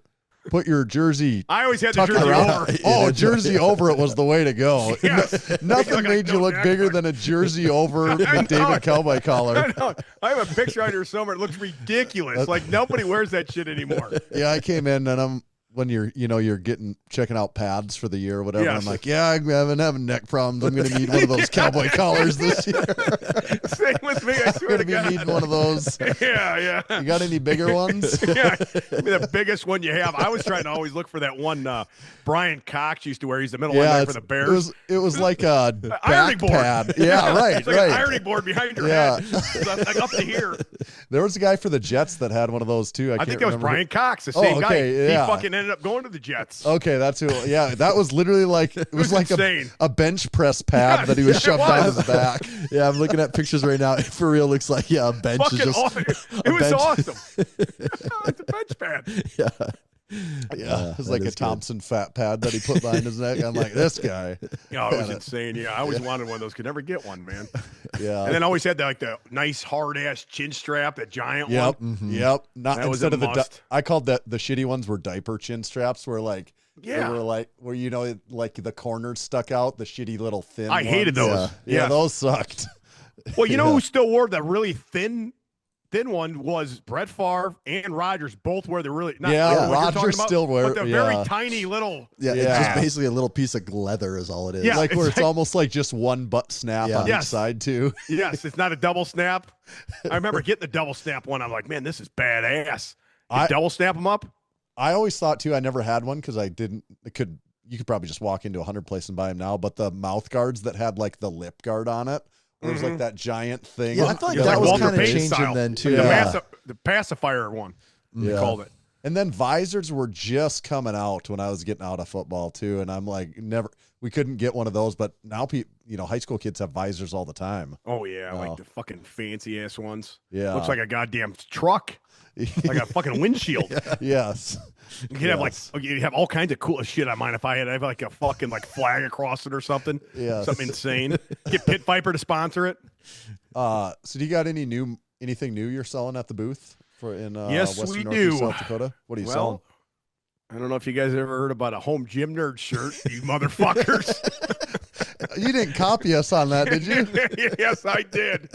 put your jersey I always had the tuck it jersey around. over. Oh, jersey over it was the way to go. Yes. Nothing Make it look made like you no look neck. bigger than a jersey over McDavid cowboy I collar. know. I have a picture out here somewhere. It looks ridiculous. Like nobody wears that shit anymore. Yeah, I came in and when you're checking out pads for the year or whatever. Yes. I'm like, yeah, I'm having neck problems. I'm going to need one of those cowboy collars this year. Same with me. I I'm swear going to to be God. needing one of those. Yeah. You got any bigger ones? Yeah, I mean, the biggest one you have. I was trying to always look for that one Brian Cox used to wear. He's the middle linebacker for the Bears. It was like a ironing back board. pad. Yeah, right, It's like right. an ironing board behind your Yeah. head, like up to here. There was a guy for the Jets that had one of those too. I I can't think that was remember who- Brian Cox, the Oh, same guy. okay, yeah. He fucking ended up going to the Jets. Okay, that's who. Yeah, that was literally like it was like insane. a bench press pad Yes, that he was it shoved was. down his back. Yeah, I'm looking at pictures right now. It for real looks like a bench Fucking is just awesome. It a was bench. awesome. It's a bench pad. Yeah. Yeah, it was that like a is good. Thompson fat pad that he put behind his neck. I'm like, this guy. Oh, it was insane. Yeah, I always wanted one of those. Could never get one, man. Yeah. And then always had the nice hard ass chin strap, that giant Yep. one. Yep. Not That was instead a of the must. I called that the shitty ones were diaper chin straps where like Yeah. they were like where like the corners stuck out, the shitty little thin I hated ones. those. Yeah, Yeah. those sucked. Well, you know who still wore the really thin one was Brett Favre and Rodgers. Both wear the really not Yeah, what you're talking Rodgers about, still wear- but the yeah. very tiny little. Yeah, it's Yeah. just basically a little piece of leather is all it is. Yeah. Like where it's it's almost like just one butt snap Yeah. on each Yes. side too. Yes, it's not a double snap. I remember getting the double snap one. I'm like, man, this is badass. You I- double snap them up. I always thought too. I never had one because I didn't. You could probably just walk into 100 places and buy them now. But the mouth guards that had like the lip guard on it, where it was like that giant thing. Yeah, I feel like Yeah, that like was Walter kind of Payton changing style. then too. Yeah. The pacifier one. They Yeah. called it. And then visors were just coming out when I was getting out of football too. And I'm like, we couldn't get one of those. But now high school kids have visors all the time. Oh yeah, Oh. like the fucking fancy ass ones. Yeah. Looks like a goddamn truck, like a fucking windshield. Yes. You could have you have all kinds of cool shit on mine. If I had like a fucking like flag across it or something. Yes. Something insane. Get Pit Viper to sponsor it. So do you got anything new you're selling at the booth in Yes, Western we Northeast do. South Dakota? What are you selling? Well, I don't know if you guys ever heard about a home gym nerd shirt, you motherfuckers. You didn't copy us on that, did you? Yes, I did.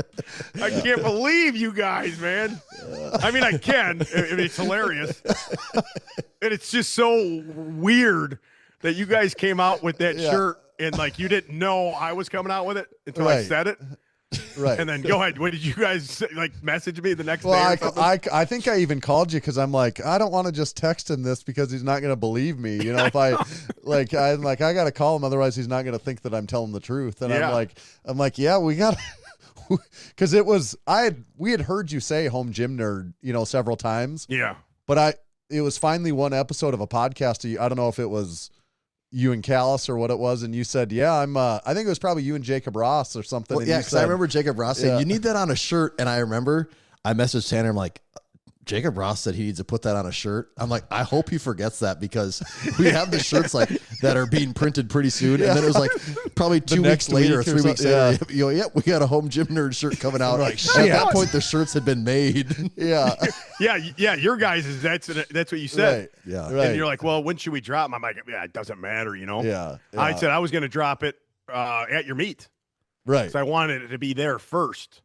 I can't believe you guys, man. I mean, I can. I mean, it's hilarious. And it's just so weird that you guys came out with that Yeah. shirt and like you didn't know I was coming out with it until I Right. said it. Right. And then go ahead. What did you guys say, like message me the next Well, day? Or something? I think I even called you because I'm like, I don't want to just text him this because he's not going to believe me. You know, if I I'm like, I got to call him. Otherwise he's not going to think that I'm telling the truth. And Yeah. I'm like, yeah, we got because we had heard you say home gym nerd, several times, Yeah. but it was finally one episode of a podcast. I don't know if it was you and Callis or what it was. And you said, yeah, I think it was probably you and Jacob Ross or something. Well, and yeah, you because I said- remember Jacob Ross saying, Yeah. you need that on a shirt. And I remember I messaged Tanner. I'm like, Jacob Ross said he needs to put that on a shirt. I'm like, I hope he forgets that because we have the shirts like that are being printed pretty soon. And then it was like probably 2 next weeks later or week or 3 weeks something, later, we got a home gym nerd shirt coming out. Like, At shit. that point, the shirts had been made. yeah. Yeah. Your guys is that's what you said. Right. Yeah. Right. And you're like, well, when should we drop 'em? I'm like, yeah, it doesn't matter, Yeah. I yeah. said I was going to drop it at your meet. Right. So I wanted it to be there first.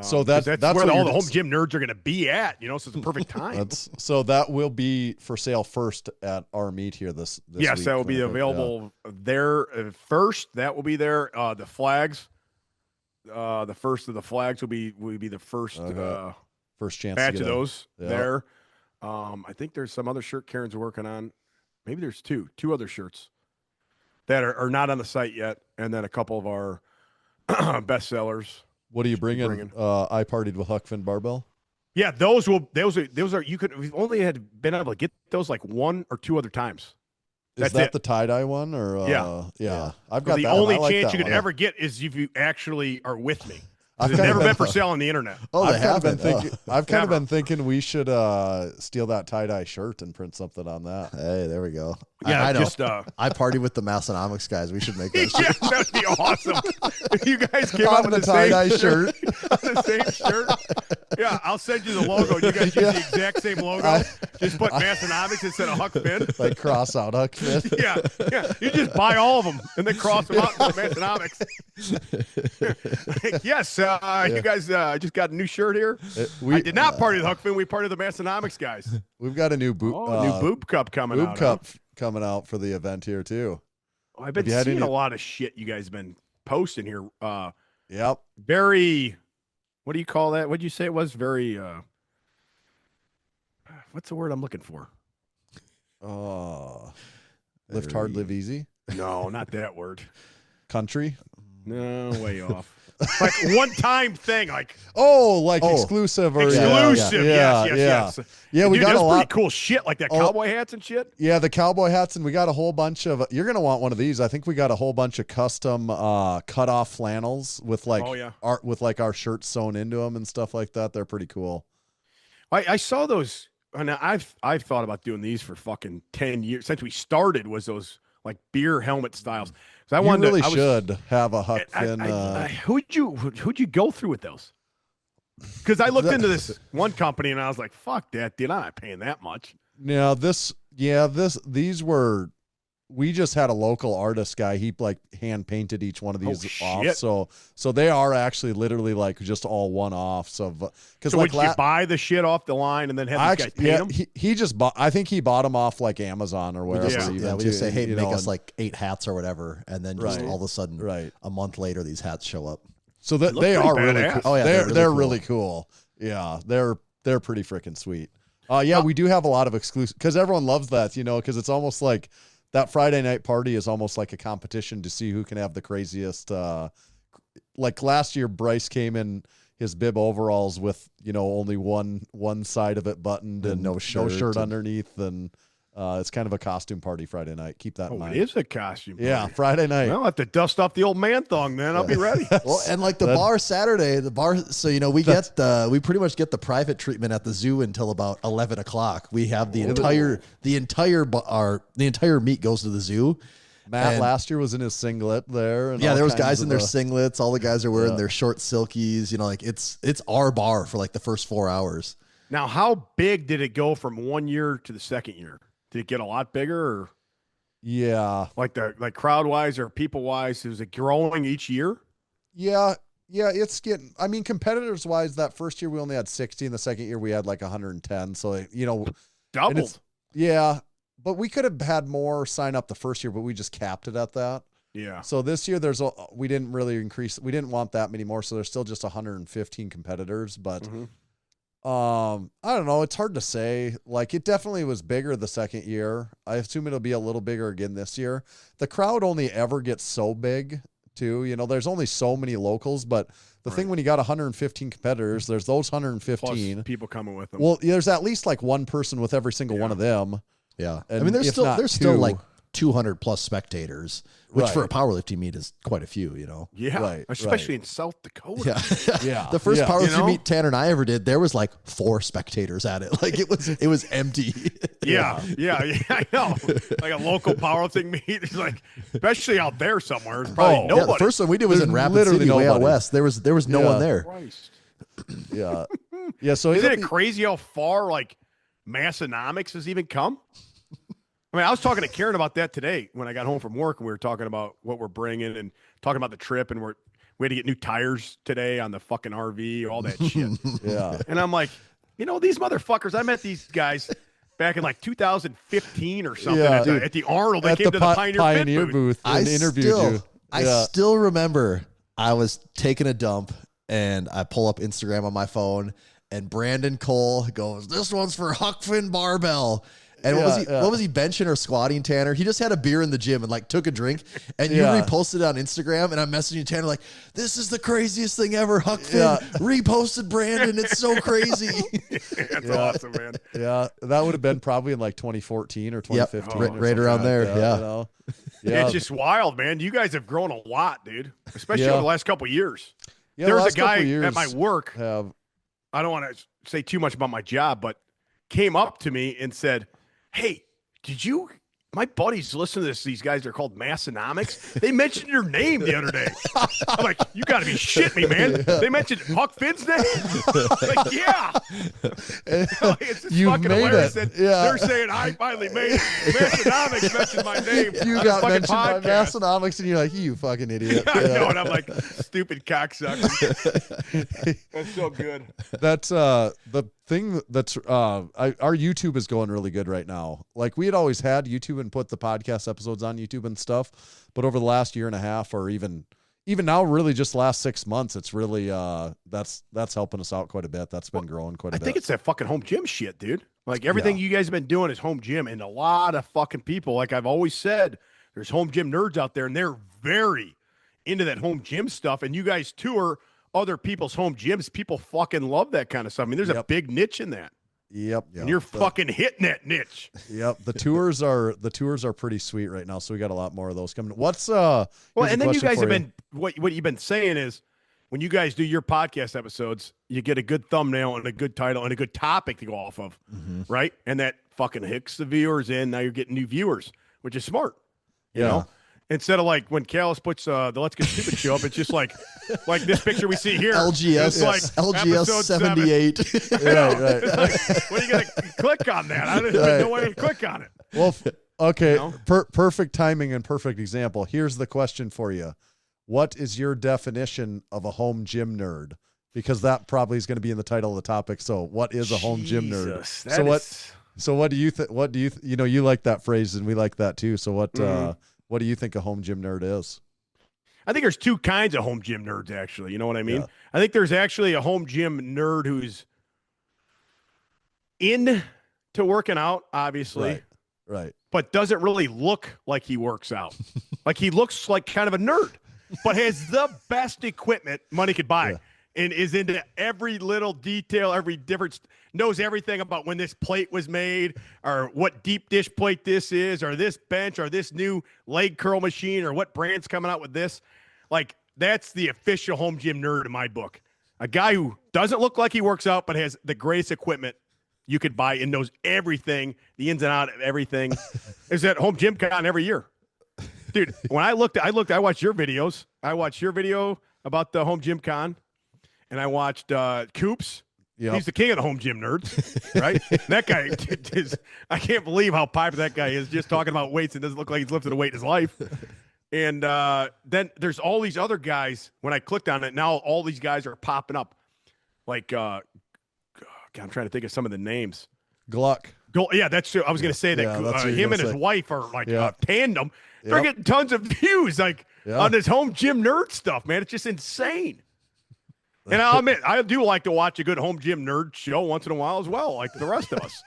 So 'cause that's where what all you're the home just- gym nerds are going to be at, so it's a perfect time. So that will be for sale first at our meet here this Yes, week. that will be available there first. That will be there. The flags, the first of the flags will be the first first chance batch to of get those yeah. there. I think there's some other shirt Karen's working on. Maybe there's two other shirts that are not on the site yet, and then a couple of our best sellers. What are you bringing? I partied with Huck Finn Barbell. Yeah, those are you could we've only had been able to get those like one or two other times. Is that the tie-dye one or yeah. I've got the that only one. I like chance that you could one. ever get is if you actually are with me. I've It's kinda never been- been for sale on the internet. Oh, they I've kind of been have it. thinking. I've kind of Never. been thinking we should steal that tie-dye shirt and print something on that. Hey, there we go. Yeah, I know. just I party with the Massenomics guys. We should make that yeah, shit. that'd be awesome. If you guys came On out with the the same tie-dye shirt. on the same shirt. Yeah, I'll send you the logo. You guys use the exact same logo. Just put Massenomics instead of Huck Finn. Like cross out Huck Finn. Yeah. You just buy all of them and then cross them out with Massenomics. Yes, you guys just got a new shirt here. I did not party with Huck Finn. We partied with the Massenomics guys. We've got a new New boob cup coming boob out. cup coming out for the event here too. Oh, I've been Have you had seeing any- a lot of shit you guys have been posting here. Yep. Very, what do you call that? What did you say it was? Very, what's the word I'm looking for? Live hard, live easy. No, not that word. Country. No, way off. Like one-time thing, like Exclusive or exclusive. Yes. Yeah, we Dude, got there's a lot. pretty cool shit like that, cowboy hats and shit. Yeah, the cowboy hats, and we got a whole bunch of. You're gonna want one of these. I think we got a whole bunch of custom cut-off flannels with like art with like our shirts sewn into them and stuff like that. They're pretty cool. I saw those, and I've thought about doing these for fucking 10 years since we started. Was those like beer helmet styles? I You really should have a Huck Finn. Who'd you go through with those? Because I looked into this one company and I was like, "Fuck that, dude! I'm not paying that much." Now these were. We just had a local artist guy. He like hand painted each one of these off. shit. So they are actually literally like just all one offs of. Because So like would you buy the shit off the line and then have these guys paint them? he just bought. I think he bought them off like Amazon or whatever. We just say, hey, make us like 8 hats or whatever, and then just all of a sudden, a month later, these hats show up. So they are really badass. cool. Oh, yeah, they're really really cool. Yeah, they're pretty freaking sweet. We do have a lot of exclusive because everyone loves that, because it's almost like that Friday night party is almost like a competition to see who can have the craziest. Like last year, Bryce came in his bib overalls with only one side of it buttoned and no shirt underneath, and it's kind of a costume party Friday night. Keep that in mind. It is a costume party. Yeah, Friday night. Well, I'll have to dust off the old man thong, then. I'll be ready. Well, and like the bar Saturday, so we pretty much get the private treatment at the zoo until about 11 o'clock. We have the entire meet goes to the zoo. Matt last year was in his singlet there. And there was guys in their singlets. All the guys are wearing their short silkies. It's our bar for like the first 4 hours. Now, how big did it go from 1 year to the second year? Did it get a lot bigger, or like crowd wise or people wise? Is it growing each year? Yeah, it's getting. I mean, competitors wise, that first year we only had 60, and the second year we had like 110. So Doubled. Yeah, but we could have had more sign up the first year, but we just capped it at that. Yeah. So this year we didn't really increase. We didn't want that many more, so there's still just 115 competitors. But I don't know. It's hard to say. Like it definitely was bigger the second year. I assume it'll be a little bigger again this year. The crowd only ever gets so big too. There's only so many locals, but the thing when you got 115 competitors, there's those 115 plus people coming with them. Well, there's at least like one person with every single one of them. Yeah. And I mean, there's if still not like 200 plus spectators, which Right. for a powerlifting meet is quite a few, Yeah, Right, especially in South Dakota. Yeah. Yeah. The first Yeah. powerlifting meet Tanner and I ever did, there was like 4 spectators at it. Like it was empty. Yeah, I know. Like a local powerlifting meet, it's like, especially out there somewhere, it's probably Yeah, nobody. the first one we did was There's in Rapid literally City, way out nobody. west. There was no one there. Christ. Yeah. Yeah. So Isn't it'll it crazy how far like Massenomics has even come? I mean, I was talking to Karen about that today when I got home from work, and we were talking about what we're bringing and talking about the trip, and we're we had to get new tires today on the fucking RV, all that shit. Yeah. And I'm like, these motherfuckers, I met these guys back in like 2015 or something at the Arnold. They came to the Pioneer booth and interviewed you. I still remember I was taking a dump and I pull up Instagram on my phone and Brandon Cole goes, "This one's for Huck Finn Barbell." And what was he benching or squatting, Tanner? He just had a beer in the gym and like took a drink, and you reposted it on Instagram, and I'm messaging you, Tanner, like, "This is the craziest thing ever. Huck Finn reposted Brandon. It's so crazy." That's awesome, man. Yeah, that would have been probably in like 2014 or 2015. Yep. Right around there. Yeah. It's just wild, man. You guys have grown a lot, dude, especially over the last couple of years. Yeah, There's a guy at my work. Have, I don't want to say too much about my job, but came up to me and said, "Hey, my buddies listen to this. These guys are called Massenomics. They mentioned your name the other day." I'm like, "You got to be shitting me, man. They mentioned Huck Finn's name?" Like, yeah. It's just You've fucking made hilarious it. that Yeah. they're saying I finally made it. Massenomics mentioned my name. You on got a mentioned fucking by podcast. Massenomics, and you're like, "You fucking idiot." I know, and I'm like, stupid cocksucker. That's so good. That's the thing that's our YouTube is going really good right now. Like, we had always had YouTube and put the podcast episodes on YouTube and stuff, but over the last year and a half, or even now, really just last 6 months, it's really that's helping us out quite a bit. That's been growing quite a bit. I think it's that fucking home gym shit, dude. Like, everything you guys have been doing is home gym, and a lot of fucking people, like I've always said, there's home gym nerds out there, and they're very into that home gym stuff, and you guys tour other people's home gyms. People fucking love that kind of stuff. I mean, there's a big niche in that. Yep. And you're fucking hitting that niche. Yep. The tours are pretty sweet right now. So we got a lot more of those coming. What's well, and then you guys have been what you've been saying is when you guys do your podcast episodes, you get a good thumbnail and a good title and a good topic to go off of, right? And that fucking hooks the viewers in. Now you're getting new viewers, which is smart. You know? Instead of like when Callis puts the Let's Get Stupid show up, it's just like this picture we see here. LGS, like LGS 78. Right. Like, what are you going to click on that? I don't even know why to click on it. Well, okay. Perfect timing and perfect example. Here's the question for you. What is your definition of a home gym nerd? Because that probably is going to be in the title of the topic. So what is a home gym nerd? So what do you think? What do you, you like that phrase and we like that too. So what do you think a home gym nerd is? I think there's two kinds of home gym nerds, actually. You know what I mean? Yeah. I think there's actually a home gym nerd who's into working out, obviously. Right. But doesn't really look like he works out. Like he looks like kind of a nerd, but has the best equipment money could buy. Yeah. And is into every little detail, every different, knows everything about when this plate was made or what deep dish plate this is or this bench or this new leg curl machine or what brand's coming out with this. Like, that's the official home gym nerd in my book. A guy who doesn't look like he works out but has the greatest equipment you could buy and knows everything, the ins and outs of everything. Is at Home Gym Con every year. Dude, when I watched your videos. I watched your video about the Home Gym Con. And I watched Coops. Yep. He's the king of the home gym nerds, right? That guy is, I can't believe how popular that guy is just talking about weights and doesn't look like he's lifted a weight in his life. And then there's all these other guys. When I clicked on it, now all these guys are popping up. Like, God, I'm trying to think of some of the names. Gluck. Yeah, that's true. I was going to say that him and his wife are like a tandem. They're getting tons of views on this home gym nerd stuff, man. It's just insane. And I'll admit, I do like to watch a good home gym nerd show once in a while as well, like the rest of us.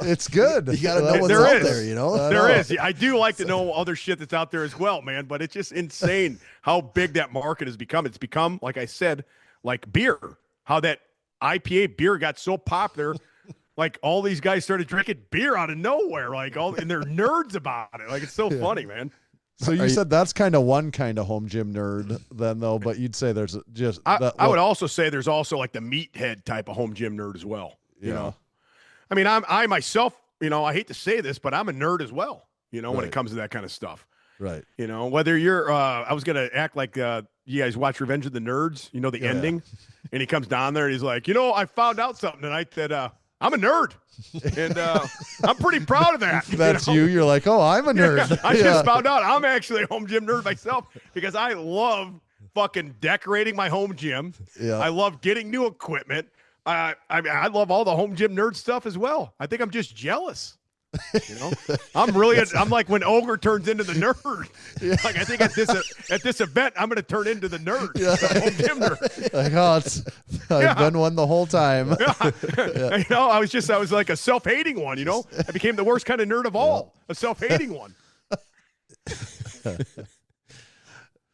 It's good. You got to know what's out there, you know? There is. I do like to know other shit that's out there as well, man. But it's just insane how big that market has become. It's become, like I said, like beer. How that IPA beer got so popular. Like all these guys started drinking beer out of nowhere. And they're nerds about it. Like, it's so funny, man. So you said that's kind of one kind of home gym nerd then though, but you'd say there's just I would also say there's also like the meathead type of home gym nerd as well. You know, I mean, I myself, I hate to say this, but I'm a nerd as well, when it comes to that kind of stuff. Right. Whether you're, I was going to act like you guys watch Revenge of the Nerds, the ending, and he comes down there and he's like, I found out something tonight that I'm a nerd, and I'm pretty proud of that. That's you. You're like, oh, I'm a nerd. I just found out I'm actually a home gym nerd myself because I love fucking decorating my home gym. Yeah. I love getting new equipment. I mean, I love all the home gym nerd stuff as well. I think I'm just jealous. You know, I'm like when Ogre turns into the nerd. Like I think at this event, I'm going to turn into the nerd, the home gym nerd. Like, oh, I've been one the whole time. Yeah. You know, I was like a self-hating one. You know, I became the worst kind of nerd of all, a self-hating one.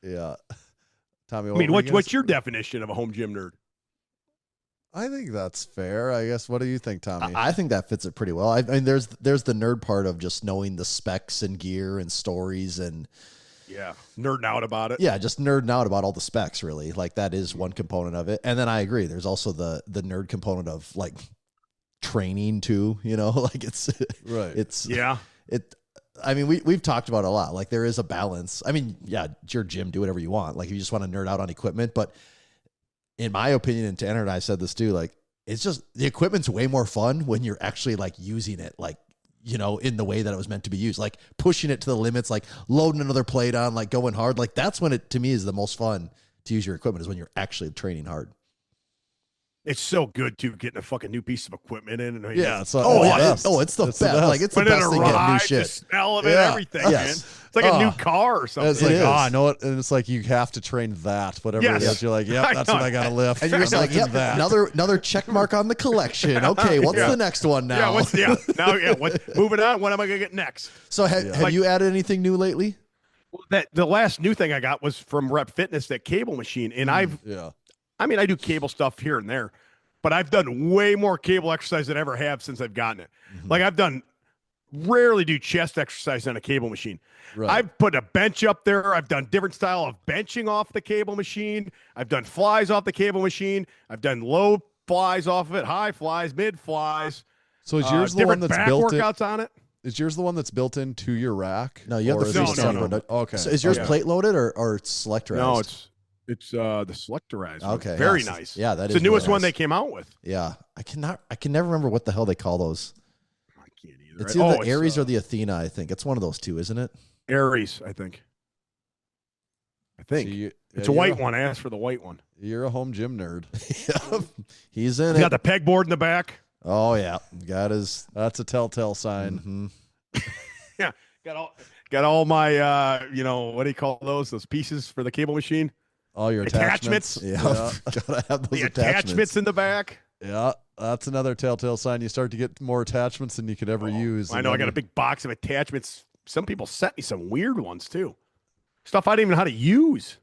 Yeah, Tommy. I mean, what's your definition of a home gym nerd? I think that's fair. I guess. What do you think, Tommy? I think that fits it pretty well. I mean, there's the nerd part of just knowing the specs and gear and stories and nerding out about it. Yeah, just nerding out about all the specs. Really, like that is one component of it. And then I agree. There's also the nerd component of like training too. You know, like it's right. It's it. I mean, we've talked about it a lot. Like there is a balance. I mean, yeah, it's your gym, do whatever you want. Like if you just want to nerd out on equipment, but in my opinion, and Tanner and I said this too, like it's just the equipment's way more fun when you're actually like using it, like, you know, in the way that it was meant to be used, like pushing it to the limits, like loading another plate on, like going hard. Like that's when it, to me, is the most fun to use your equipment, is when you're actually training hard. It's so good too, getting a fucking new piece of equipment in. And yeah. It's it's the best. Like it's the best thing getting new shit. The smell of it, everything, man. It's like a new car or something. It's like, I know it. And it's like, you have to train that, whatever it is. You're like, yeah, that's what I got to lift. And you're just like, yep, another check mark on the collection. Okay, what's the next one now? Moving on. What am I going to get next? So have you added anything new lately? Well, the last new thing I got was from Rep Fitness, that cable machine. And I mean, I do cable stuff here and there, but I've done way more cable exercise than I ever have since I've gotten it. Like rarely do chest exercise on a cable machine. Right. I've put a bench up there. I've done different style of benching off the cable machine. I've done flies off the cable machine. I've done low flies off of it, high flies, mid flies. So is yours the one that's built workouts on it? Is yours the one that's built into your rack? No, you have the freestyle. No. Okay. So is yours plate loaded or selectorized? No, it's the selectorized. Okay. Very nice. Yeah, that is the newest really one nice. they came out with. Yeah. I can never remember what the hell they call those. I can't either. It's either the Aries or the Athena, I think. It's one of those two, isn't it? Aries, I think. So it's a white one. I asked for the white one. You're a home gym nerd. He's in it. Got the pegboard in the back. Oh yeah. That's a telltale sign. Yeah. Got all my what do you call those pieces for the cable machine? All your attachments. Yeah. Gotta have those attachments in the back. Yeah. That's another telltale sign. You start to get more attachments than you could ever use. I know. I got a big box of attachments. Some people sent me some weird ones too. Stuff I didn't even know how to use.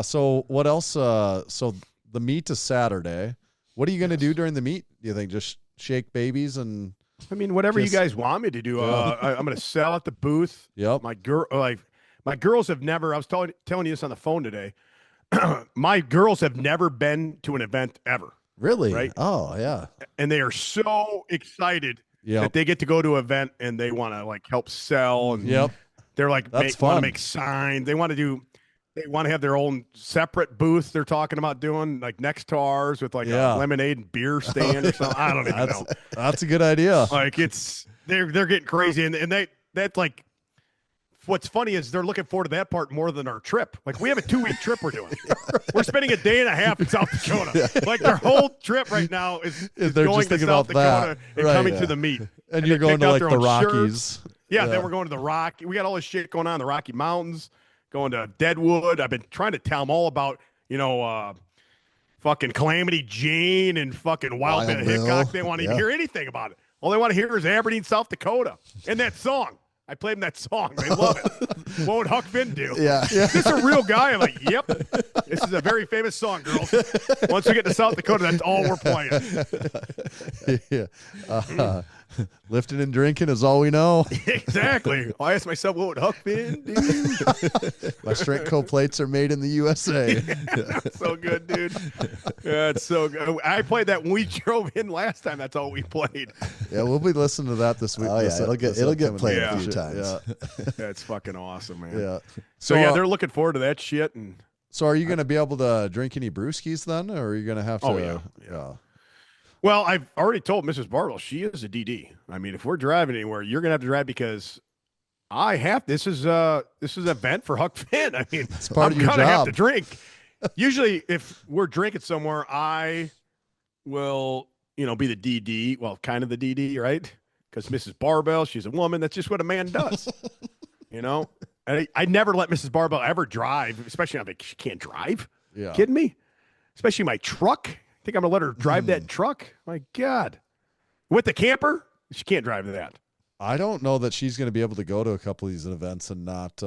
So what else? So the meet is Saturday. What are you going to do during the meet? Do you think just shake babies and? I mean, whatever you guys want me to do. I'm going to sell at the booth. Yep. My girls have never. I was telling you this on the phone today. My girls have never been to an event ever. Really? Right? Oh yeah. And they are so excited that they get to go to an event and they want to like help sell and they're like want to make signs. They want to have their own separate booth. They're talking about doing like next to ours with like a lemonade and beer stand or something. I don't even know. That's a good idea. Like they're getting crazy and that's like. What's funny is they're looking forward to that part more than our trip. Like we have a 2-week trip we're doing. We're spending a day and a half in South Dakota. Like their whole trip right now is going to South Dakota and coming to the meet. And you're going to like the Rockies. Yeah, then we're going to the Rocky. We got all this shit going on in the Rocky Mountains, going to Deadwood. I've been trying to tell them all about, fucking Calamity Jane and fucking Wild Bill Hickok. They want to even hear anything about it. All they want to hear is Aberdeen, South Dakota, and that song. I played them that song. They love it. What would Huck Finn do? Yeah. Is this a real guy? I'm like, yep. This is a very famous song, girls. Once we get to South Dakota, that's all we're playing. Lifting and drinking is all we know. Exactly. I asked myself, what would Huck Finn do? My strength co-plates are made in the USA. So good, dude. Yeah, it's so good. I played that when we drove in last time. That's all we played. Yeah, we'll be listening to that this week. Oh, yeah. It'll get played a few times. Yeah. That's fucking awesome, man. Yeah. So yeah, they're looking forward to that shit. And so are you going to be able to drink any brewskis then? Or are you going to have to? Oh, yeah. Well, I've already told Mrs. Barbell she is a DD. I mean, if we're driving anywhere, you're going to have to drive because I have this is an event for Huck Finn. I mean, It's part I'm of your gonna have job. to drink. Usually, if we're drinking somewhere, I will, be the DD. Well, kind of the DD, right? Because Mrs. Barbell, she's a woman. That's just what a man does. I never let Mrs. Barbell ever drive, especially on vacation. She can't drive. Yeah. Kidding me? Especially my truck. Think I'm gonna let her drive that truck? My God. With the camper, she can't drive that. I don't know that she's going to be able to go to a couple of these events and not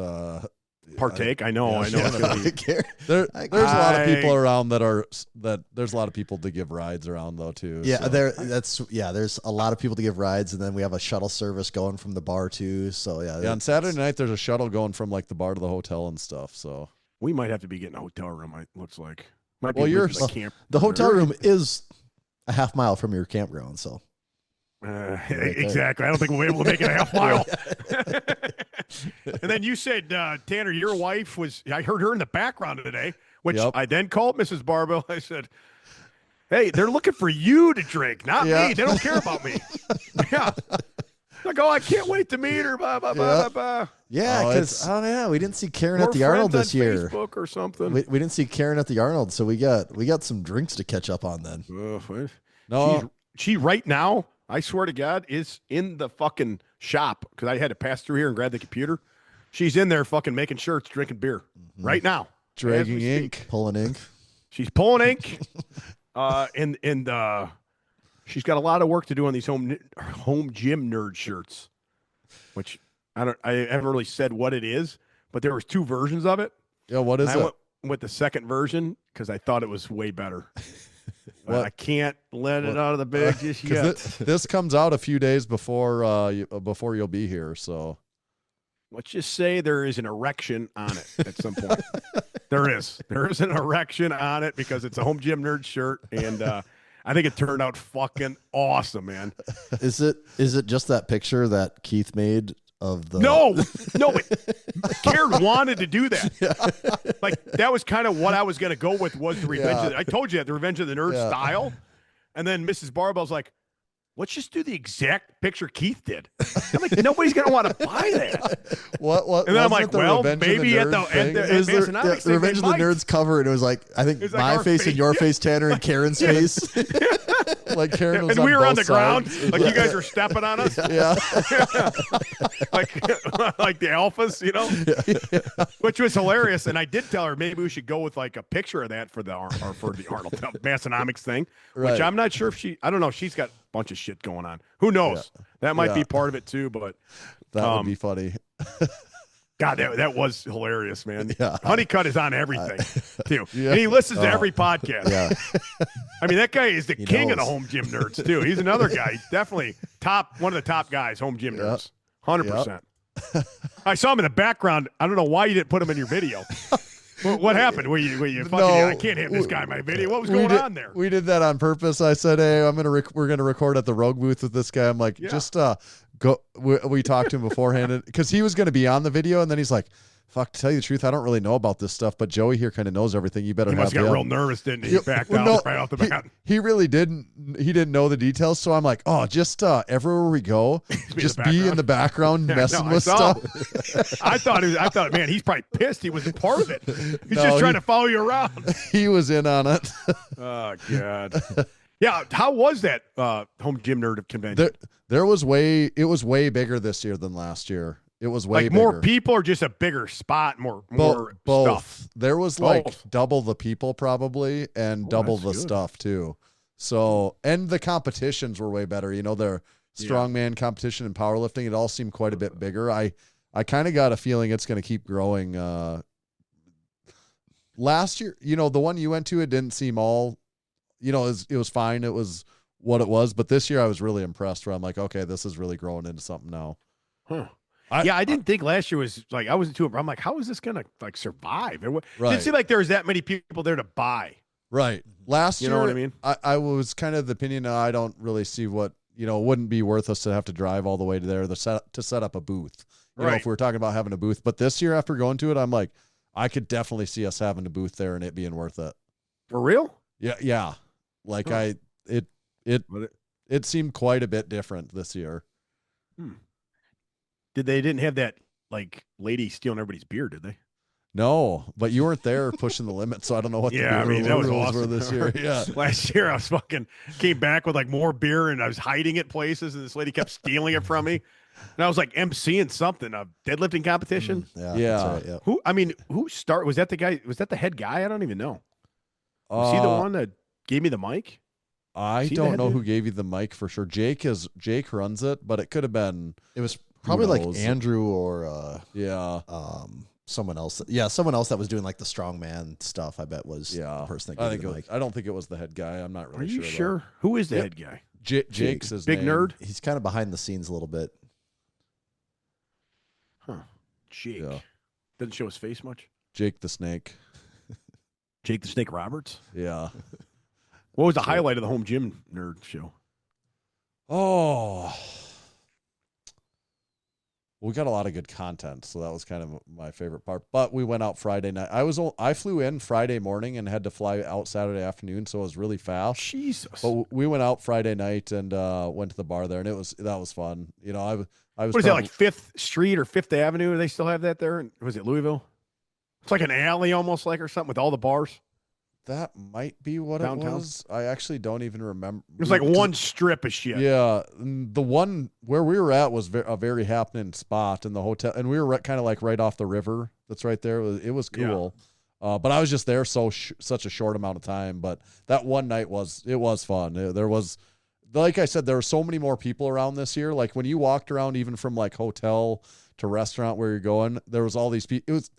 Partake. I know. yeah, It's gonna be, there's a lot of people around that there's a lot of people to give rides around though too. Yeah, so. there's a lot of people to give rides, and then we have a shuttle service going from the bar too. So Yeah, on Saturday night there's a shuttle going from like the bar to the hotel and stuff. So we might have to be getting a hotel room. It looks like. Might be Well, you're- leaving the camp. the hotel room is a half mile from your campground. So Exactly. I don't think we'll be able to make it a half mile. And then you said, Tanner, your wife I heard her in the background today, which Yep. I then called Mrs. Barbell. I said, hey, they're looking for you to drink, not Yeah. me. They don't care about me. Yeah. Like, I can't wait to meet her. Blah, blah, blah, Yeah. blah, blah. yeah, Oh, because it's- we didn't see Karen More at the Arnold friends this on year. Facebook or something. We didn't see Karen at the Arnold, so we got some drinks to catch up on then. no, She right now, I swear to God, is in the fucking shop because I had to pass through here and grab the computer. She's in there fucking making shirts, drinking beer right now. dragging as we ink. speak. Pulling ink. She's pulling ink. And she's got a lot of work to do on these home gym nerd shirts, which I haven't really said what it is, but there was 2 versions of it. Yeah, what is And I it? went with the second version because I thought it was way better. But What? I can't let it out of the bag just yet. Because this comes out a few days before you'll be here. So Let's just say there is an erection on it at some point. There is an erection on it because it's a home gym nerd shirt, and I think it turned out fucking awesome, man. Is it just that picture that Keith made of the No, Karen wanted to do that. Like that was kind of what I was going to go with was the revenge. I told you that the Revenge of the Nerd style, and then Mrs. Barbell's like, let's just do the exact picture Keith did. I'm like, nobody's going to want to buy that. what? And then I'm wasn't like, the well, Revenge of maybe the at the Nerd thing? It was the Massenomics thing, Revenge of they the might. Nerds cover, and it was like I think It's like my our face face. and your face, Tanner, and Karen's face. Like Karen was And we were on both the ground, sides. like you guys were stepping on us, Yeah. like the alphas, which was hilarious. And I did tell her maybe we should go with like a picture of that for the Arnold Massenomics thing, Right. which I'm not sure if I don't know. She's got a bunch of shit going on. Who knows? That might be part of it too. But That would be funny. God, that was hilarious, man. Yeah. Honeycutt is on everything too, Yeah. and he listens to every podcast. Yeah, I mean, that guy is the king of the knows. home gym nerds too. He's another guy. He's definitely one of the top guys, home gym nerds, 100%. I saw him in the background. I don't know why you didn't put him in your video. What happened? Were you fucking? No, I can't have this guy in my video. What was We going did- on there? We did that on purpose. I said, "Hey, we're gonna record at the Rogue booth with this guy." I'm like, just go. We talked to him beforehand because he was gonna be on the video, and then he's like, "Fuck, to tell you the truth, I don't really know about this stuff, but Joey here kind of knows everything. You better He have must have got him." real nervous, didn't he? He backed Well, out no, right off the bat. He really didn't. He didn't know the details, so I'm like, "Oh, just everywhere we go, just be in the background messing No, I with saw stuff." I thought, man, he's probably pissed. He wasn't part of it. He's No, just trying to follow you around. He was in on it. Oh God. Yeah. How was that home gym nerd convention? It was way bigger this year than last year. It was way like more bigger. people or just a bigger spot, more Both. stuff. There was like double the people probably and double the that's good. stuff too. So, and the competitions were way better. Their strongman competition and powerlifting, it all seemed quite a bit bigger. I kind of got a feeling it's going to keep growing. Last year, the one you went to, it didn't seem all, it was fine. It was what it was. But this year I was really impressed where I'm like, okay, this is really growing into something now. Huh. I didn't think last year was like, I wasn't too, I'm like, how is this going to like survive? It Right. didn't seem like there was that many people there to buy. Right. Last year, You know what I mean? I was kind of the opinion, I don't really see what, it wouldn't be worth us to have to drive all the way to there to set up a booth. Right. If we were talking about having a booth. But this year after going to it, I'm like, I could definitely see us having a booth there and it being worth it. For real? Yeah. Yeah. Like it seemed quite a bit different this year. They didn't have that like lady stealing everybody's beer, did they? No, but you weren't there pushing the limit, so I don't know what Yeah, I the mean, that was rules were awesome. this year. Yeah. Last year, I was came back with like more beer, and I was hiding it places, and this lady kept stealing it from me. And I was like emceeing something, a deadlifting competition. Yeah. Yeah. That's right, Who was that the guy? Was that the head guy? I don't even know. Was he the one that gave me the mic? I Is he don't the know head who dude? gave you the mic for sure. Jake runs it, but it could have been It was probably like knows? Andrew or yeah. someone else. Yeah, someone else that was doing like the strongman stuff. I bet was Yeah. the person that I gave think you it the was, mic. I don't think it was the head guy. I'm not Are really you sure. sure? Who is the Yep. head guy? Jake's his Big name. nerd? He's kind of behind the scenes a little bit. Huh. Jake. Yeah. Doesn't show his face much. Jake the Snake. Jake the Snake Roberts. Yeah. What was the highlight of the home gym nerd show? Oh. We got a lot of good content, so that was kind of my favorite part. But we went out Friday night. I flew in Friday morning and had to fly out Saturday afternoon, so it was really fast. Jesus. But we went out Friday night and went to the bar there, and that was fun. You know, I was. What is that, like 5th Street or 5th Avenue? Do they still have that there? Was it Louisville? It's like an alley almost like or something with all the bars. That might be what Downtown? it was. I actually don't even remember. It was like one strip of shit. Yeah, the one where we were at was a very happening spot in the hotel, and we were kind of like right off the river. That's right there. It was cool, but I was just there such a short amount of time. But that one night was fun. There was, like I said, there were so many more people around this year. Like when you walked around, even from like hotel to restaurant where you're going, there was all these people. It was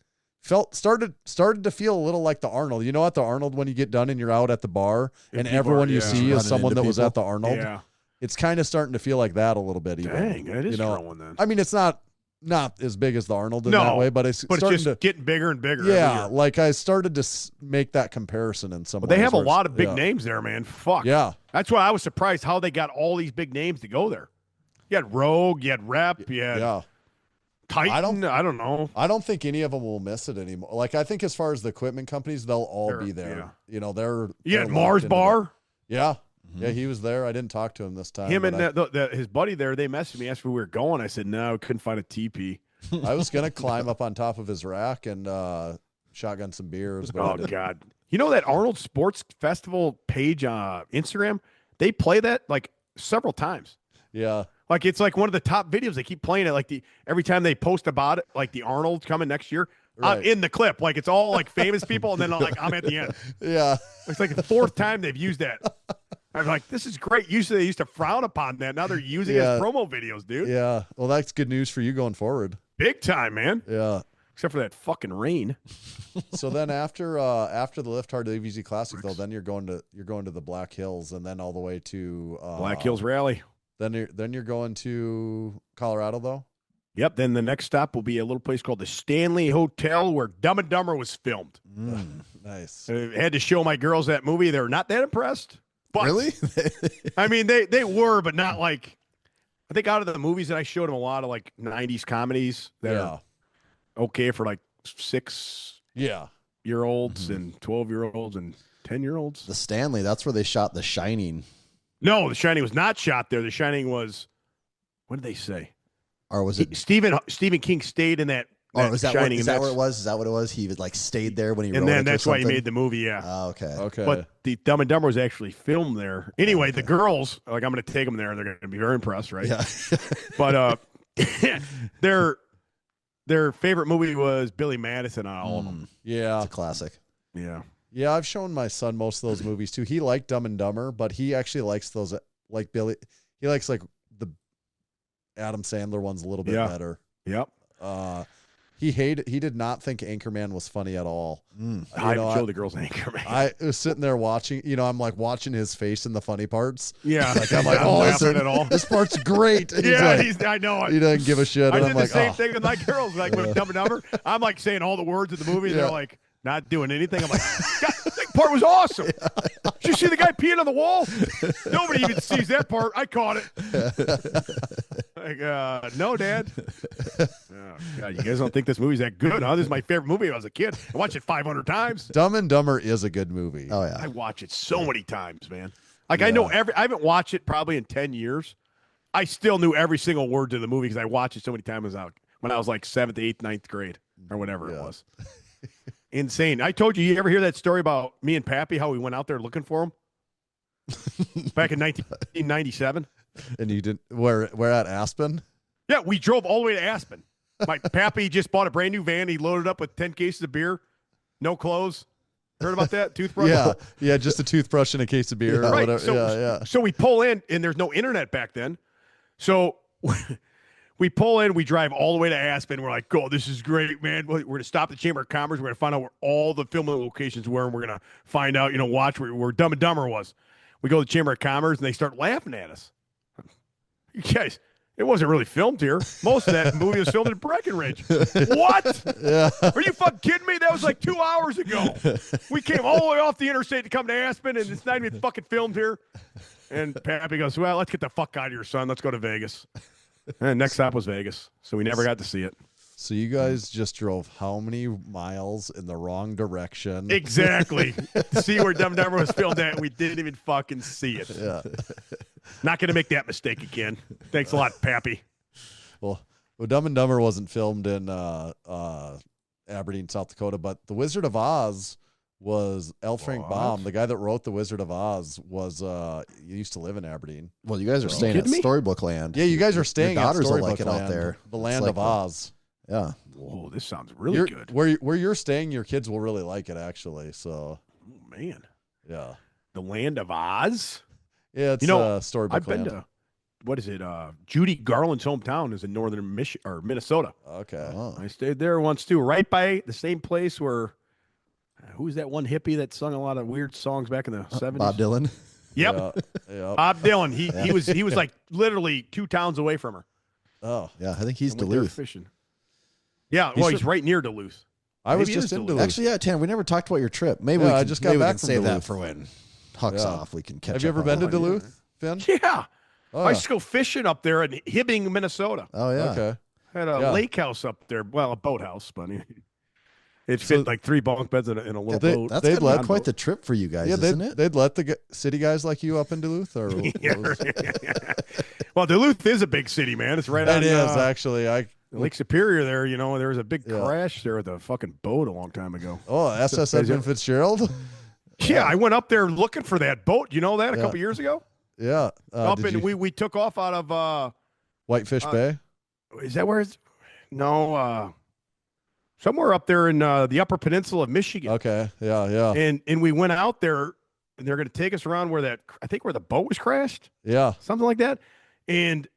started to feel a little like the Arnold. You know, at the Arnold when you get done and you're out at the bar and people everyone are- you yeah. see is Running someone into that was people. at the Arnold. Yeah. It's kind of starting to feel like that a little bit. Even, Dang, that is you know? growing then. I mean, it's not as big as the Arnold in No, that way, but it's But it's starting just to. getting bigger and bigger. every Yeah, year. like I started to make that comparison in some. But they ways have a where it's- lot of big yeah. names there, man. Fuck. Yeah, That's why I was surprised how they got all these big names to go there. You had Rogue, you had Rep, you had yeah. Titan. I don't know. I don't think any of them will miss it anymore. Like I think as far as the equipment companies, they'll all They're- be there. yeah. You know, they're. You had they're Mars locked into Bar. that. Yeah, yeah, he was there. I didn't talk to him this time. Him but and his buddy there, they messaged me, asked if we were going. I said, no, we couldn't find a TP. I was gonna climb up on top of his rack and shotgun some beers. But I Oh, didn't. God. You know that Arnold Sports Festival page on Instagram? They play that like several times. Yeah, Like it's like one of the top videos. They keep playing it like every time they post about it, like the Arnold coming next year. I'm Right. in the clip. Like it's all like famous people, and then I'm at the end. yeah. It's like the 4th time they've used that. I'm like, this is great. Usually they used to frown upon that. Now they're using it as Yeah. promo videos, dude. Yeah. Well, that's good news for you going forward. Big time, man. Yeah. Except for that fucking rain. So then after the Lift Hard Live Easy Classic though, then you're going to the Black Hills and then all the way to Black Hills Rally. Then you're going to Colorado though. Yep. Then the next stop will be a little place called the Stanley Hotel where Dumb and Dumber was filmed. Nice. I had to show my girls that movie. They're not that impressed. But Really? I mean, they were, but not like. I think out of the movies that I showed them a lot of like 90s comedies that Yeah. are okay for like 6-year-olds Yeah. and 12-year-olds and 10-year-olds. The Stanley, that's where they shot The Shining. No, The Shining was not shot there. The Shining was. What did they say? Or was it? Stephen King stayed in that. Or is that what, Shining, is and that where that's- it was? Is that what it was? He like stayed there when he wrote And it then or that's why he something? made the movie. Yeah. Oh, okay. Okay. But the Dumb and Dumber was actually filmed there. Anyway, the girls, like I'm going to take them there, and they're going to be very impressed, right? Yeah. But their favorite movie was Billy Madison on all of them. yeah. It's a classic. Yeah. Yeah, I've shown my son most of those movies too. He liked Dumb and Dumber, but he actually likes those like Billy. He likes like the Adam Sandler ones a little bit Yeah. better. Yep. He did not think Anchorman was funny at all. I know, show the girls Anchorman. I was sitting there watching, I'm like watching his face in the funny parts. Yeah. Like I'm like, Not oh, laughing this, at all. this part's great. And Yeah, he's like, I know. he doesn't give a shit. I And did I'm the like, same oh. thing with my girls, like with Dumb and Dumber. I'm like saying all the words of the movie, and Yeah. they're like not doing anything. I'm like, God, that part was awesome. Did you see the guy peeing on the wall? Nobody even sees that part. I caught it. Like, no, Dad. Oh, God, you guys don't think this movie's that good, huh? This is my favorite movie when I was a kid. I watched it 500 times. Dumb and Dumber is a good movie. Oh yeah. I watch it so many times, man. Like I know I haven't watched it probably in 10 years. I still knew every single word to the movie because I watched it so many times when I was like 7th, 8th, 9th grade or whatever it was. Insane. I told you ever hear that story about me and Pappy, how we went out there looking for him back in 1997? And you didn't, we're at Aspen? Yeah, we drove all the way to Aspen. My Pappy just bought a brand new van. He loaded up with 10 cases of beer, no clothes. Heard about that? Toothbrush? Yeah, just a toothbrush and a case of beer. Yeah. Or Right. whatever. So we pull in, and there's no internet back then. So we pull in, we drive all the way to Aspen. We're like, oh, this is great, man. We're going to stop the Chamber of Commerce. We're going to find out where all the filming locations were, and we're going to find out, watch where Dumb and Dumber was. We go to the Chamber of Commerce, and they start laughing at us. You guys, it wasn't really filmed here. Most of that movie was filmed in Breckenridge. What? Yeah. Are you fucking kidding me? That was like 2 hours ago. We came all the way off the interstate to come to Aspen, and it's not even fucking filmed here. And Pappy goes, well, let's get the fuck out of here, son. Let's go to Vegas. And next stop was Vegas. So we never got to see it. So you guys just drove how many miles in the wrong direction? Exactly. To see where Dumb and Dumber was filmed at, we didn't even fucking see it. Yeah. Not going to make that mistake again. Thanks a lot, Pappy. Well, Dumb and Dumber wasn't filmed in Aberdeen, South Dakota, but The Wizard of Oz was L. Frank Baum, the guy that wrote The Wizard of Oz, he used to live in Aberdeen. Well, you guys are staying at Storybook Land. Yeah, you guys are staying Your at daughters will Storybook like it Land, out there. the land of Oz. Yeah. Whoa, this sounds really good. Where you're staying, your kids will really like it, actually. So, oh, man. Yeah. The land of Oz? Yeah, it's Storybook I've Land. been to, what is it? Judy Garland's hometown is in northern Minnesota. Okay. Oh. I stayed there once, too, right by the same place where, who's that one hippie that sung a lot of weird songs back in the 70s? Bob Dylan. Yep. Yeah. Bob Dylan. He was like literally 2 towns away from her. Oh. Yeah, I think he's And went there Duluth. fishing. Yeah, he's right near Duluth. I was Maybe it just is in Duluth. Duluth. Actually, yeah, Tan, we never talked about your trip. Maybe Yeah, we I can, just got maybe we back can from save that Duluth. for when Huck's Yeah. off. We can catch Have you up ever on been to all. Duluth, Finn? Yeah. Oh, I yeah. used to go fishing up there in Hibbing, Minnesota. Oh, yeah. Okay. Had a Yeah. lake house up there. Well, a boathouse, but it fit like 3 bunk beds in a little boat. That's They'd gotta be let- quite the trip for you guys, Yeah, isn't it? they'd let the city guys like you up in Duluth, or Well, Duluth is a big city, man. It's right It on is actually. Lake Superior there. There was a big crash there with the fucking boat a long time ago. SS Edmund Fitzgerald. Yeah, I went up there looking for that boat. You know that a Yeah. couple years ago? Yeah. Up Did and you- we took off out of Whitefish Bay. is that where it's no somewhere up there in the Upper Peninsula of Michigan. Okay. Yeah. And we went out there and they're going to take us around where the boat was crashed, Yeah. something like that. And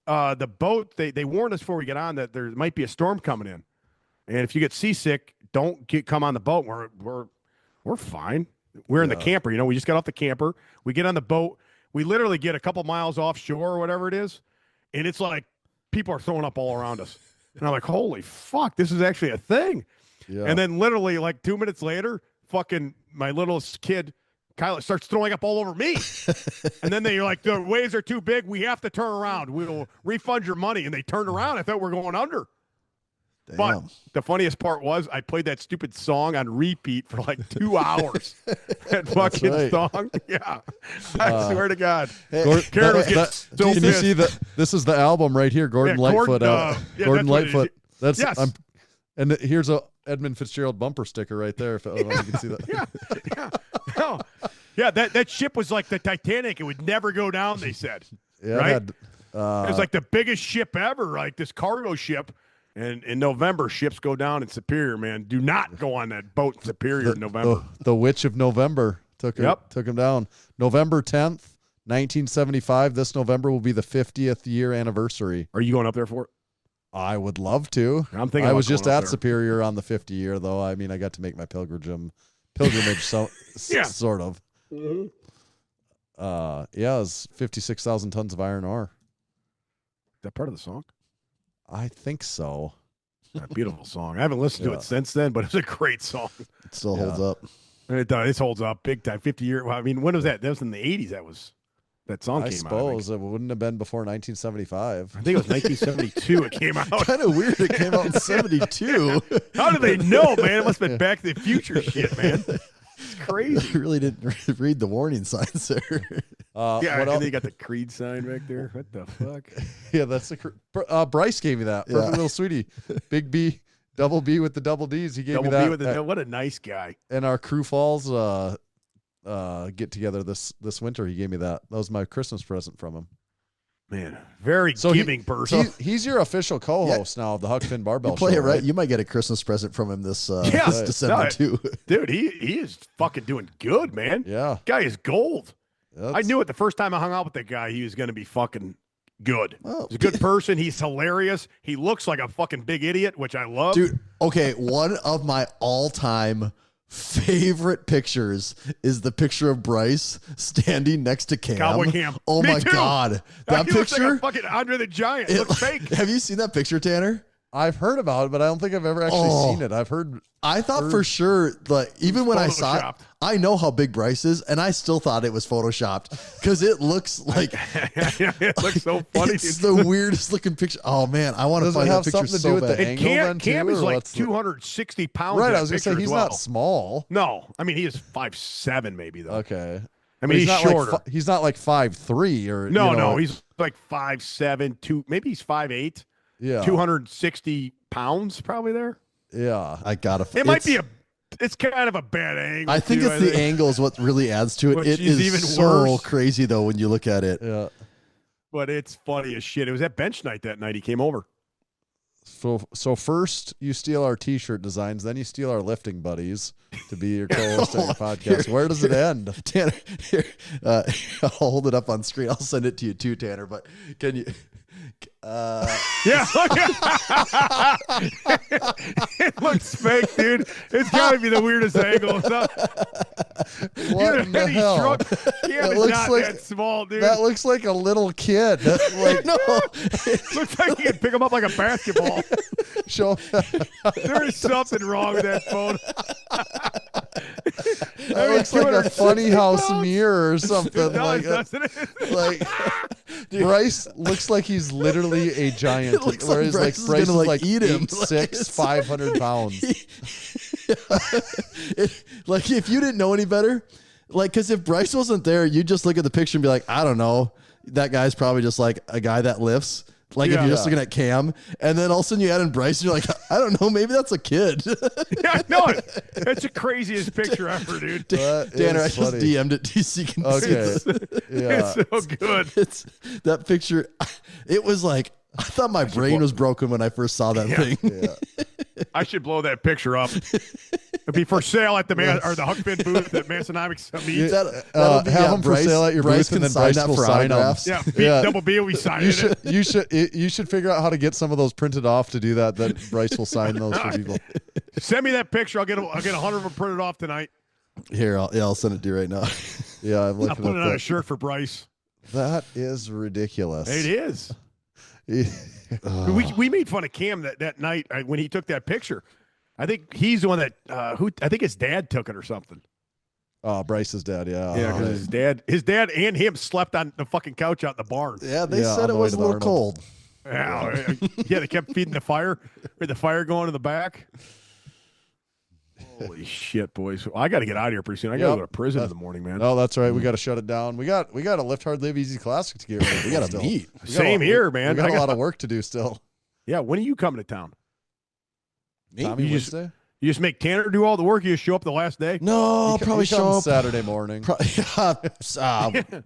the boat, they warned us before we get on that there might be a storm coming in. And if you get seasick, don't come on the boat. We're fine. We're in the camper, we just got off the camper. We get on the boat. We literally get a couple miles offshore or whatever it is. And it's like people are throwing up all around us. And I'm like, holy fuck, this is actually a thing. Yeah. And then literally like 2 minutes later, fucking my littlest kid, Kyla, starts throwing up all over me. And then they're like, the waves are too big. We have to turn around. We'll refund your money. And they turned around. I thought we were going under. Damn. But the funniest part was I played that stupid song on repeat for like 2 hours. That fucking right. song. Yeah. I swear to God. Gord- Karen was getting so Did you pissed. see that? This is the album right here, Gordon Yeah, Lightfoot. Gordon, yeah, Gordon that's what it is. Lightfoot. That's Yes. and here's a Edmund Fitzgerald bumper sticker right there. If I don't know if you can see that. Yeah. No. Yeah, that ship was like the Titanic. It would never go down, they said. Yeah, Right? it had, It was like the biggest ship ever, like this cargo ship. And in November, ships go down in Superior, man. Do not go on that boat in Superior in November. the Witch of November took him down. November 10th, 1975. This November will be the 50th year anniversary. Are you going up there for it? I would love to. I'm thinking I about was just going up at there. Superior on the 50 year, though. I mean, I got to make my pilgrimage, so Yeah. sort of. Mm-hmm. It was 56,000 tons of iron ore. Is that part of the song? I think so. A beautiful song. I haven't listened to it since then, but it's a great song. It still holds up. And it does. It holds up big time. 50 years. Well, I mean, when was that? That was in the 80s. That song I came suppose out. it wouldn't have been before 1975. I think it was 1972 it came out. Kind of weird. It came out in 72. How do they know, man? It must have been Back to the Future shit, man. It's crazy. You really didn't read the warning signs there. Yeah, what and else? then you got the Creed sign back there. What the fuck? Yeah, that's Bryce gave me that. Perfect little sweetie. Big B, double B with the double D's. He gave Double me that. B with the, what a nice guy. And our Crew Falls get together this winter. He gave me that. That was my Christmas present from him. Man, very So giving person. He's your official co-host now of the Huck Finn Barbell You play show, it right. You might get a Christmas present from him this December too. Dude, he is fucking doing good, man. Yeah. Guy is gold. That's- I knew it the first time I hung out with that guy. He was going to be fucking good. Oh. He's a good person. He's hilarious. He looks like a fucking big idiot, which I love. Dude, okay, one of my all-time favorite pictures is the picture of Bryce standing next to Cam. Cowboy Cam. Oh Me my too. God. That he looks like picture. a fucking Andre the Giant. It looks fake. Have you seen that picture, Tanner? I've heard about it, but I don't think I've ever actually seen it. I've heard. I thought for sure, like, even when I saw it, Photoshopped. I know how big Bryce is, and I still thought it was photoshopped because it looks like It looks so funny. it's the weirdest looking picture. Oh man, I want to Does it find have that picture something to so do with bad. the And angle Cam, then, Cam too, is or like what's the- 260 pounds. Right, in I was that gonna say picture he's as well. not small. No, I mean he is 5'7" maybe though. Okay. I mean he's not shorter. Like he's not like 5'3" or no, you know, he's like 5'7", 2, maybe he's 5'8", yeah, 260 pounds probably there. yeah. I gotta. It might be it's kind of a bad angle. I think too, it's the angle is what really adds to it. Which It is is even so worse. crazy though when you look at it. Yeah. but it's funny as shit. It was at bench night that night. He came over. So first you steal our T-shirt designs, then you steal our lifting buddies to be your co-host on your podcast. Where does it end? Tanner, here, I'll hold it up on screen. I'll send it to you too, Tanner. But can you? Yeah, it looks fake, dude. It's got to be the weirdest angle. So, What in the hell? Cam is looks not like- that small, dude. That looks like a little kid. Like, No, Looks like you can pick him up like a basketball. show. There is something wrong with that photo. That looks like a funny house mirror or something. It Like, does, doesn't it? like Bryce looks like he's literally a giant. It looks like whereas Bryce is Bryce gonna, is like, eat him. 8'6", Like, it's- 500 pounds. like if you didn't know any better, like because if Bryce wasn't there, you'd just look at the picture and be like, I don't know, that guy's probably just like a guy that lifts. Like if Yeah. you're just looking at Cam, and then all of a sudden you add in Bryce, and you're like, I don't know, maybe that's a kid. Yeah, I know it. It's the craziest picture ever, dude. That Tanner, I is just funny. DM'd it to you so you can see Okay. this. Yeah. It's so good. It's that picture. It was like I thought my brain was broken when I first saw that thing. Yeah. I should blow that picture up. It'd be for sale at the or the Huck Finn booth at Massenomics. meets. That'll be- have yeah, them for sale at your Bryce booth, and can then sign Bryce that will for sign them. autographs. Yeah, Yeah. double B will be signing it. You should figure out how to get some of those printed off to do that. That Bryce will sign those for people. Send me that picture. I'll get 100 of them printed off tonight. Here, I'll send it to you right now. Yeah, I'm I'll looking put it at on a that. shirt for Bryce. That is ridiculous. It is. Yeah. We made fun of Cam that night when he took that picture. I think he's the one that I think his dad took it or something. Oh, Bryce's dad. Yeah. Yeah, because his dad and him slept on the fucking couch out in the barn. Yeah, they Yeah, said on it the way was to a the little Arnold. cold. Yeah, they kept feeding the fire. With the fire going in the back. Holy shit, boys! I got to get out of here pretty soon. I got to Yep. go to prison in the morning, man. No, that's right. We got to shut it down. We got a Lift Hard Live Easy Classic to get ready. We got to still. meet. We got Same a- here, man. We got I a got- lot of work to do still. Yeah, when are you coming to town? Tommy You just- Wednesday? You just make Tanner do all the work. You just show up the last day. No, I'll He probably comes show up. Saturday morning.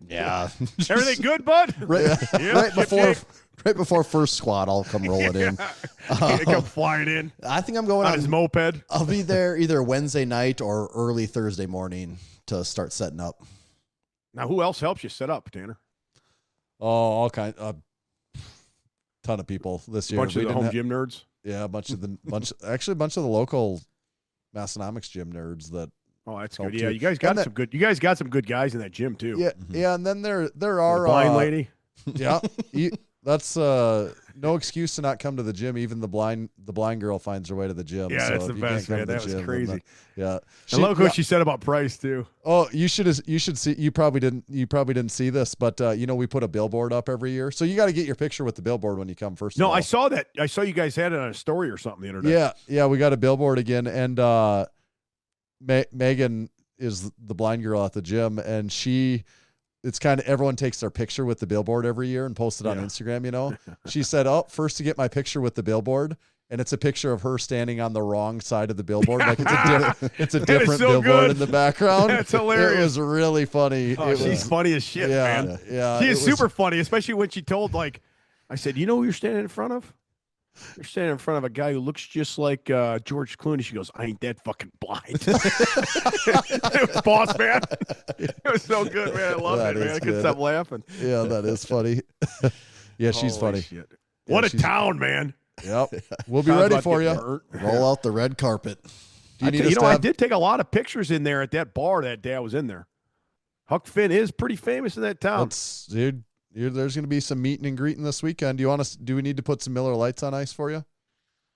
Yeah. Everything good, bud? Right, Yeah, right ship before shape. right before first squad, I'll come rolling in. He come flying in I think I'm going on his moped. I'll be there either Wednesday night or early Thursday morning to start setting up. Now, who else helps you set up, Tanner? Oh, all kind. Ton of people this year. Bunch of We the didn't home ha- gym nerds. Yeah, a bunch of the local Massenomics gym nerds that. Oh, that's Help good. Yeah, too. you guys got And that- some good. You guys got some good guys in that gym too. Yeah, yeah, and then there The are blind lady. Yeah, that's no excuse to not come to the gym. Even the blind girl finds her way to the gym. Yeah, so that's if the you can't best, come man. to the That was gym, then crazy. yeah, I love what she said about price too. Oh, you should see. You probably didn't see this, but we put a billboard up every year, so you got to get your picture with the billboard when you come first. No, of all. I saw that. I saw you guys had it on a story or something the other day. Yeah, we got a billboard again, and Megan is the blind girl at the gym, and she it's kind of everyone takes their picture with the billboard every year and posts it on Instagram, you know. She said, "Oh, first to get my picture with the billboard." And it's a picture of her standing on the wrong side of the billboard. Like it's a different so billboard good. in the background. That's hilarious. It was really funny. Oh, she's funny as shit, man. Yeah. She is super funny, especially when she told, like, I said, you know who you're standing in front of? You're standing in front of a guy who looks just like George Clooney. She goes, I ain't that fucking blind. It was boss, man. It was so good, man. I love it, man. I couldn't stop laughing. Yeah, that is funny. Yeah, she's Holy funny. Shit. Yeah, What a town, man. Yep. We'll be Sounds ready about for you. getting hurt. Roll out the red carpet. Do you need us You to know, I have- did take a lot of pictures in there at that bar that day I was in there. Huck Finn is pretty famous in that town. Dude, there's going to be some meeting and greeting this weekend. Do we need to put some Miller Lights on ice for you?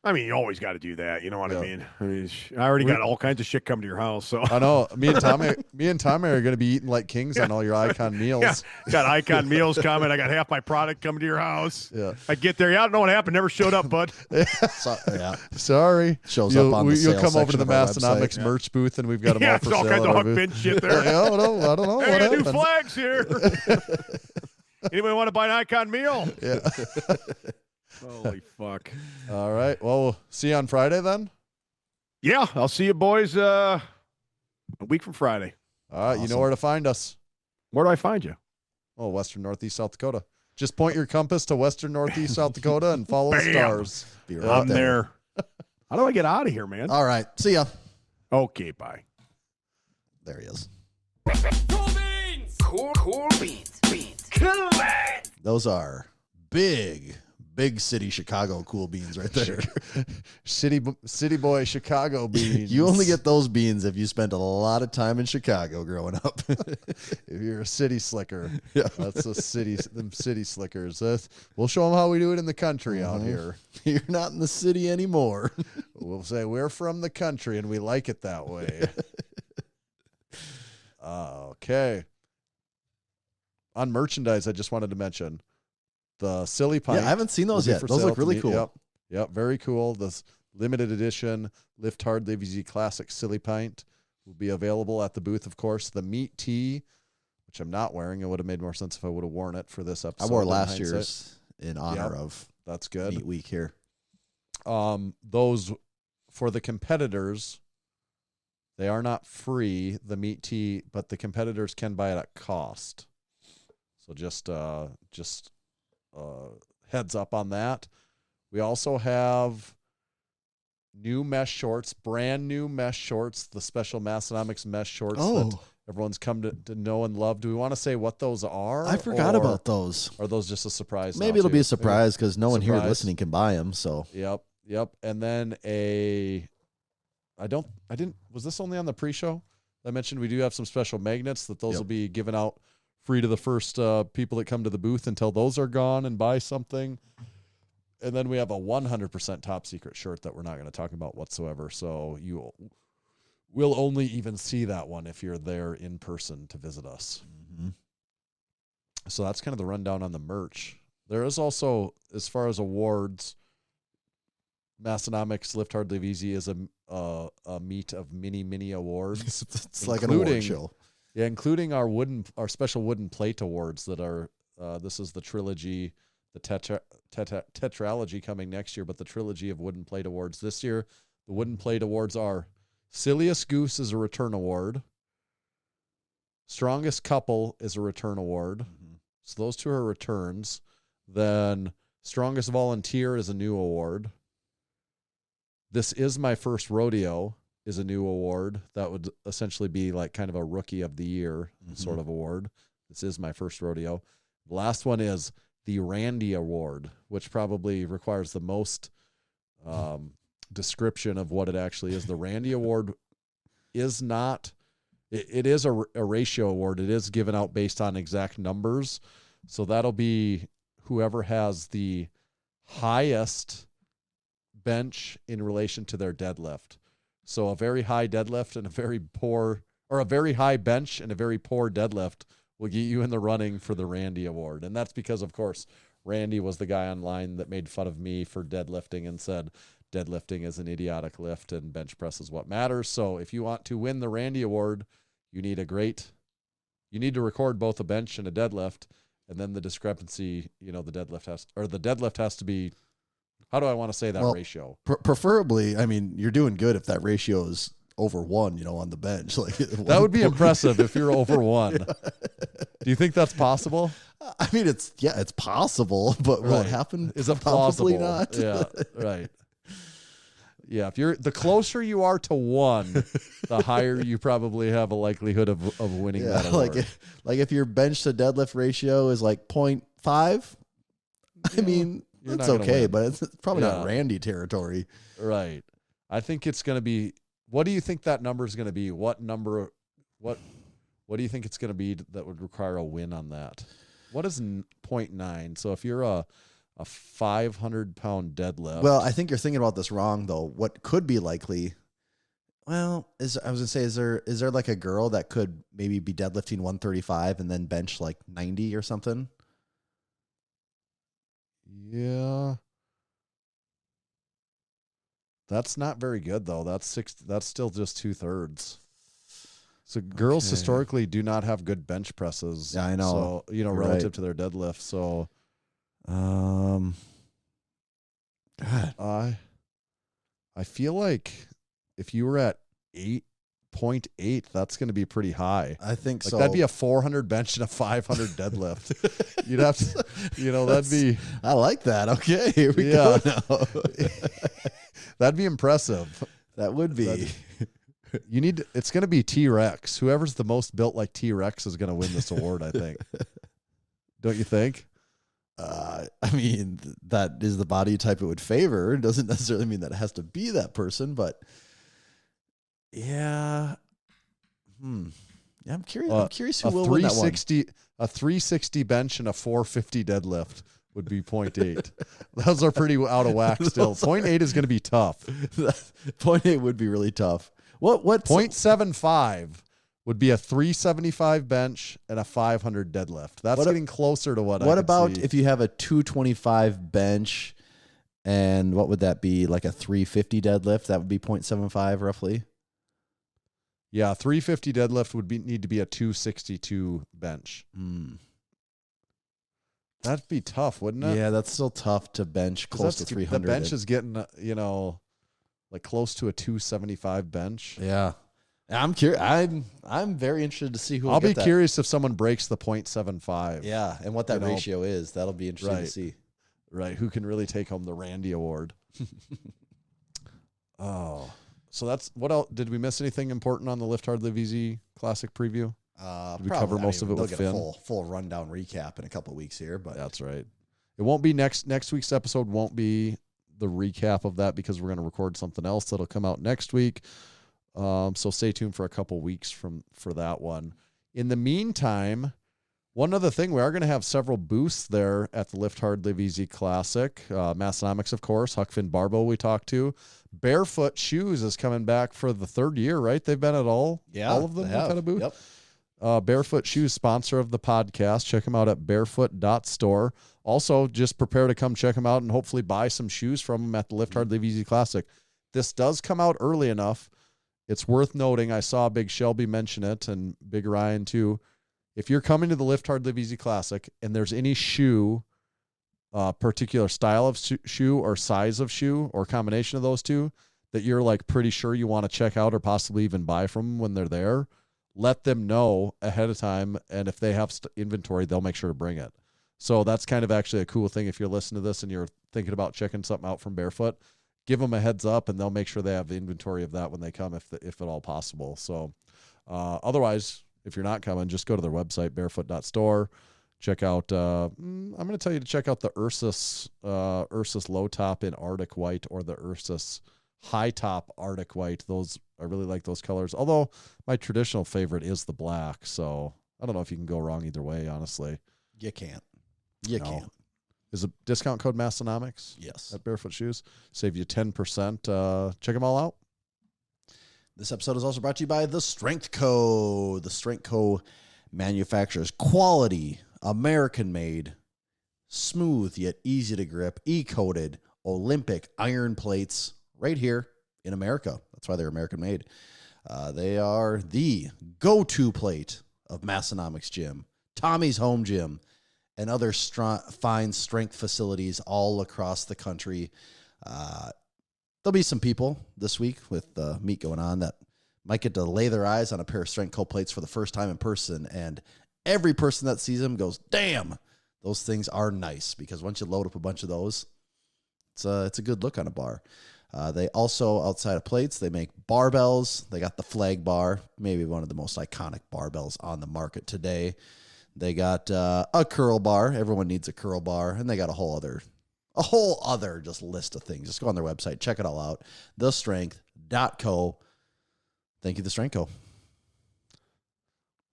I mean, you always got to do that. You know what I mean? I already got all kinds of shit coming to your house. So I know. Me and Tommy are going to be eating like kings on all your icon meals. Yeah, got icon meals coming. I got half my product coming to your house. Yeah. I get there. Yeah, I don't know what happened. Never showed up, bud. Sorry. Shows up on the You'll sales come over to section the of our Massenomics website. merch booth, and we've got them Yeah, all for it's all sale. kinds at of our Huck booth. Finn shit there. Yeah, I don't know Hey, what I got new happened. flags here. Anybody want to buy an icon meal? Yeah. Holy fuck. All right. Well, we'll see you on Friday then. Yeah, I'll see you boys a week from Friday. All right. You know Awesome. where to find us. Where do I find you? Oh, Western Northeast South Dakota. Just point your compass to Western Northeast South Dakota and follow the Bam. stars. Be right I'm there. How do I get out of here, man? All right. See ya. Okay, bye. There he is. Cool beans. Those are big city Chicago cool beans right there. City boy Chicago beans. You only get those beans if you spent a lot of time in Chicago growing up. if you're a city slicker. Yeah. That's them city slickers. We'll show them how we do it in the country out here. You're not in the city anymore. We'll say we're from the country and we like it that way. Okay. On merchandise, I just wanted to mention the Silly Pint. Yeah, I haven't seen those will be yet. for Those sale look to really me. cool. Yep, very cool. This limited edition Lift Hard Live Easy Classic Silly Pint will be available at the booth, of course. The meat tee, which I'm not wearing. It would have made more sense if I would have worn it for this episode. I wore in last hindsight. year's in honor of That's good. Meat Week here. Those for the competitors, they are not free, the meat tee, but the competitors can buy it at cost. So just heads up on that. We also have new mesh shorts, brand new mesh shorts, the special Massenomics mesh shorts that everyone's come to know and love. Do we want to say what those are? I forgot about those. Are those just a surprise? Maybe now, it'll too? be a surprise because no one here Surprise. listening can buy them. So Yep. And then was this only on the pre-show? I mentioned we do have some special magnets that those will be given out free to the first people that come to the booth until those are gone and buy something. And then we have a 100% top secret shirt that we're not going to talk about whatsoever. So you will only even see that one if you're there in person to visit us. Mhm. So that's kind of the rundown on the merch. There is also, as far as awards, Massenomics Lift Hard Live Easy is a meet of many awards. it's like an award show. Yeah, including our special wooden plate awards that are. This is the trilogy, the tetralogy coming next year, but the trilogy of wooden plate awards this year. The wooden plate awards are Silliest Goose is a return award. Strongest Couple is a return award. Mm-hmm. So those two are returns. Then Strongest Volunteer is a new award. This is my first rodeo is a new award. That would essentially be like kind of a rookie of the year sort of award. This is my first rodeo. The last one is the Randy Award, which probably requires the most description of what it actually is. The Randy Award is not, it is a ratio award. It is given out based on exact numbers. So that'll be whoever has the highest bench in relation to their deadlift. So a very high deadlift and a very poor, or a very high bench and a very poor deadlift will get you in the running for the Randy Award. And that's because, of course, Randy was the guy online that made fun of me for deadlifting and said deadlifting is an idiotic lift and bench press is what matters. So if you want to win the Randy Award, you need a great You need to record both a bench and a deadlift, and then the discrepancy, the deadlift has to be, how do I want to say that ratio? Preferably, I mean, you're doing good if that ratio is over 1, on the bench. Like that would be impressive if you're over 1. Yeah. Do you think that's possible? I mean, it's possible, but will it happen? Is it Probably plausible? not. Yeah, right. Yeah, if the closer you are to 1, the higher you probably have a likelihood of winning that award. Like if your bench to deadlift ratio is like 0.5, I mean, it's okay, but it's probably not Randy territory. Right. I think it's going to be, what do you think that number is going to be? What number, what do you think it's going to be that would require a win on that? What is 0.9? So if you're a 500-pound deadlift. Well, I think you're thinking about this wrong, though. What could be likely, I was going to say, is there like a girl that could maybe be deadlifting 135 and then bench like 90 or something? Yeah. That's not very good, though. That's still just 2/3. So girls historically do not have good bench presses. Yeah, I know. So, relative to their deadlift. So, God. I feel like if you were at 8.8, that's going to be pretty high. I think so. That'd be a 400 bench and a 500 deadlift. You'd have to, that'd be. I like that. Okay, here we go now. That'd be impressive. That would be. It's going to be T-Rex. Whoever's the most built like T-Rex is going to win this award, I think. Don't you think? I mean, that is the body type it would favor. It doesn't necessarily mean that it has to be that person, but yeah. Yeah, I'm curious. I'm curious who will win that one. A 360 bench and a 450 deadlift would be 0.8. Those are pretty out of whack still. 0.8 is going to be tough. 0.8 would be really tough. What 0.75 would be a 375 bench and a 500 deadlift. That's getting closer to what I What about see. if you have a 225 bench and what would that be? Like a 350 deadlift? That would be 0.75 roughly. Yeah, 350 deadlift would need to be a 262 bench. That'd be tough, wouldn't it? Yeah, that's still tough to bench close to 300. The bench is getting, like close to a 275 bench. Yeah. I'm curious. I'm very interested to see who. I'll be curious if someone breaks the 0.75. Yeah, and what that ratio is. That'll be interesting to see. Right, who can really take home the Randy Award? Oh, so that's what else? Did we miss anything important on the Lift Hard Live Easy Classic preview? Did we cover most of it with Finn? Full rundown recap in a couple of weeks here, but that's right. It won't be next week's episode. Won't be the recap of that because we're going to record something else that'll come out next week. So stay tuned for a couple weeks for that one. In the meantime, one other thing, we are going to have several booths there at the Lift Hard Live Easy Classic. Massenomics, of course, Huck Finn Barbell we talked to. Barefoot Shoes is coming back for the 3rd year, right? They've been at all of them kind of booth. Yep. Barefoot Shoes, sponsor of the podcast. Check them out at barefoot.store. Also, just prepare to come check them out and hopefully buy some shoes from them at the Lift Hard Live Easy Classic. This does come out early enough. It's worth noting, I saw Big Shelby mention it and Big Ryan too. If you're coming to the Lift Hard Live Easy Classic and there's any shoe, particular style of shoe or size of shoe or combination of those two that you're like pretty sure you want to check out or possibly even buy from them when they're there, let them know ahead of time. And if they have inventory, they'll make sure to bring it. So that's kind of actually a cool thing. If you're listening to this and you're thinking about checking something out from Barefoot, give them a heads up and they'll make sure they have the inventory of that when they come, if at all possible. So otherwise, if you're not coming, just go to their website, barefoot.store. Check out, I'm going to tell you to check out the Ursus low top in Arctic white or the Ursus high top Arctic white. Those, I really like those colors. Although my traditional favorite is the black. So I don't know if you can go wrong either way, honestly. You can't. You can't. Is a discount code Massenomics? Yes. At Barefoot Shoes. Save you 10%. Check them all out. This episode is also brought to you by The Strength Co. The Strength Co. manufactures quality, American-made, smooth yet easy to grip, E-coated Olympic iron plates right here in America. That's why they're American-made. They are the go-to plate of Massenomics Gym, Tommy's Home Gym, and other fine strength facilities all across the country. There'll be some people this week with the meet going on that might get to lay their eyes on a pair of strength cold plates for the first time in person. And every person that sees them goes, damn, those things are nice, because once you load up a bunch of those, it's a good look on a bar. They also, outside of plates, they make barbells. They got the flag bar, maybe one of the most iconic barbells on the market today. They got a curl bar. Everyone needs a curl bar. And they got a whole other just list of things. Just go on their website, check it all out. thestrength.co. Thank you, The Strength Co.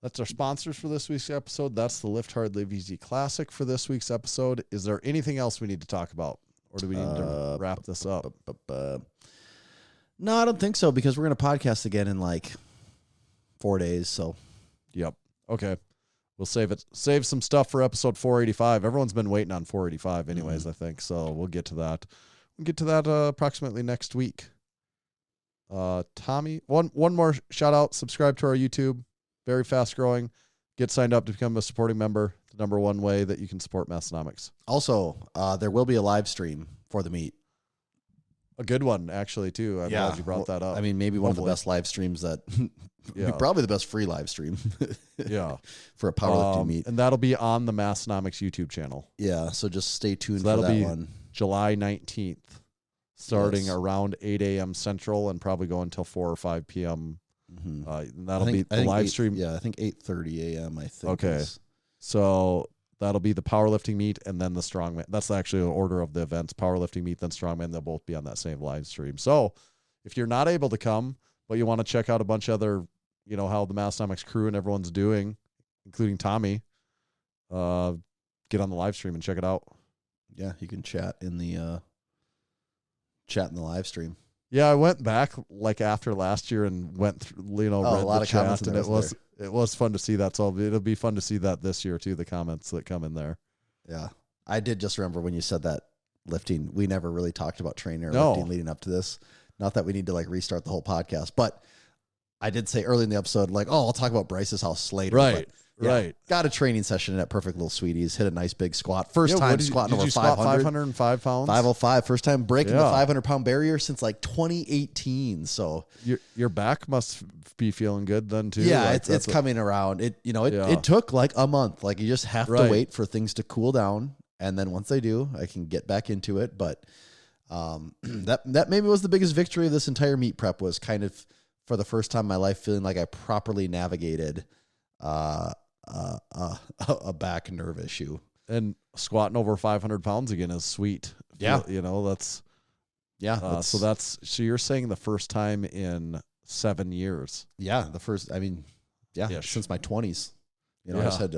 That's our sponsors for this week's episode. That's the Lift Hard, Live Easy Classic for this week's episode. Is there anything else we need to talk about? Or do we need to wrap this up? No, I don't think so, because we're going to podcast again in like 4 days. So, yep. Okay. We'll save some stuff for episode 485. Everyone's been waiting on 485 anyways, I think. So we'll get to that. We'll get to that approximately next week. Tommy, one more shout out. Subscribe to our YouTube. Very fast growing. Get signed up to become a supporting member. The number one way that you can support Massenomics. Also, there will be a live stream for the meet. A good one, actually, too. I'm glad you brought that up. I mean, maybe one of the best live streams that, probably the best free live stream. Yeah. For a powerlifting meet. And that'll be on the Massenomics YouTube channel. Yeah, so just stay tuned for that one. July 19th, starting around 8 a.m. Central and probably go until 4 or 5 p.m. That'll be the live stream. Yeah, I think 8:30 a.m. I think. Okay. So that'll be the powerlifting meet and then the strongman. That's actually the order of the events. Powerlifting meet, then strongman. They'll both be on that same live stream. So if you're not able to come, but you want to check out a bunch of other, how the Massenomics crew and everyone's doing, including Tommy, get on the live stream and check it out. Yeah, you can chat in the live stream. Yeah, I went back like after last year and went through, read a lot the of chat, comments, and it was fun to see that. So it'll be fun to see that this year too. The comments that come in there. Yeah, I did just remember when you said that lifting. We never really talked about training or lifting leading up to this. Not that we need to like restart the whole podcast, but I did say early in the episode, like, I'll talk about Bryce's house later. Right. Yeah, right. Got a training session at Perfect Little Sweeties. Hit a nice big squat. First time squatting over 505 pounds? 505. First time breaking the 500-pound barrier since like 2018. So your back must be feeling good then too. Yeah, like it's coming around. It took like a month. Like you just have to wait for things to cool down, and then once they do, I can get back into it. But that maybe was the biggest victory of this entire meet prep, was kind of for the first time in my life feeling like I properly navigated a back nerve issue. And squatting over 500 pounds again is sweet. Yeah. So you're saying the first time in 7 years. Yeah. Since my 20s, I just had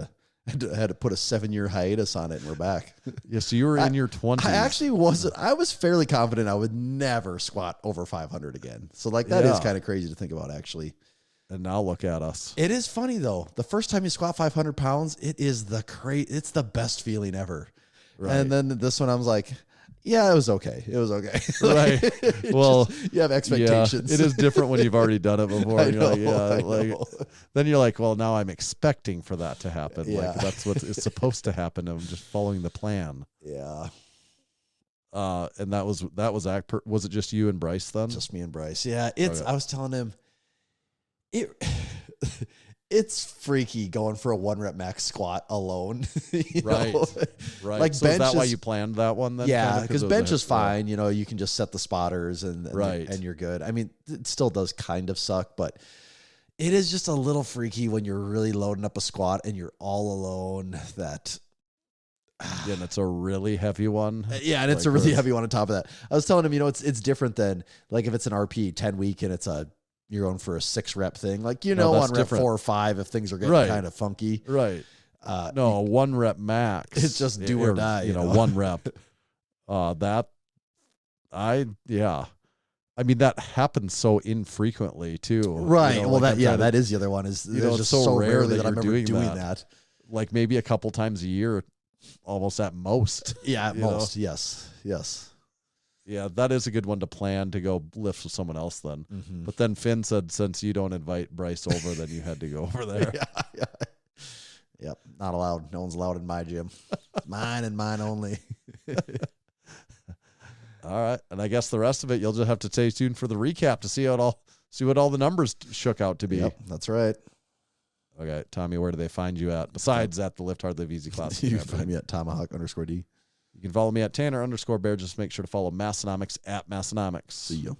to put a 7-year hiatus on it, and we're back. Yeah. So you were in your 20s. I was fairly confident I would never squat over 500 again. So like that is kind of crazy to think about, actually. And now look at us. It is funny though. The first time you squat 500 pounds, it's the best feeling ever. Right. And then this one, I was like, yeah, it was okay. It was okay. Right. Well, you have expectations. Yeah, it is different when you've already done it before. Then you're like, well, now I'm expecting for that to happen. Yeah. Like that's what is supposed to happen. I'm just following the plan. Yeah. And was it just you and Bryce then? Just me and Bryce. Yeah. I was telling him, it's freaky going for a 1 rep max squat alone. Right. Like so bench is that why you planned that one then? Yeah, because bench is fine. You can just set the spotters and you're good. I mean, it still does kind of suck, but it is just a little freaky when you're really loading up a squat and you're all alone. And it's a really heavy one. Yeah, and it's a really heavy one on top of that. I was telling him, it's different than like if it's an RP 10 week and you're going for a 6 rep thing. Like, on rep different. 4 or 5, if things are getting kind of funky. Right. 1 rep max. It's just do or die. 1 rep. I mean, that happens so infrequently too. Right. That is the other one. Is it's just so rare that I remember doing that. Like maybe a couple times a year, almost at most. Yeah, at most. Yes. Yeah, that is a good one to plan to go lift with someone else then. Mm-hmm. But then Finn said, since you don't invite Bryce over, then you had to go over there. Yeah. Yep. Not allowed. No one's allowed in my gym. Mine and mine only. All right. And I guess the rest of it, you'll just have to stay tuned for the recap to see what all the numbers shook out to be. Yep, that's right. Okay. Tommy, where do they find you at? Besides at the Lift Hard Live Easy class. You can find me at Tomahawk_D. You can follow me at Tanner_Bear. Just make sure to follow Massenomics at Massenomics. See you.